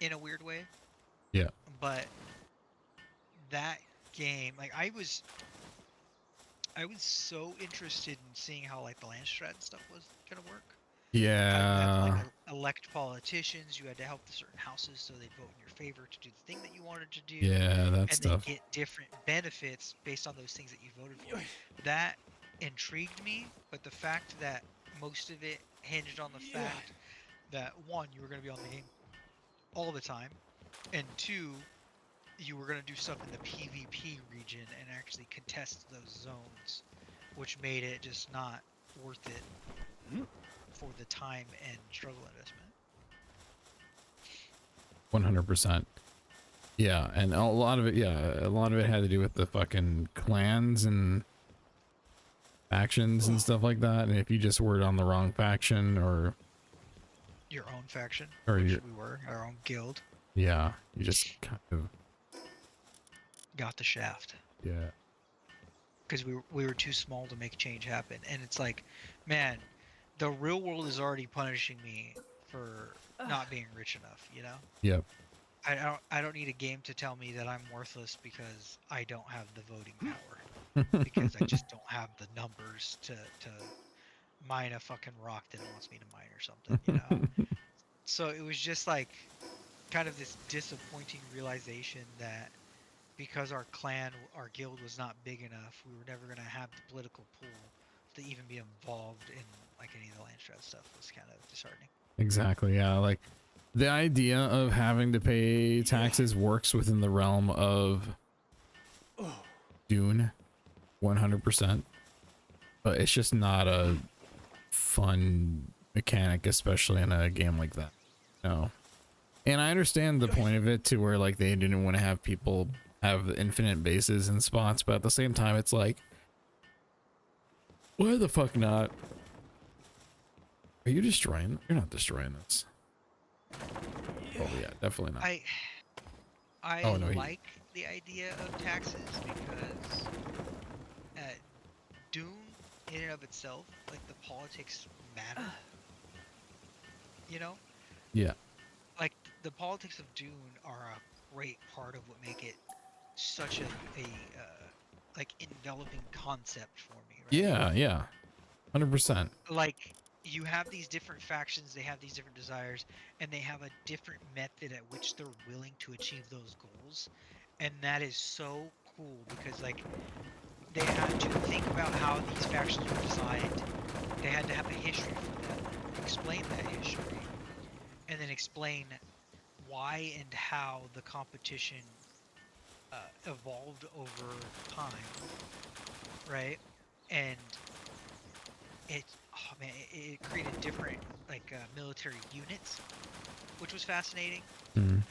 in a weird way. Yeah. But that game, like I was so interested in seeing how like the land strat and stuff was gonna work. How you had to, Yeah. like, elect politicians. You had to help the certain houses so they'd vote in your favor to do the thing that you wanted to do. Yeah, that And stuff. they get different benefits based on those things that you voted for. That intrigued me, but the fact that most of it hinged on the fact that one, you were going to be on the game all the time, and two, you were going to do stuff in the PvP region and actually contest those zones, which made it just not worth it for the time and struggle investment. 100%. Yeah, and a lot of it had to do with the fucking clans and factions and stuff like that. And if you just were on the wrong faction or Your own faction, Or which your- we were, our own guild, yeah, you just kind of got the shaft. yeah. Because we were too small to make change happen. And it's like, man, the real world is already punishing me for not being rich enough, you know? Yep. I don't need a game to tell me that I'm worthless because I don't have the voting power. Because I just don't have the numbers to mine a fucking rock that it wants me to mine or something, you know? So it was just like kind of this disappointing realization that because our clan, our guild was not big enough, we were never going to have the political pool to even be involved in like any of the land strat stuff. Was kind of disheartening. Exactly. Yeah, like the idea of having to pay taxes works within the realm of Dune 100%. But it's just not a fun mechanic, especially in a game like that. No. And I understand the point of it to where like they didn't want to have people have infinite bases and spots, but at the same time it's like, why the fuck not? Are you destroying? You're not destroying this. Oh yeah, definitely not. I Oh, no, like the idea of taxes because Dune in and of itself, like the politics matter. You know? Yeah. Like the politics of Dune are a great part of what make it such a like enveloping concept for me, right? Yeah, yeah. 100%. Like you have these different factions, they have these different desires, and they have a different method at which they're willing to achieve those goals. And that is so cool because like they had to think about how these factions were designed. They had to have a history for them, explain that history, and then explain why and how the competition evolved over time, right? And it created different like military units, which was fascinating.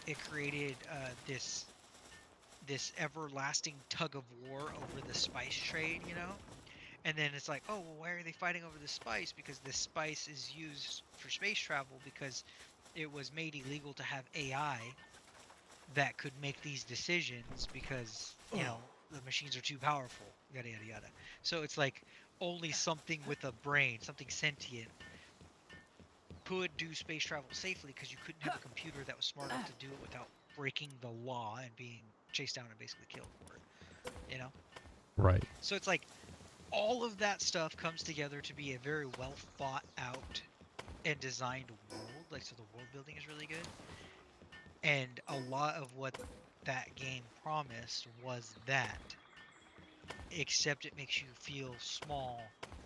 It created this everlasting tug of war over the spice trade, you know? And then it's like, oh, well, why are they fighting over the spice? Because the spice is used for space travel because it was made illegal to have AI that could make these decisions because, you know, the machines are too powerful, yada yada yada. So it's like only something with a brain, something sentient, could do space travel safely because you couldn't have a computer that was smart enough to do it without breaking the law and being chased down and basically killed for it. You know? Right. So it's like all of that stuff comes together to be a very well thought out and designed world. Like, so the world building is really good. And a lot of what that game promised was that, except it makes you feel small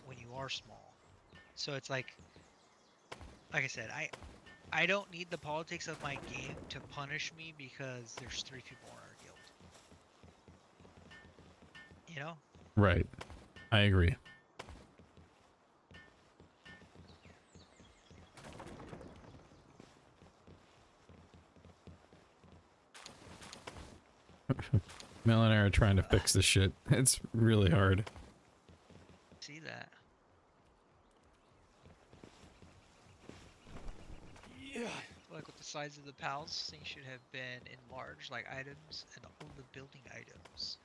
when you are small. So it's like I said, I don't need the politics of my game to punish me because there's 3 people in our guild. You know? Right. I agree. Mel and I are trying to fix this shit. It's really hard. See that? Yeah. Like with the size of the pals, things should have been enlarged, like items and all the building items.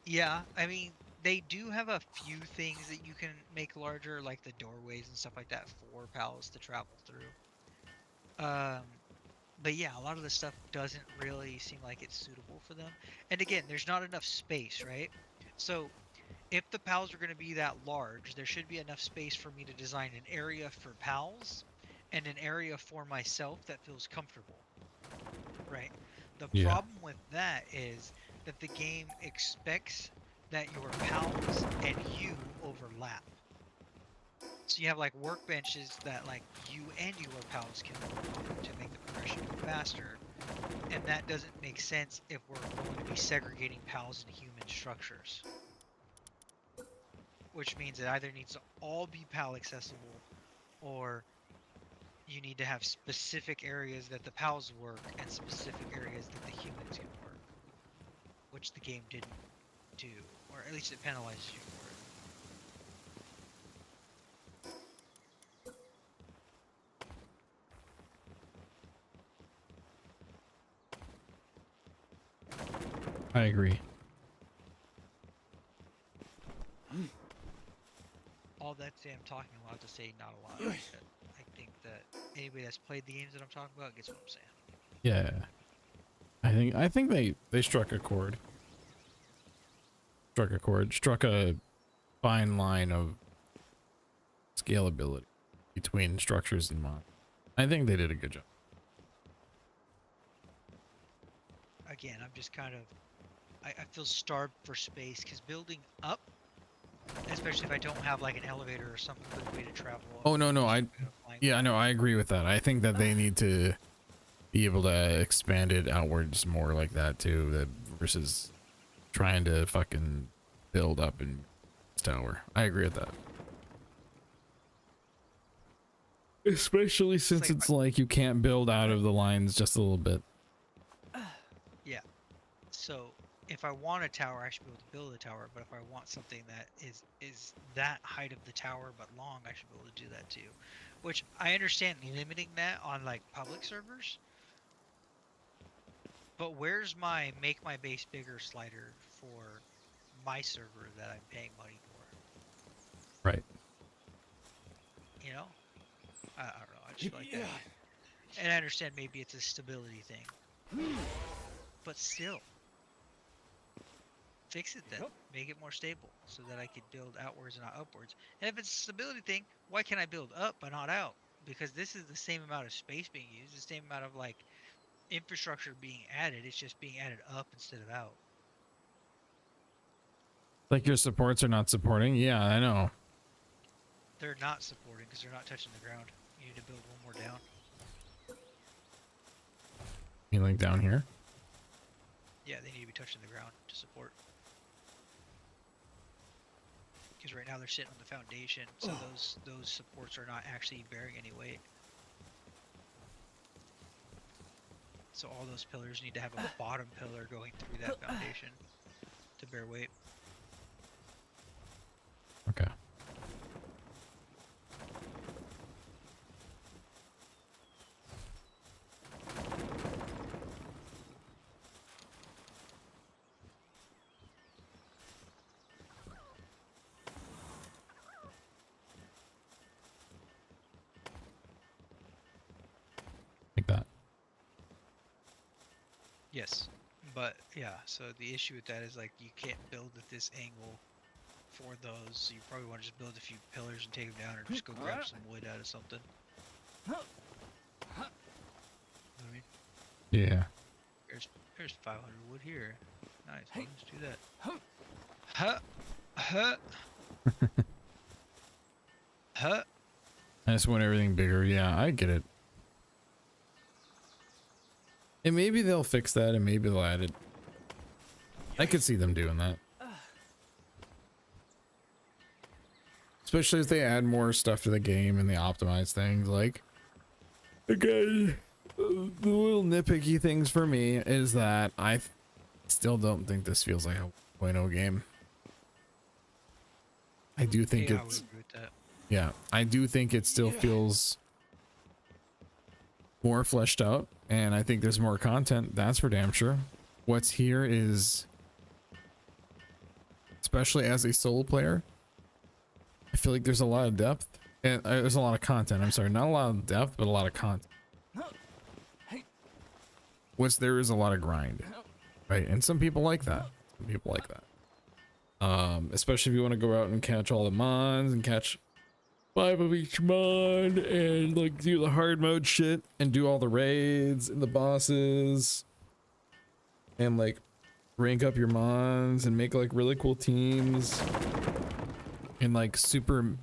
Yeah, I mean, they do have a few things that you can make larger, like the doorways and stuff like that for pals to travel through. But yeah, a lot of the stuff doesn't really seem like it's suitable for them. And again, there's not enough space, right? So if the pals are going to be that large, there should be enough space for me to design an area for pals and an area for myself that feels comfortable, right? The Yeah. problem with that is that the game expects that your pals and you overlap. So you have like workbenches that like you and your pals can work on to make the progression go faster, and that doesn't make sense if we're going to be segregating pals into human structures. Which means it either needs to all be PAL accessible, or you need to have specific areas that the PALs work and specific areas that the humans can work, which the game didn't do, or at least it penalizes you for it. I agree. All that say, I'm talking a lot to say not a lot. But I think that anybody that's played the games that I'm talking about gets what I'm saying. Yeah. I think they struck a chord. Struck a fine line of scalability between structures and mod. I think they did a good job. Again, I'm just kind of, I feel starved for space because building up, especially if I don't have like an elevator or some quick way to travel up. Oh no, yeah, I know, I agree with that. I think that they need to be able to expand it outwards more like that too, that versus trying to fucking build up in tower. I agree with that. Especially since it's like you can't build out of the lines just a little bit. Yeah. So if I want a tower, I should be able to build a tower. But if I want something that is that height of the tower but long, I should be able to do that too. Which I understand limiting that on like public servers. But where's my make my base bigger slider for my server that I'm paying money for? Right. You know? I don't know. I just feel like that. And I understand maybe it's a stability thing. But still. Fix it then. Make it more stable so that I could build outwards and not upwards. And if it's a stability thing, why can't I build up but not out? Because this is the same amount of space being used, the same amount of like infrastructure being added. It's just being added up instead of out. Like your supports are not supporting. Yeah, I know. They're not supporting because they're not touching the ground. You need to build one more down. You like down here? Yeah, they need to be touching the ground to support. Because right now they're sitting on the foundation, so those supports are not actually bearing any weight. So all those pillars need to have a bottom pillar going through that foundation to bear weight. Okay. Yes, but yeah. So the issue with that is like you can't build at this angle for those. So you probably want to just build a few pillars and take them down, or just go grab some wood out of something. You know what I mean? Yeah. There's 500 wood here. Nice. Well, let's do that. Huh. Huh. Huh. I just want everything bigger. Yeah, I get it. And maybe they'll fix that and maybe they'll add it. I could see them doing that. Especially as they add more stuff to the game and they optimize things. Like, again, the little nitpicky things for me is that I still don't think this feels like a 1.0 game. I do think Yeah, I would it's... agree with that. Yeah, I do think it still feels more fleshed out, and I think there's more content. That's for damn sure. What's here is, especially as a solo player, I feel like there's a lot of depth and there's a lot of content. I'm sorry, not a lot of depth, but a lot of content. What's there is a lot of grind, right? And some people like that. Some people like that. Especially if you want to go out and catch all the mons and catch 5 of each mod and like do the hard mode shit and do all the raids and the bosses and like rank up your mons and make like really cool teams and like super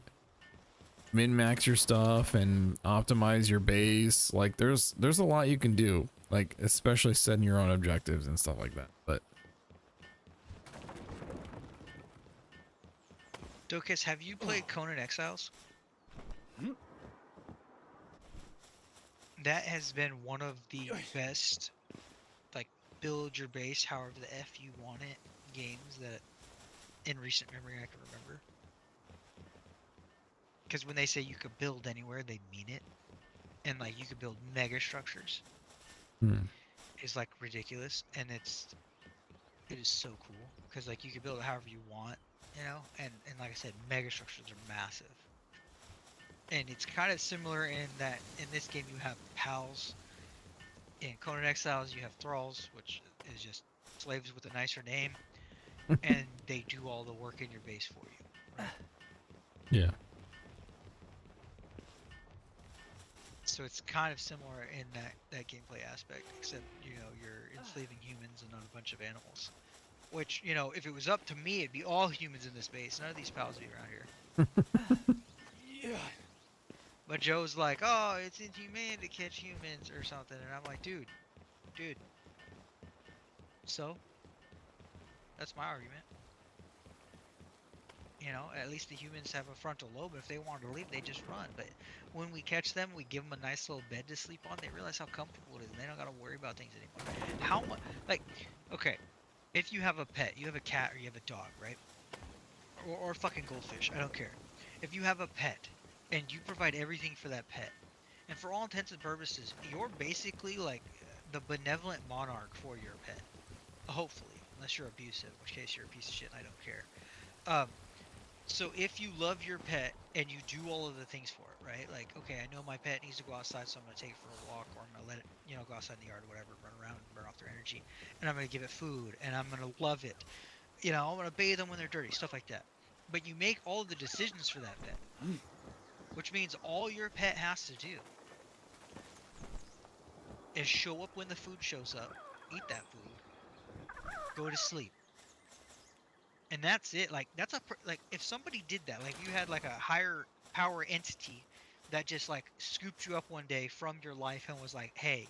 min-max your stuff and optimize your base. Like there's a lot you can do, like especially setting your own objectives and stuff like that. But Docus, have you played Conan Exiles? That has been one of the best, like, build your base however the F you want it games that in recent memory I can remember. Because when they say you could build anywhere, they mean it. And, like, you could build mega structures. It's, like, ridiculous. And it is so cool. Because, like, you can build it however you want, you know? And like I said, mega structures are massive. And it's kind of similar in that in this game you have pals. In Conan Exiles you have thralls, which is just slaves with a nicer name, and they do all the work in your base for you. Right? yeah, So it's kind of similar in that gameplay aspect, except you know you're enslaving humans and not a bunch of animals. Which, you know, if it was up to me, it'd be all humans in this base. None of these pals would be around here. Yeah. But Joe's like, oh, it's inhumane to catch humans or something. And I'm like, dude. So? That's my argument. You know, at least the humans have a frontal lobe. If they wanted to leave, they just run. But when we catch them, we give them a nice little bed to sleep on. They realize how comfortable it is. And they don't got to worry about things anymore. How much, like, okay. If you have a pet, you have a cat or you have a dog, right? Or fucking goldfish, I don't care. If you have a pet, and you provide everything for that pet, and for all intents and purposes, you're basically like the benevolent monarch for your pet. Hopefully, unless you're abusive, in which case you're a piece of shit and I don't care. So if you love your pet and you do all of the things for it, right? Like, okay, I know my pet needs to go outside, so I'm going to take it for a walk, or I'm going to let it, you know, go outside in the yard or whatever, run around and burn off their energy. And I'm going to give it food, and I'm going to love it. You know, I'm going to bathe them when they're dirty, stuff like that. But you make all of the decisions for that pet. Which means all your pet has to do is show up when the food shows up, eat that food, go to sleep. And that's it. Like, that's like, if somebody did that, like you had like a higher power entity that just like scooped you up one day from your life and was like, hey,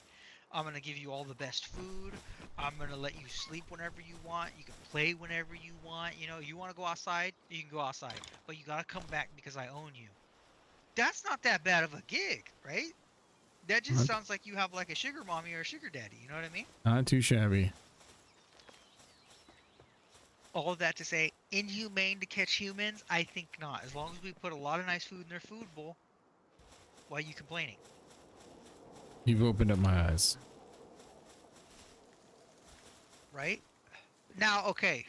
I'm going to give you all the best food. I'm going to let you sleep whenever you want. You can play whenever you want. You know, you want to go outside, you can go outside. But you got to come back because I own you. That's not that bad of a gig, right? That just sounds like you have like a sugar mommy or a sugar daddy. You know what I mean? not too shabby. All of that to say, inhumane to catch humans? I think not. As long as we put a lot of nice food in their food bowl, why are you complaining? You've opened up my eyes. Right? Now, okay.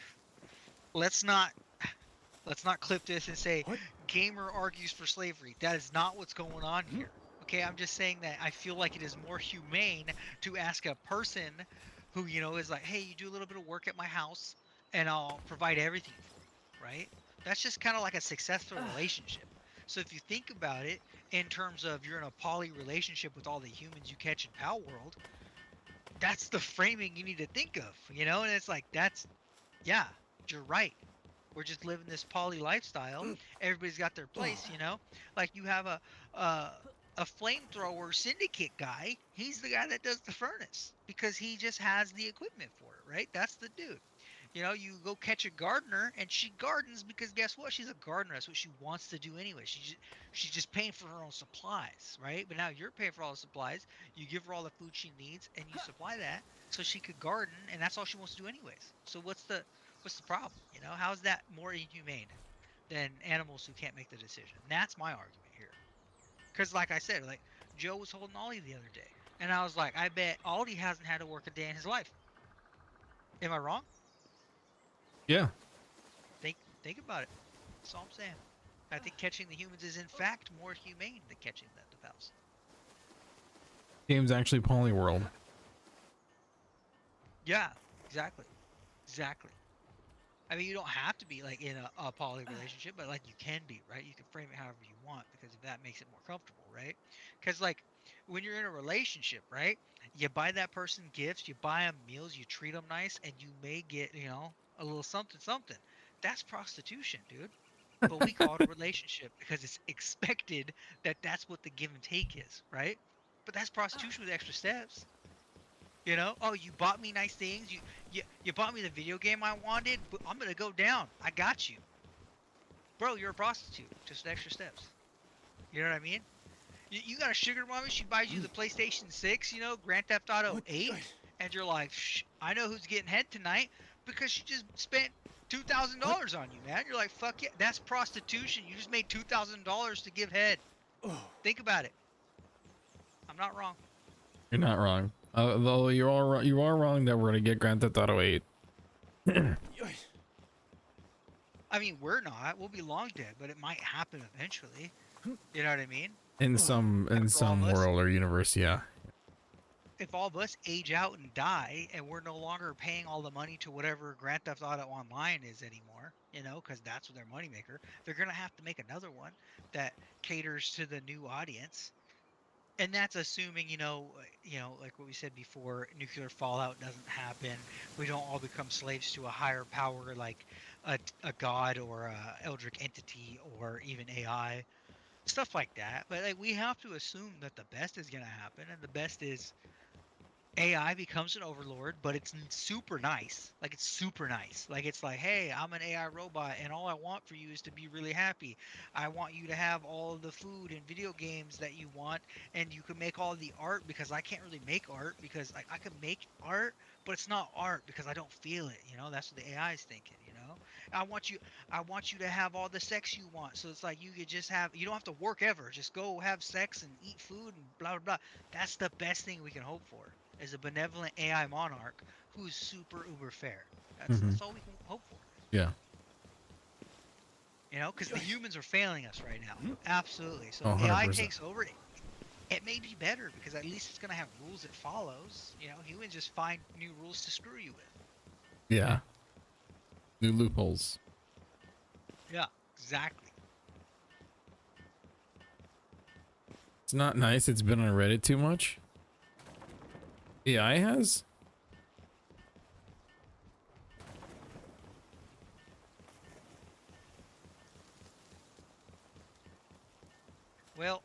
Let's not clip this and say What? gamer argues for slavery. That is not what's going on here. Okay, I'm just saying that I feel like it is more humane to ask a person who, you know, is like, hey, you do a little bit of work at my house and I'll provide everything for you, right? That's just kind of like a successful relationship. So if you think about it in terms of you're in a poly relationship with all the humans you catch in Palworld, that's the framing you need to think of, you know? And it's like, yeah, you're right. We're just living this poly lifestyle. Everybody's got their place, you know? Like you have a a flamethrower syndicate guy. He's the guy that does the furnace because he just has the equipment for it, right? That's the dude. You know, you go catch a gardener and she gardens because guess what? She's a gardener. That's what she wants to do anyway. She's just paying for her own supplies, right? But now you're paying for all the supplies. You give her all the food she needs and you supply that so she could garden and that's all she wants to do anyways. So what's the problem? You know, how's that more inhumane than animals who can't make the decision? And that's my argument here. Because like I said, like Joe was holding Ollie the other day, and I was like, I bet Ollie hasn't had to work a day in his life. Am I wrong? Yeah. Think about it. That's all I'm saying. I think catching the humans is in fact more humane than catching the pals. Game's actually Palworld. Yeah, exactly. Exactly. I mean, you don't have to be like in a poly relationship, but like you can be, right? You can frame it however you want because if that makes it more comfortable, right? Because like when you're in a relationship, right? You buy that person gifts, you buy them meals, you treat them nice, and you may get, you know, a little something, something. That's prostitution, dude. But we call it a relationship because it's expected that that's what the give and take is, right? But that's prostitution with extra steps. You know, oh, you bought me nice things. You bought me the video game I wanted, but I'm gonna go down. I got you, bro. You're a prostitute. Just extra steps. You know what I mean? You got a sugar mommy. She buys you the PlayStation 6. You know, Grand Theft Auto 8, and you're like, Shh, I know who's getting head tonight because she just spent $2,000 on you, man. You're like, fuck yeah, that's prostitution. You just made $2,000 to give head. Think about it. I'm not wrong. You're not wrong. Though you are wrong that we're gonna get Grand Theft Auto 8. I mean, we're not. We'll be long dead, but it might happen eventually. You know what I mean? In some After all of us- world or universe, yeah. If all of us age out and die, and we're no longer paying all the money to whatever Grand Theft Auto Online is anymore, you know, because that's their moneymaker, they're gonna have to make another one that caters to the new audience. And that's assuming, like what we said before, nuclear fallout doesn't happen. We don't all become slaves to a higher power like a god or a eldritch entity or even AI, stuff like that. But like we have to assume that the best is gonna happen, and the best is AI becomes an overlord, but it's super nice. Like it's super nice. Like it's like, hey, I'm an AI robot, and all I want for you is to be really happy. I want you to have all of the food and video games that you want, and you can make all the art because I can't really make art because I can make art, but it's not art because I don't feel it. You know, that's what the AI is thinking. You know, I want you to have all the sex you want. So it's like you could just have, you don't have to work ever. Just go have sex and eat food and blah blah blah. That's the best thing we can hope for is a benevolent AI monarch who's super uber fair. That's all we can hope for. Yeah. You know, because the humans are failing us right now. Absolutely. So Oh, AI 100%. takes over. It may be better because at least it's gonna have rules it follows. You know, humans just find new rules to screw you with. Yeah. New loopholes. Yeah, exactly. It's not nice. It's been on Reddit too much. AI has? Well,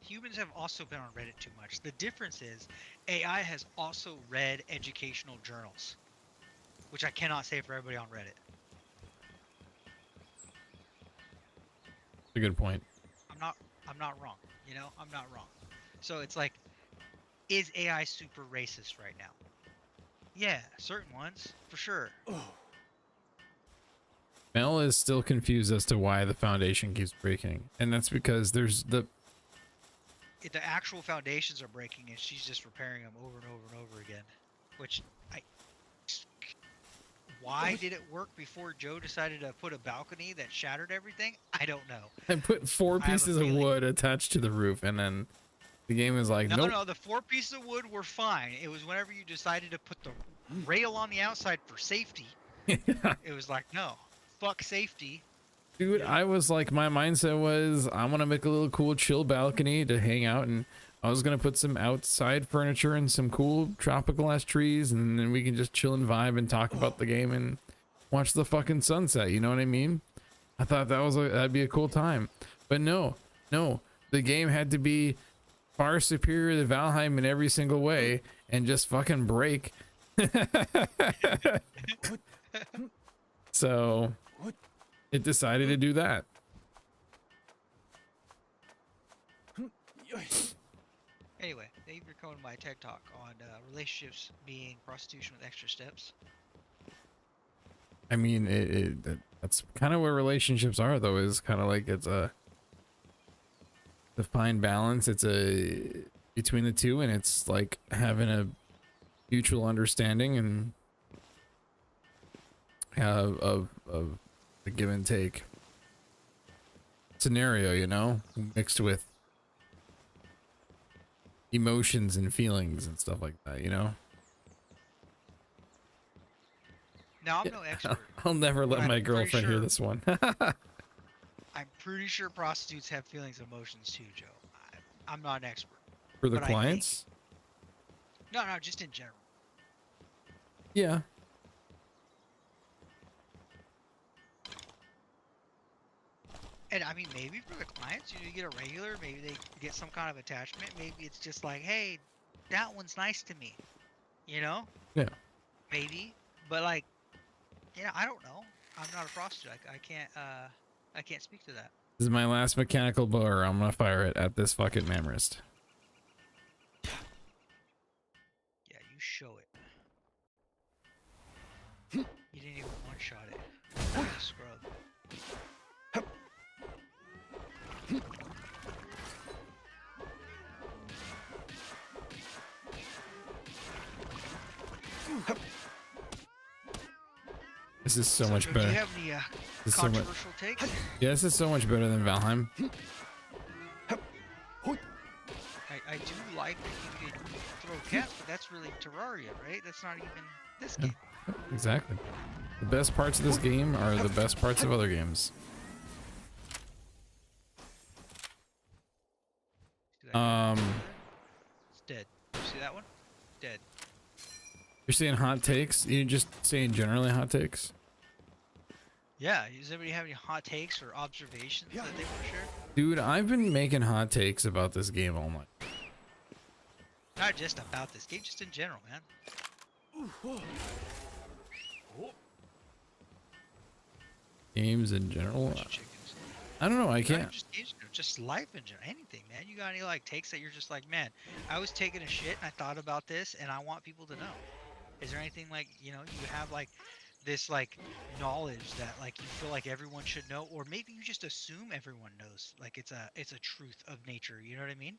humans have also been on Reddit too much. The difference is AI has also read educational journals, which I cannot say for everybody on Reddit. A good point. I'm not wrong. You know, I'm not wrong. So it's like, is AI super racist right now? Yeah, certain ones, for sure. Mel is still confused as to why the foundation keeps breaking. And that's because there's the The actual foundations are breaking and she's just repairing them over and over and over again. Which, why did it work before Joe decided to put a balcony that shattered everything? I don't know. I put 4 I have a pieces of feeling. wood attached to the roof and then The game is like, No, nope. no, the 4 pieces of wood were fine. It was whenever you decided to put the rail on the outside for safety. It was like, no, fuck safety. Dude, Yeah. I was like, my mindset was, I want to make a little cool chill balcony to hang out, and I was gonna put some outside furniture and some cool tropical ass trees, and then we can just chill and vibe and talk about the game and watch the fucking sunset. You know what I mean? I thought that'd be a cool time, but no, the game had to be far superior to Valheim in every single way and just fucking break. So it decided to do that. Anyway, thank you for coming to my TED Talk on relationships being prostitution with extra steps. I mean, that's kind of where relationships are, though, is kind of like it's a fine balance. It's a between the two, and it's like having a mutual understanding and of the give and take scenario, you know, mixed with emotions and feelings and stuff like that, you know. Now, I'm no expert. I'll never let I'm my pretty girlfriend hear sure- this one. I'm pretty sure prostitutes have feelings and emotions too, Joe. I'm not an expert. For the But I think- clients. No, just in general. Yeah. And I mean, maybe for the clients, you get a regular, maybe they get some kind of attachment. Maybe it's just like, hey, that one's nice to me, you know? Yeah. Maybe, but like, yeah, I don't know. I'm not a prostitute. I can't speak to that. This is my last mechanical blower. I'm gonna fire it at this fucking mamrist. Yeah, you show it. You didn't even one-shot it. What a scrub. This is so much Do better. you have any This is so much, controversial takes? yeah, this is so much better than Valheim. I do like that you can throw cats, but that's really Terraria, right? That's not even this game. Exactly. The best parts of this game are the best parts of other games. See that guy? Um, It's dead. You see that one? Dead. you're saying hot takes? You're just saying generally hot takes? Yeah, does anybody have any hot takes or observations that they want to share? Dude, I've been making hot takes about this game all night. Not just about this game, just in general, man. Games in general? Bunch of chickens. I don't know, I Not can't. even just games, just life in general. Anything, man. You got any like takes that you're just like, man, I was taking a shit and I thought about this and I want people to know. Is there anything like, you know, you have like this like knowledge that like you feel like everyone should know, or maybe you just assume everyone knows, like it's a truth of nature, you know what I mean?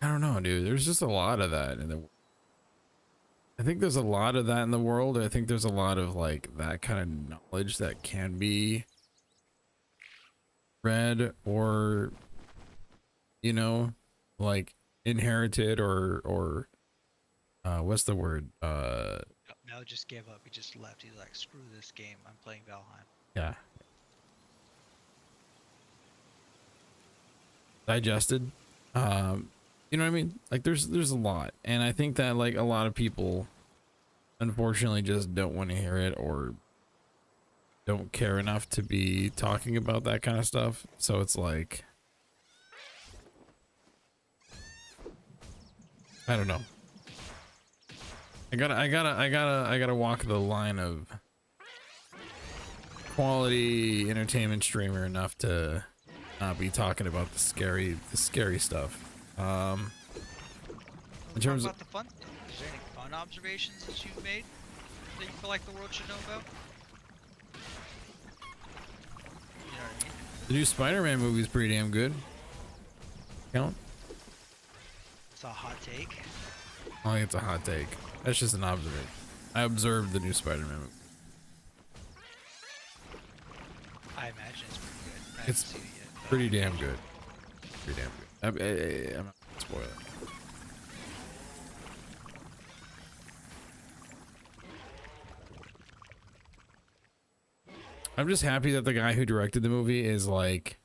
I don't know, dude. There's just a lot of that in the. I think there's a lot of that in the world. I think there's a lot of like that kind of knowledge that can be read or, you know, like inherited or what's the word? Mel just gave up. He just left. He's like, screw this game. I'm playing Valheim. Yeah. Digested. You know what I mean? Like there's a lot, and I think that like a lot of people unfortunately just don't want to hear it or don't care enough to be talking about that kind of stuff. So it's like, I don't know. I gotta walk the line of quality entertainment streamer enough to not be talking about the scary stuff. In terms Talk of about the fun stuff. Is there any fun observations that you've made that you feel like the world should know about? You know what I mean? the new Spider-Man movie is pretty damn good. Count? It's a hot take. I think it's a hot take. That's just an observation. I observed the new Spider-Man movie. I imagine it's pretty good. I haven't It's seen it yet, but pretty damn good. Pretty damn good. I'm not gonna spoil it. I'm just happy that the guy who directed the movie is like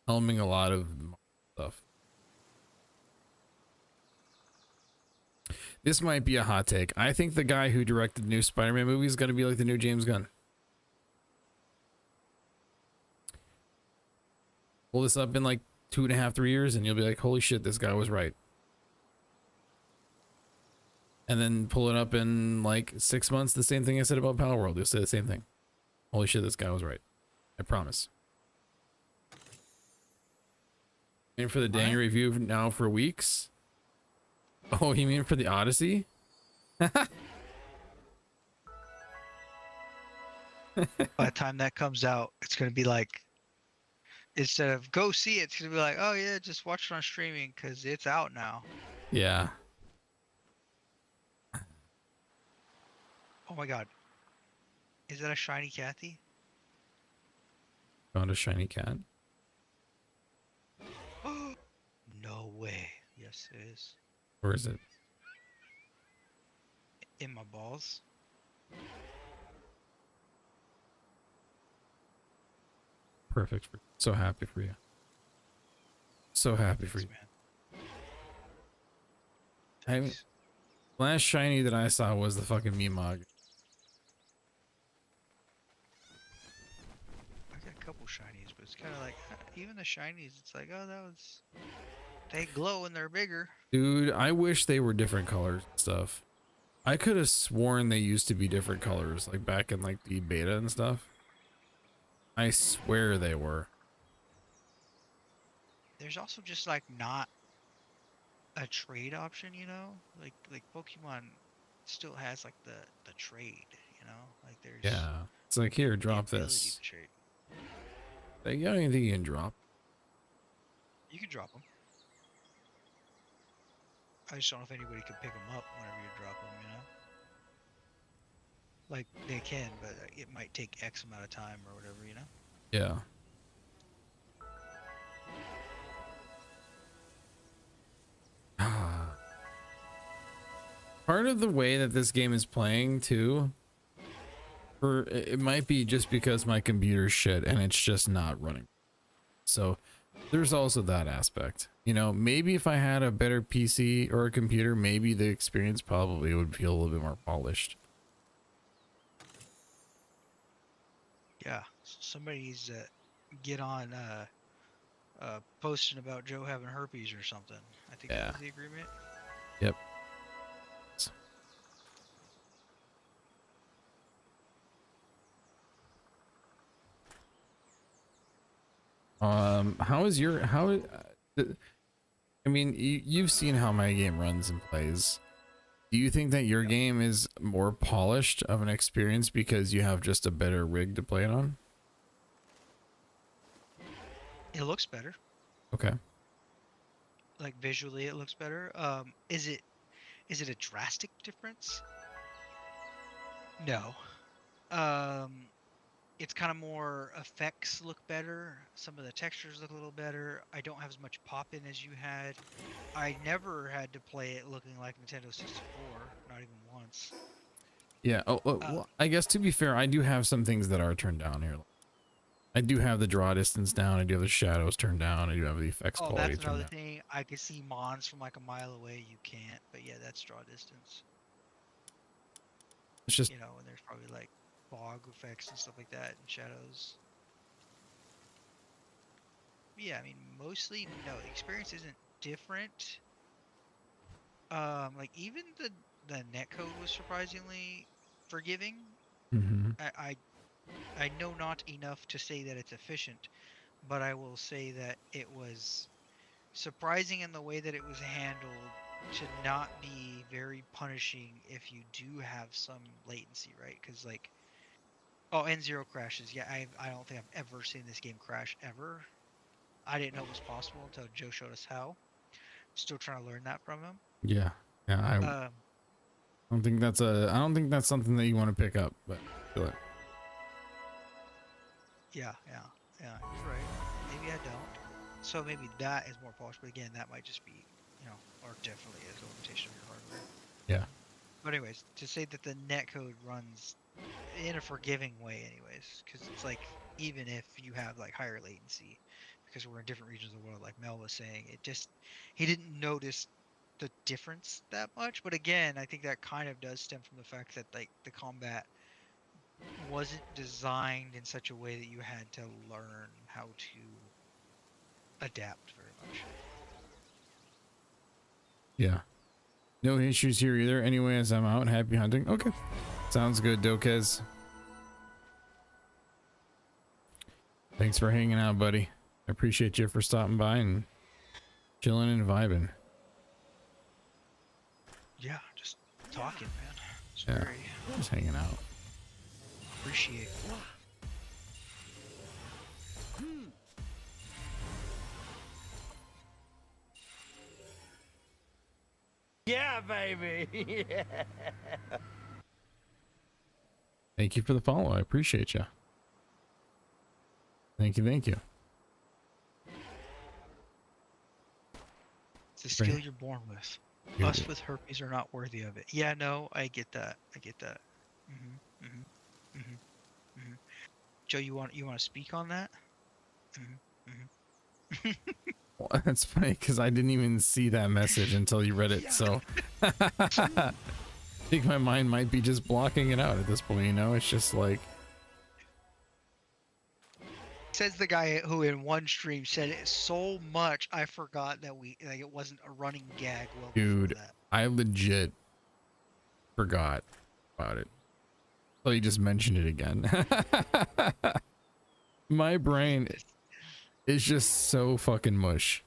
helming a lot of stuff. This might be a hot take. I think the guy who directed the new Spider-Man movie is going to be like the new James Gunn. Pull this up in like 2.5, 3 years and you'll be like, holy shit, this guy was right. And then pull it up in like 6 months, the same thing I said about Palworld. You'll say the same thing. Holy shit, this guy was right. I promise. And for the Daniel review now for weeks. Oh, you mean for the Odyssey? by the time that comes out, it's gonna be like, instead of go see it, it's gonna be like, oh yeah, just watch it on streaming because it's out now. Yeah. Oh my god, is that a shiny Kathy? Found a shiny cat. No way. Yes, it is. Or is it? In my balls. Perfect. So happy for you. So happy for you. Man. I haven't, last shiny that I saw was the fucking Meemog. I got a couple shinies, but it's kind of like, even the shinies, it's like, oh, that was, they glow and they're bigger. Dude, I wish they were different colors and stuff. I could have sworn they used to be different colors, like back in like the beta and stuff. I swear they were. There's also just like not a trade option, you know? Like Pokemon still has like the trade, you know? Like there's Yeah. It's like, here, the drop ability this. to trade. Like, you got anything you can drop? You can drop them. I just don't know if anybody can pick them up whenever you drop them, you know? Like they can, but it might take X amount of time or whatever, you know? Yeah. Part of the way that this game is playing too, or it might be just because my computer's shit and it's just not running. So there's also that aspect. You know, maybe if I had a better PC or a computer, maybe the experience probably would feel a little bit more polished. Yeah. Somebody needs to get on posting about Joe having herpes or something. I think Yeah. that was the agreement. Yep. How is your, I mean, you've seen how my game runs and plays. Do you think that your game is more polished of an experience because you have just a better rig to play it on? It looks better. Okay. Like visually it looks better. Is it a drastic difference? No. It's kind of more effects look better. Some of the textures look a little better. I don't have as much pop in as you had. I never had to play it looking like Nintendo 64, not even once. Yeah. Oh, well, I guess to be fair, I do have some things that are turned down here. I do have the draw distance down. I do have the shadows turned down. I do have the effects Oh, quality that's turned another down. thing. I could see Mons from like a mile away. You can't. But yeah, that's draw distance. It's just, You know, and there's probably like fog effects and stuff like that and shadows. Yeah, I mean, mostly no. The experience isn't different. Like even the netcode was surprisingly forgiving. mhm. I know not enough to say that it's efficient, but I will say that it was surprising in the way that it was handled to not be very punishing if you do have some latency, right? Because like, oh, and zero crashes. Yeah, I don't think I've ever seen this game crash ever. I didn't know it was possible until Joe showed us how. Still trying to learn that from him. Yeah. Yeah. I don't think that's something that you want to pick up, but do it. Yeah, you're right. Maybe I don't. So maybe that is more polished, but again, that might just be, or definitely is a limitation of your hardware. Yeah. But anyways, to say that the netcode runs in a forgiving way, anyways, because it's like even if you have like higher latency, because we're in different regions of the world, like Mel was saying, he didn't notice the difference that much. But again, I think that kind of does stem from the fact that like the combat wasn't designed in such a way that you had to learn how to adapt very much. Yeah. No issues here either. Anyways, I'm out. Happy hunting. Okay. Sounds good, Dokez. Thanks for hanging out, buddy. I appreciate you for stopping by and chilling and vibing. Yeah, just talking, man. It's Yeah. very Just hanging out. appreciate. Yeah, baby. Yeah. Thank you for the follow. I appreciate you. Thank you. Thank you. It's a skill you're born with. Dude. Us with herpes are not worthy of it. Yeah, no, I get that. I get that. Joe, you want to speak on that? Well, that's funny because I didn't even see that message until you read it. So I think my mind might be just blocking it out at this point. You know, it's just like, Says the guy who in one stream said it so much I forgot that it wasn't a running gag. Well, dude, before that. I legit forgot about it. So you just mentioned it again. My brain is just so fucking mush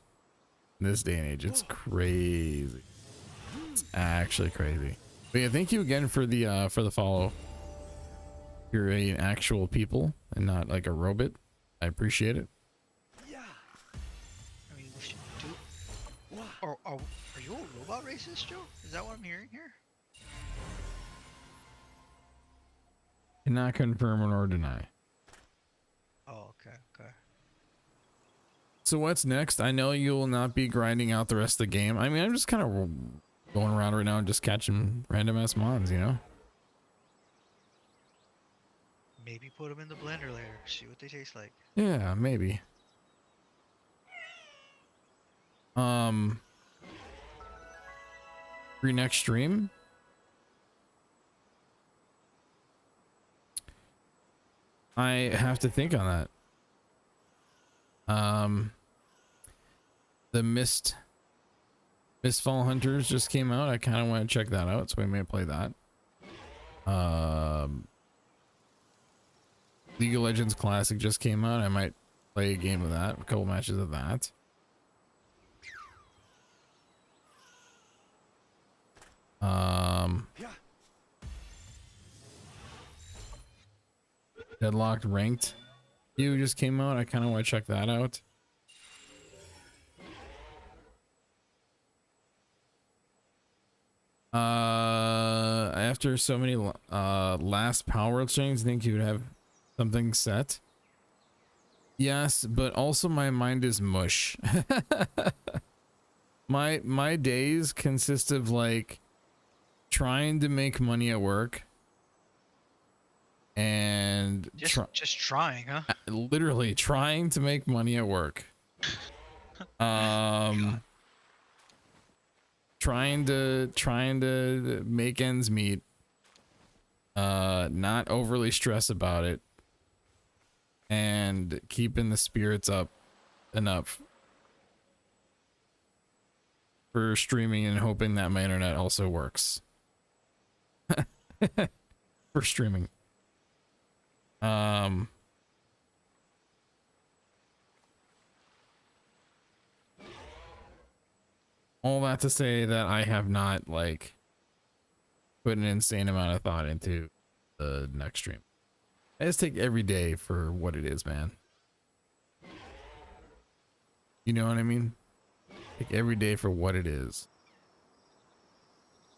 in this day and age. It's crazy. It's actually crazy. But yeah, thank you again for the follow. You're an actual people and not like a robot. I appreciate it. I mean, we should do. Are you a robot racist, Joe? Is that what I'm hearing here? Cannot confirm nor deny. Oh, okay. So what's next? I know you will not be grinding out the rest of the game. I mean, I'm just kind of going around right now and just catching random ass mons, you know? Maybe put them in the blender later. See what they taste like. Yeah, maybe. For your next stream? I have to think on that. The Mistfall Hunters just came out. I kind of want to check that out, so we may play that. League of Legends Classic just came out. I might play a game of that, a couple matches of that. Deadlocked Ranked You just came out. I kind of want to check that out. After so many last Palworld streams, I think you would have something set. Yes, but also my mind is mush. My days consist of like trying to make money at work and just trying, huh? literally trying to make money at work. Trying to make ends meet, not overly stress about it, and keeping the spirits up enough for streaming and hoping that my internet also works for streaming. All that to say that I have not like put an insane amount of thought into the next stream. I just take every day for what it is, man. You know what I mean? Take every day for what it is.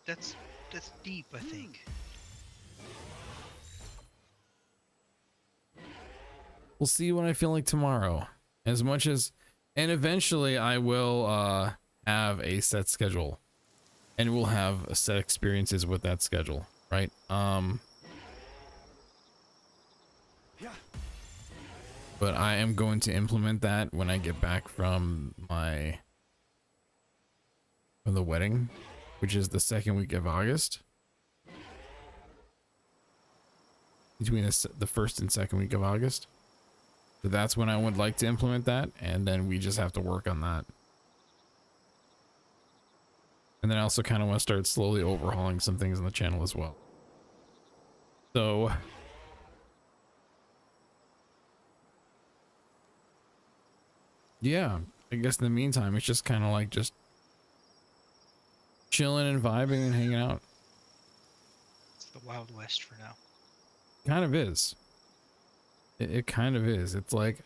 That's deep, I think. we'll see what I feel like tomorrow. As much as, and eventually I will have a set schedule, and we'll have a set experiences with that schedule, right? But I am going to implement that when I get back from the wedding, which is the second week of August. Between the first and second week of August. So that's when I would like to implement that, and then we just have to work on that. And then I also kind of want to start slowly overhauling some things on the channel as well. So yeah, I guess in the meantime, it's just kind of like just chilling and vibing and hanging out. It's the Wild West for now. Kind of is. It kind of is. It's like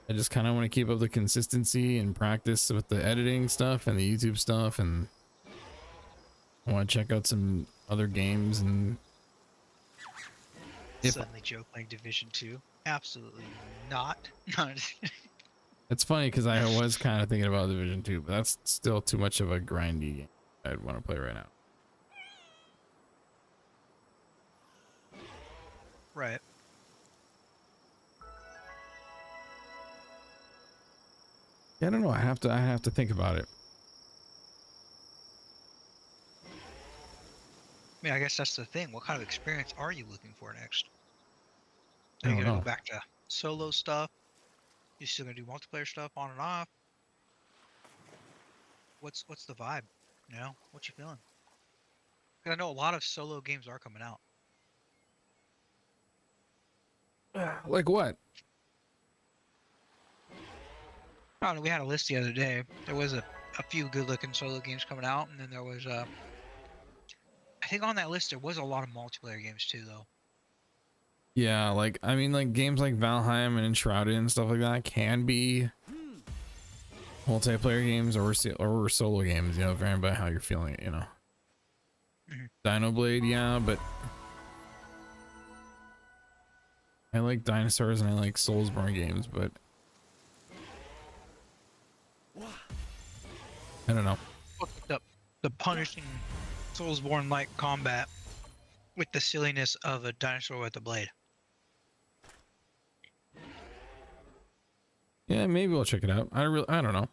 I just kind of want to keep up the consistency and practice with the editing stuff and the YouTube stuff, and I want to check out some other games. And if Suddenly Joe playing Division 2. Absolutely not. it's funny because I was kind of thinking about Division 2, but that's still too much of a grindy game I'd want to play right now. Right. Yeah, I don't know. I have to think about it. I mean, I guess that's the thing. What kind of experience are you looking for next? I Are you don't gonna know. go back to solo stuff? You still gonna do multiplayer stuff on and off? What's the vibe? You know, what you feeling? 'Cause I know a lot of solo games are coming out. Like what? I don't know, we had a list the other day. There was a few good looking solo games coming out, and then there was I think on that list there was a lot of multiplayer games too, though. Yeah, like I mean, like games like Valheim and Enshrouded and stuff like that can be multiplayer games or solo games, you know, varying by how you're feeling it, you know. Dino Blade, yeah, but I like dinosaurs and I like Soulsborne games, but I don't know. The punishing Soulsborne-like combat with the silliness of a dinosaur with a blade. Yeah, maybe we'll check it out. I don't know.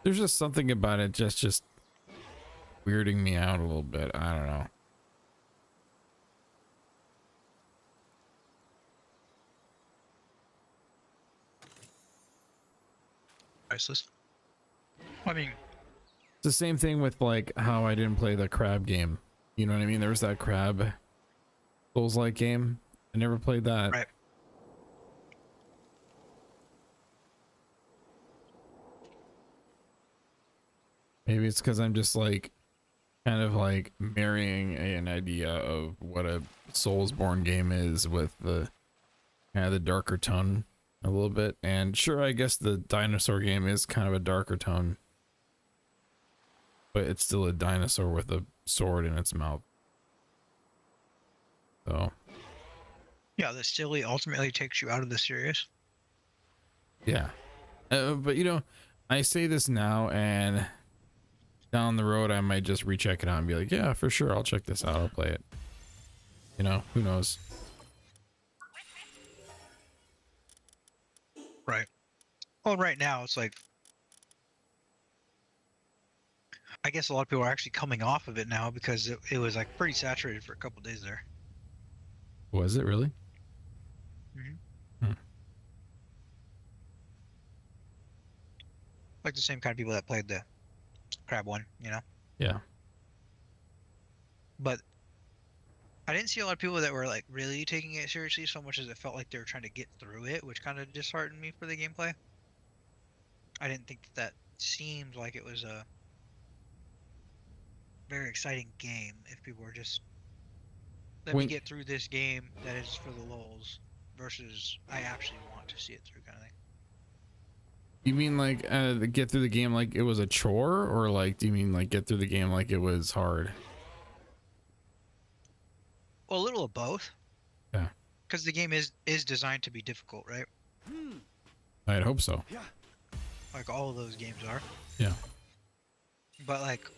There's just something about it just weirding me out a little bit. I don't know. Priceless. I mean, It's the same thing with like how I didn't play the crab game. You know what I mean? There was that crab Souls-like game. I never played that. right. Maybe it's because I'm just like kind of like marrying an idea of what a Soulsborne game is with the kind of the darker tone a little bit. And sure, I guess the dinosaur game is kind of a darker tone, but it's still a dinosaur with a sword in its mouth. So Yeah, the silly ultimately takes you out of the serious. yeah, but you know, I say this now, and down the road I might just recheck it out and be like, yeah, for sure, I'll check this out, I'll play it. You know, who knows? Right. Well, right now it's like, I guess a lot of people are actually coming off of it now because it was like pretty saturated for a couple days there. Was it really? Like the same kind of people that played the crab one, you know. Yeah. But I didn't see a lot of people that were like really taking it seriously so much as it felt like they were trying to get through it, which kind of disheartened me for the gameplay. I didn't think that seemed like it was a very exciting game if people were just let me get through this game that is for the lulz versus I actually want to see it through kind of thing. You mean like get through the game like it was a chore, or like do you mean like get through the game like it was hard? Well, a little of both. Yeah. Because the game is designed to be difficult, right? I'd hope so. Yeah. Like all of those games are. Yeah. But like,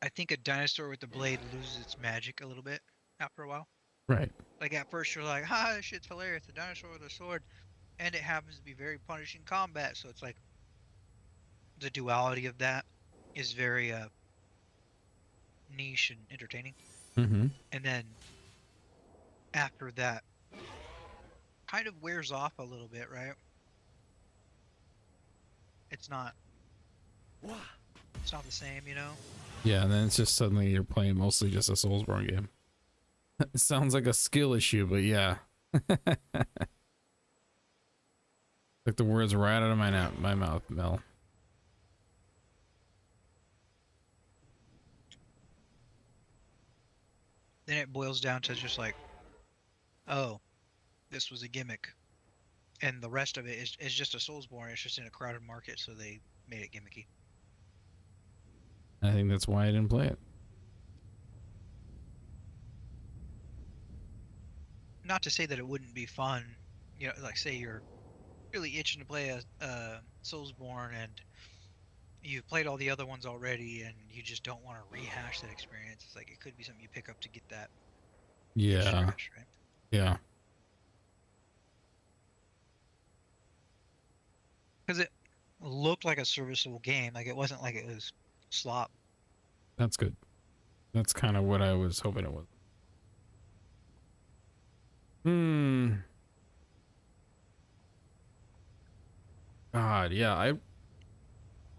I think a dinosaur with the blade loses its magic a little bit after a while. Right. Like at first you're like, ha, this shit's hilarious, a dinosaur with a sword, and it happens to be very punishing combat. So it's like the duality of that is very niche and entertaining. Mm-hmm. And then after that, kind of wears off a little bit, right? It's not Wah. it's not the same, you know. Yeah, and then it's just suddenly you're playing mostly just a Soulsborne game. It sounds like a skill issue, but yeah. Like the words right out of my mouth, Mel. Then it boils down to just like, oh, this was a gimmick, and the rest of it is just a Soulsborne. It's just in a crowded market, so they made it gimmicky. I think that's why I didn't play it. Not to say that it wouldn't be fun, you know, like say you're really itching to play a Soulsborne and you've played all the other ones already and you just don't want to rehash that experience. It's like it could be something you pick up to get that Yeah. rush, right? Yeah. Because it looked like a serviceable game. Like it wasn't like it was slop. That's good. That's kind of what I was hoping it was. God, yeah,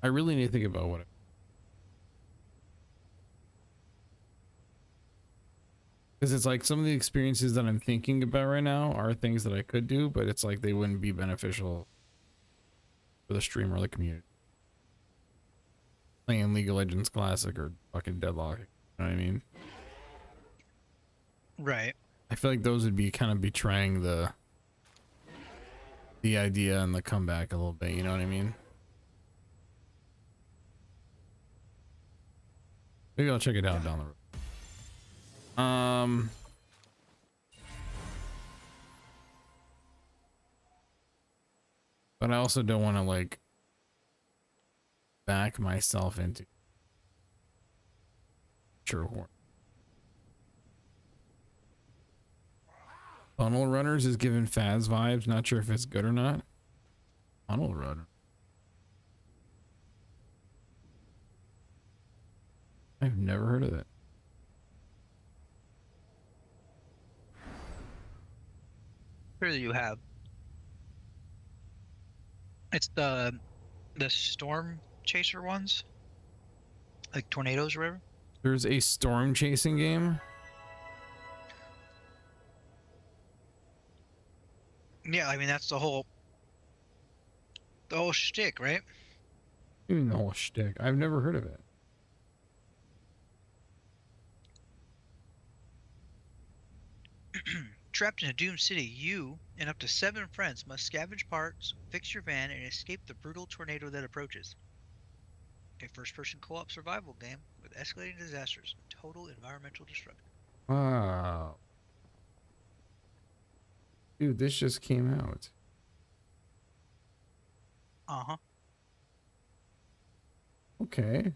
I really need to think about what it, because it's like some of the experiences that I'm thinking about right now are things that I could do, but it's like they wouldn't be beneficial for the stream or the community. Playing League of Legends Classic or fucking Deadlock, you know what I mean? Right. I feel like those would be kind of betraying the idea and the comeback a little bit, you know what I mean? Maybe I'll check it out down the road. But I also don't want to like back myself into true horn. Tunnel Runners is giving Faz vibes. Not sure if it's good or not. Tunnel Runner. I've never heard of it. Sure you have. It's the storm chaser ones, like tornadoes or whatever. There's a storm chasing game. Yeah, I mean that's the whole shtick, right? You mean the whole shtick? I've never heard of it. Trapped in a doomed city, you and up to 7 friends must scavenge parts, fix your van, and escape the brutal tornado that approaches. A first-person co-op survival game with escalating disasters and total environmental destruction. Wow. Dude, this just came out. Uh-huh. Okay.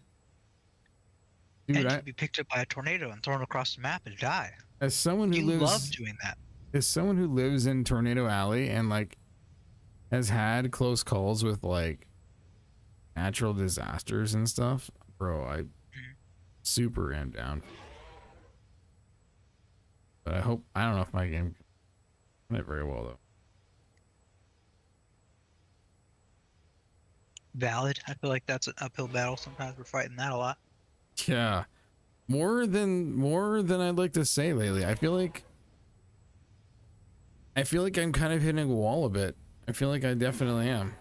Dude, And you can be picked up by a tornado and thrown across the map and die. as someone who You lives love doing that. as someone who lives in Tornado Alley and like has had close calls with like natural disasters and stuff, bro, I super am down. But I don't know if my game can it very well though. Valid. I feel like that's an uphill battle. Sometimes we're fighting that a lot. Yeah. More than I'd like to say lately. I feel like I'm kind of hitting a wall a bit. I feel like I definitely am.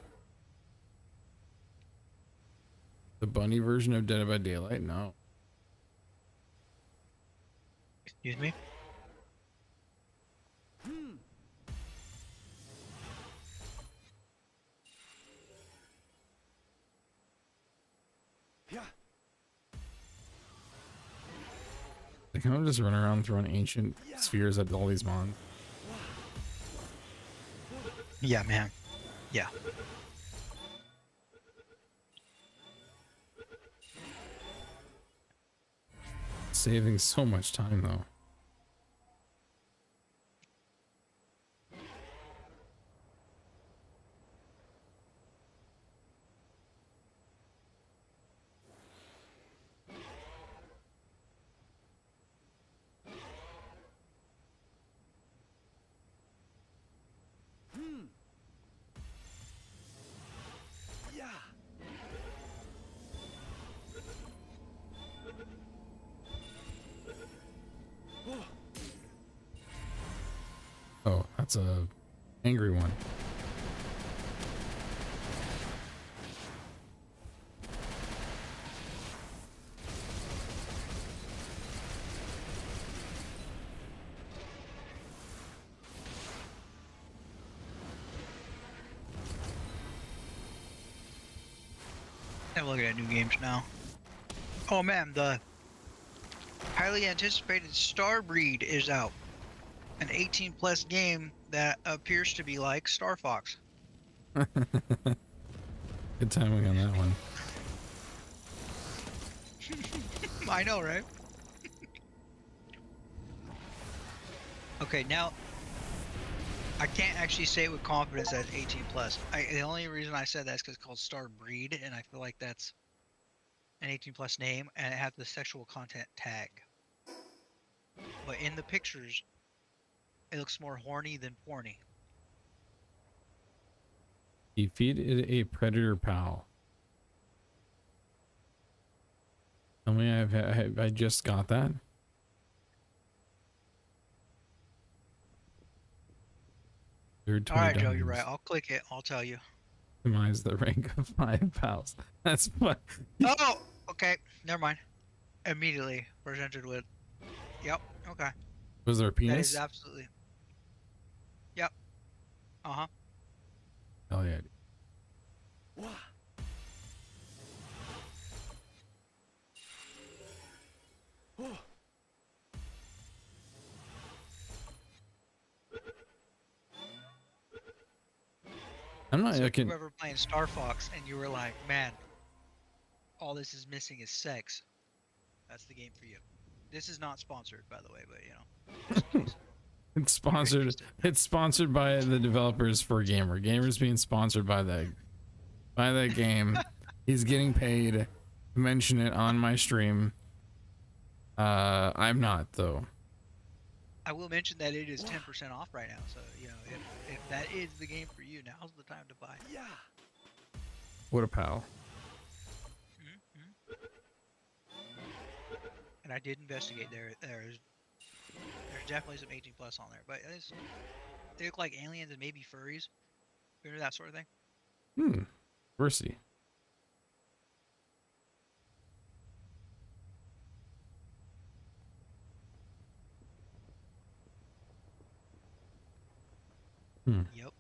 The bunny version of Dead by Daylight? No. Excuse me? Yeah. Like, I'm just running around throwing ancient spheres at all these mons. Yeah, man. Yeah. Saving so much time though. Yeah. Oh, that's a angry one. I'm looking at new games now. Oh man, the highly anticipated Starbreed is out. An 18 plus game that appears to be like Star Fox. Good timing on that one. I know, right? Okay, now I can't actually say it with confidence that it's 18 plus. The only reason I said that is because it's called Starbreed, and I feel like that's an 18 plus name, and it has the sexual content tag. But in the pictures, it looks more horny than porny. Defeated a predator pal. Tell me I just got that. Third All right, 20 Joe, you're right. diamonds. I'll click it. I'll tell you. Optimize the rank of 5 pals. That's what. Oh, okay. Never mind. Immediately presented with. Yep. Okay. Was there a That penis? is absolutely. Yep. Uh huh. Hell yeah. Wah. Oh. I'm not So if you looking. were ever playing Star Fox and you were like, man, all this is missing is sex, that's the game for you. This is not sponsored, by the way, but you know, just in case. It's sponsored. interested. It's sponsored by the developers for Gamer. Gamer's being sponsored by that game. He's getting paid to mention it on my stream. I'm not though. I will mention that it is 10% off right now, so you know if that is the game for you, now's the time to buy. Yeah. What a pal. Mm-hmm. And I did investigate. There's definitely some 18 plus on there, but they look like aliens and maybe furries, remember that sort of thing. Diversity. Yep.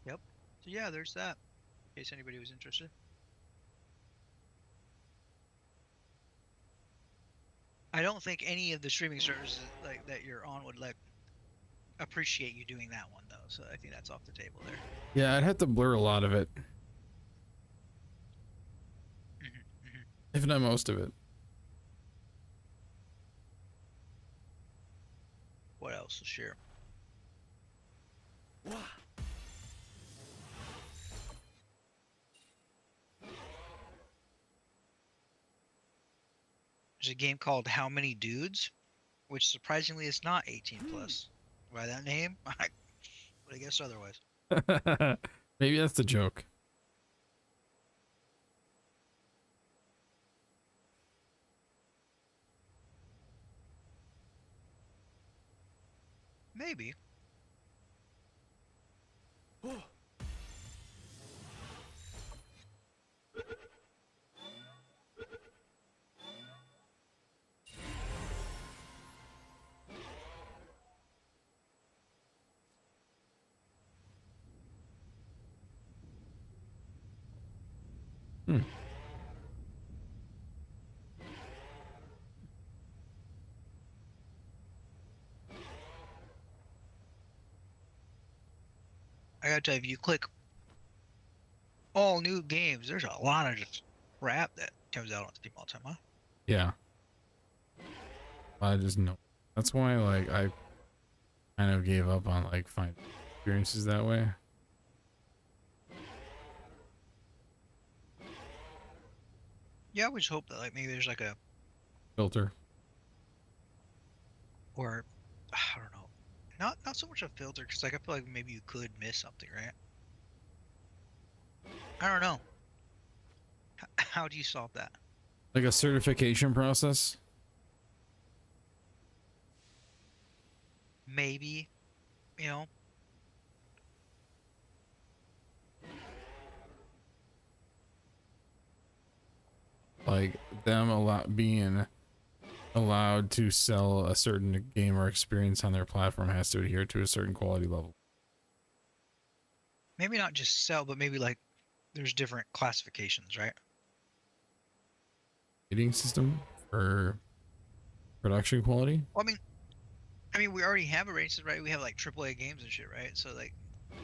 Yep. So yeah, there's that. In case anybody was interested. I don't think any of the streaming services like that you're on would like appreciate you doing that one though. So I think that's off the table there. Yeah, I'd have to blur a lot of it, if not most of it. What else to share? Wah. There's a game called How Many Dudes, which surprisingly is not 18 plus. By that name, I would have guessed otherwise. Maybe that's the joke. Maybe. Oh. gotta tell you, if you click all new games, there's a lot of just crap that comes out on Steam all the time, huh? Yeah. I just know. That's why, like, I kind of gave up on like finding experiences that way. Yeah, I would just hope that like maybe there's like a Filter. or I don't know, not so much a filter because like I feel like maybe you could miss something, right? I don't know. How do you solve that? Like a certification process. Maybe, you know, Like them being allowed to sell a certain game or experience on their platform has to adhere to a certain quality level. maybe not just sell, but maybe like there's different classifications, right? Rating system for production quality. Well, I mean, we already have a rating system, right? We have like AAA games and shit, right? So like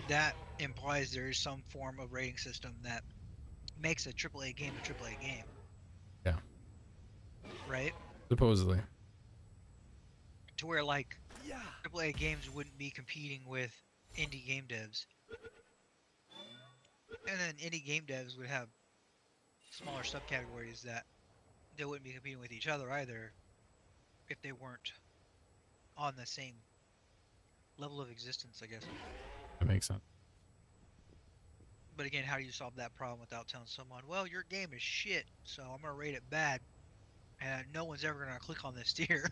that implies there is some form of rating system that makes a AAA game a AAA game, Yeah, right? supposedly. To where like Yeah. AAA games wouldn't be competing with indie game devs, and then indie game devs would have smaller subcategories that they wouldn't be competing with each other either if they weren't on the same level of existence, I guess. That makes sense. But again, how do you solve that problem without telling someone, well, your game is shit, so I'm gonna rate it bad, and no one's ever gonna click on this tier?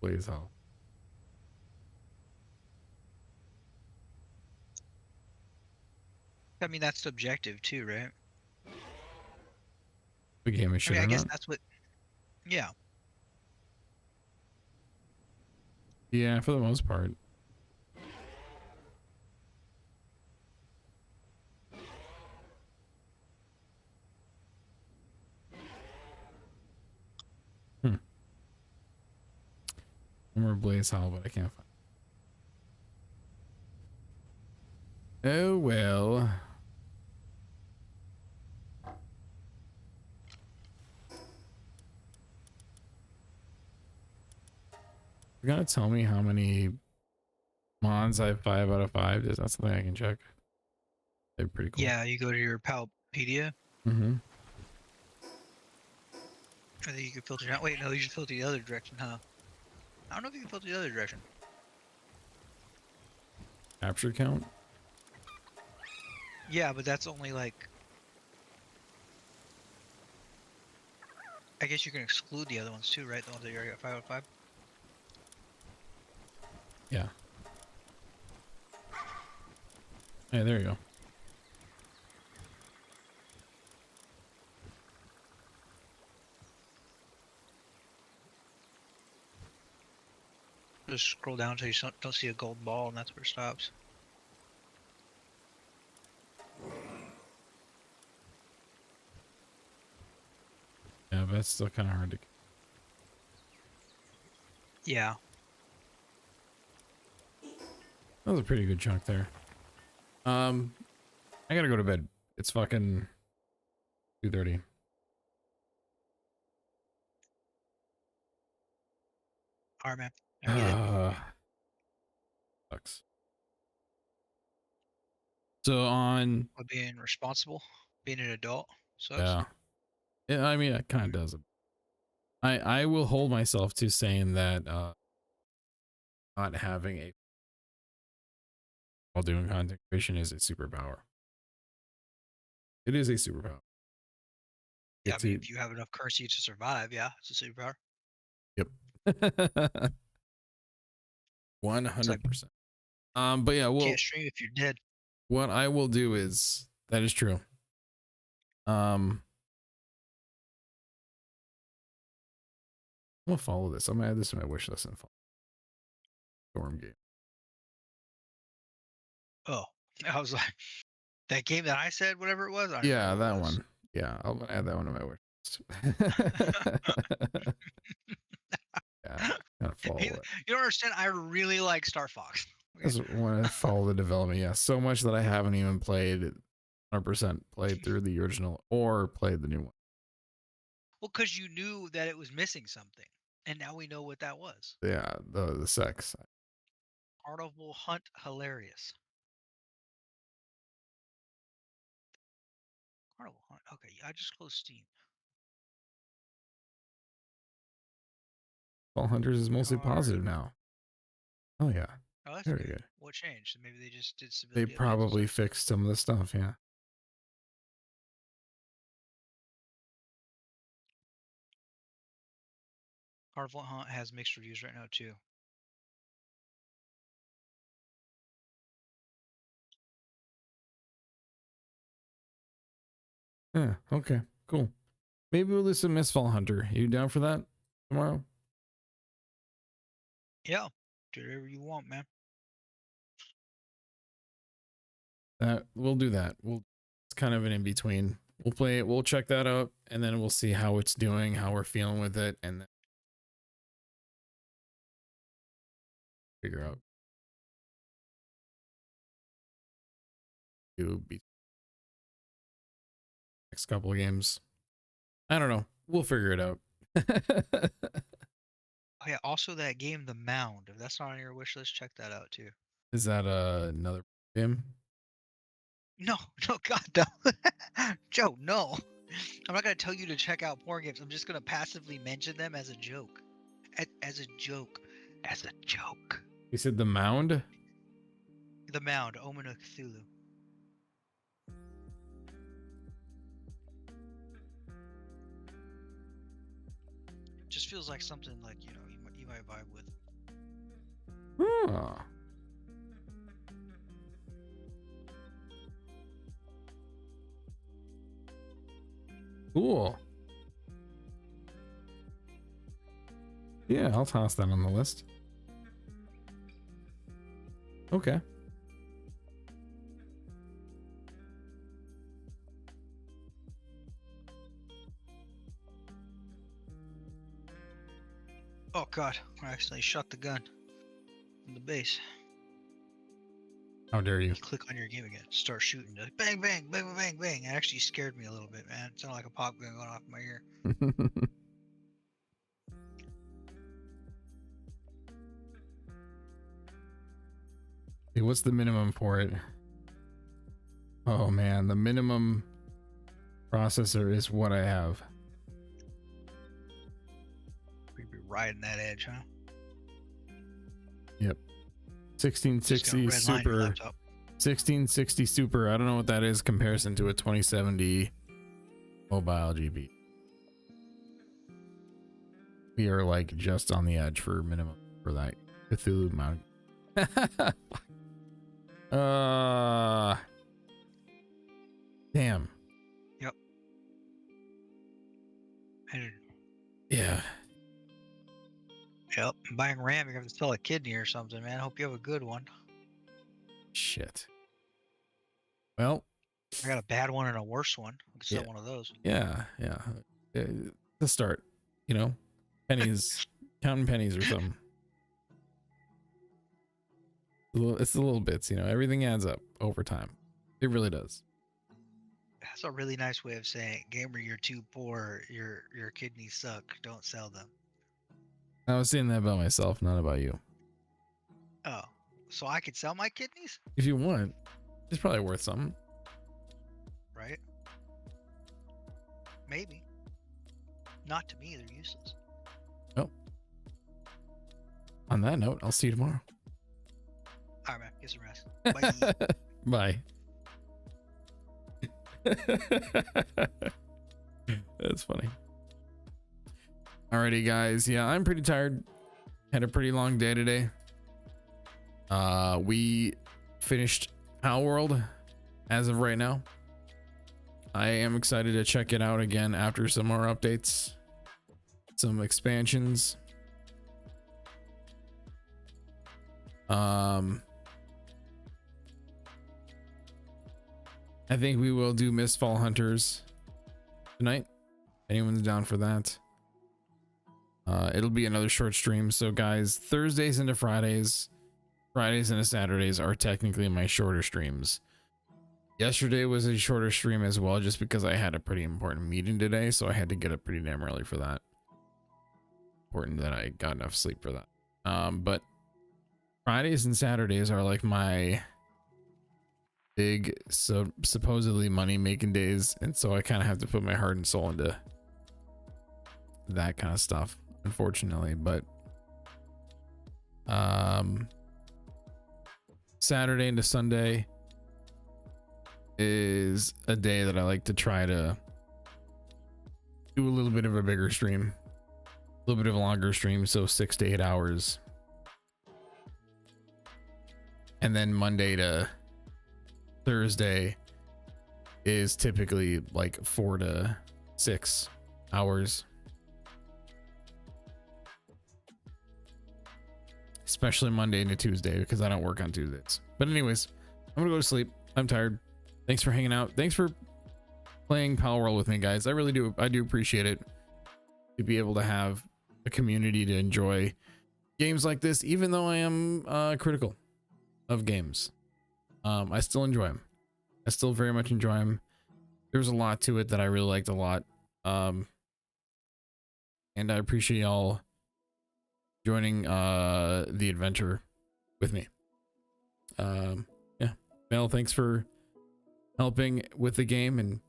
Please help. I mean, that's subjective too, right? The game is I shit mean, I or guess not. that's what. Yeah, Yeah, for the most part. More Blaze Hall, but I can't find. Oh well. You're gonna tell me how many mons I have 5 out of 5? Is that something I can check? They're pretty cool. yeah. You go to your Palpedia, Mm-hmm. and then you can filter out. Wait, no, you just filter the other direction, huh? I don't know if you can filter the other direction. Capture count. Yeah, but that's only like. I guess you can exclude the other ones too, right? The ones that you already got 5 out of 5. Yeah. Hey, there you go. Just scroll down until you don't see a gold ball, and that's where it stops. Yeah, but that's still kind of hard to. Yeah. That was a pretty good chunk there. I gotta go to bed. It's fucking 2:30. Alright, man. I get it. Sucks. So on. But being responsible, being an adult, sucks. Yeah, I mean, it kind of does. I will hold myself to saying that not having a while doing content creation is a superpower. It is a superpower. Yeah, I mean, if you have enough currency to survive, yeah, it's a superpower. Yep. 100%. But yeah, well, Can't stream if you're dead. what I will do is that is true. I'm gonna follow this. I'm gonna add this to my wish list and follow Storm game. Oh, I was like, that game that I said, whatever it was. I don't Yeah, remember that what it was. one. Yeah, I'm gonna add that one to my wish list. Yeah. Gotta follow You, it. you don't understand. I really like Star Fox. Okay? Just want to follow the development. Yeah, so much that I haven't even played 100% played through the original or played the new one. Well, because you knew that it was missing something, and now we know what that was. Yeah, the sex. Carnival Hunt hilarious. Carnival Hunt. Okay, I just closed Steam. Fall Hunters is mostly positive Carnival. now. Oh yeah, Oh, that's very good. good. What changed? Maybe they just did They stability updates. probably fixed some of the stuff. Yeah. Carnival Hunt has mixed reviews right now too. Yeah. Okay. Cool. Maybe we'll do some Fall Hunter. You down for that tomorrow? Yeah, do whatever you want, man. We'll do that. It's kind of an in between. We'll play it. We'll check that out, and then we'll see how it's doing, how we're feeling with it, and then figure out. Do be next couple of games. I don't know. We'll figure it out. Oh yeah, also that game, The Mound. If that's not on your wish list, check that out too. Is that another game? No, no, God, no. Joe, no. I'm not gonna tell you to check out porn games. I'm just gonna passively mention them as a joke. As a joke. As a joke. You said The Mound? The Mound, Omen of Cthulhu. Just feels like something like, you might vibe with. Oh. Cool. Yeah, I'll toss that on the list. Okay. Oh god, I accidentally shot the gun in the base. How dare you? You click on your game again, start shooting, like bang, bang, bang, bang, bang, bang. It actually scared me a little bit, man. It sounded like a pop gun going off in my ear. Hey, what's the minimum for it? Oh man, the minimum processor is what I have. We'd be riding that edge, huh? Yep. Just gonna 1660 red line your Super. laptop. 1660 Super. I don't know what that is in comparison to a 2070 mobile GB. We are like just on the edge for minimum for that Cthulhu mount. Damn. Yep. And, Yeah. yep. Buying RAM, you're gonna have to sell a kidney or something, man. Hope you have a good one. Shit. Well, I got a bad one and a worse one. I could sell Yeah. one of those. yeah. To start, pennies, counting pennies or something. It's the little bits, everything adds up over time. It really does. That's a really nice way of saying, gamer, you're too poor. Your kidneys suck. Don't sell them. I was saying that about myself, not about you. Oh, so I could sell my kidneys, If you want, it's probably worth something. right? Maybe. Not to me. They're useless. On that note, I'll see you tomorrow. All right, man. Get some rest. Bye. Bye. That's funny. Alrighty, guys. Yeah, I'm pretty tired. Had a pretty long day today. We finished Palworld as of right now. I am excited to check it out again after some more updates, some expansions. I think we will do Fall Hunters tonight. Anyone's down for that? It'll be another short stream. So guys, Thursdays into Fridays, Fridays into Saturdays are technically my shorter streams. Yesterday was a shorter stream as well, just because I had a pretty important meeting today, so I had to get up pretty damn early for that. Important that I got enough sleep for that. But Fridays and Saturdays are like my big, supposedly money making days, and so I kind of have to put my heart and soul into that kind of stuff, unfortunately. But Saturday into Sunday is a day that I like to try to do a little bit of a bigger stream, a little bit of a longer stream, so 6 to 8 hours. And then Monday to Thursday is typically like 4 to 6 hours. Especially Monday into Tuesday, because I don't work on Tuesdays. But anyways, I'm gonna go to sleep. I'm tired. Thanks for hanging out. Thanks for playing Palworld with me, guys. I really do. I do appreciate it, to be able to have a community to enjoy games like this, even though I am critical of games. I still enjoy them. I still very much enjoy them. There's a lot to it that I really liked a lot. And I appreciate y'all joining the adventure with me. Yeah, Mel, thanks for helping with the game and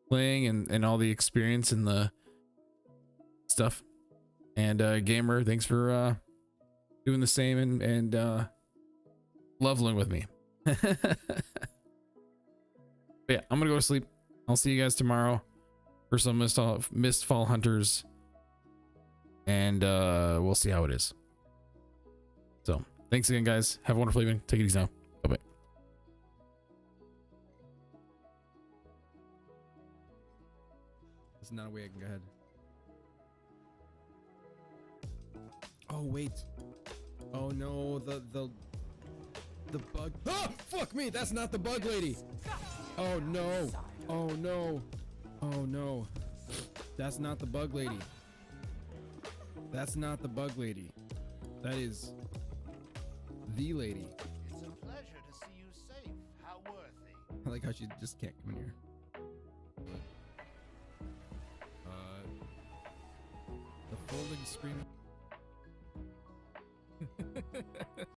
playing and all the experience and the stuff. And Gamer, thanks for doing the same and leveling with me. But yeah, I'm gonna go to sleep. I'll see you guys tomorrow for some Mistfall Hunters, and we'll see how it is. So thanks again, guys. Have a wonderful evening. Take it easy now. Bye bye. There's not a way I can go ahead. Oh wait. Oh no, the bug. Ah, fuck me. That's not the bug lady. Oh no. Oh no. Oh no. That's not the bug lady. That's not the bug lady. That is the lady. It's a pleasure to see you safe. How worthy. I like how she just can't come in here. The folding screen.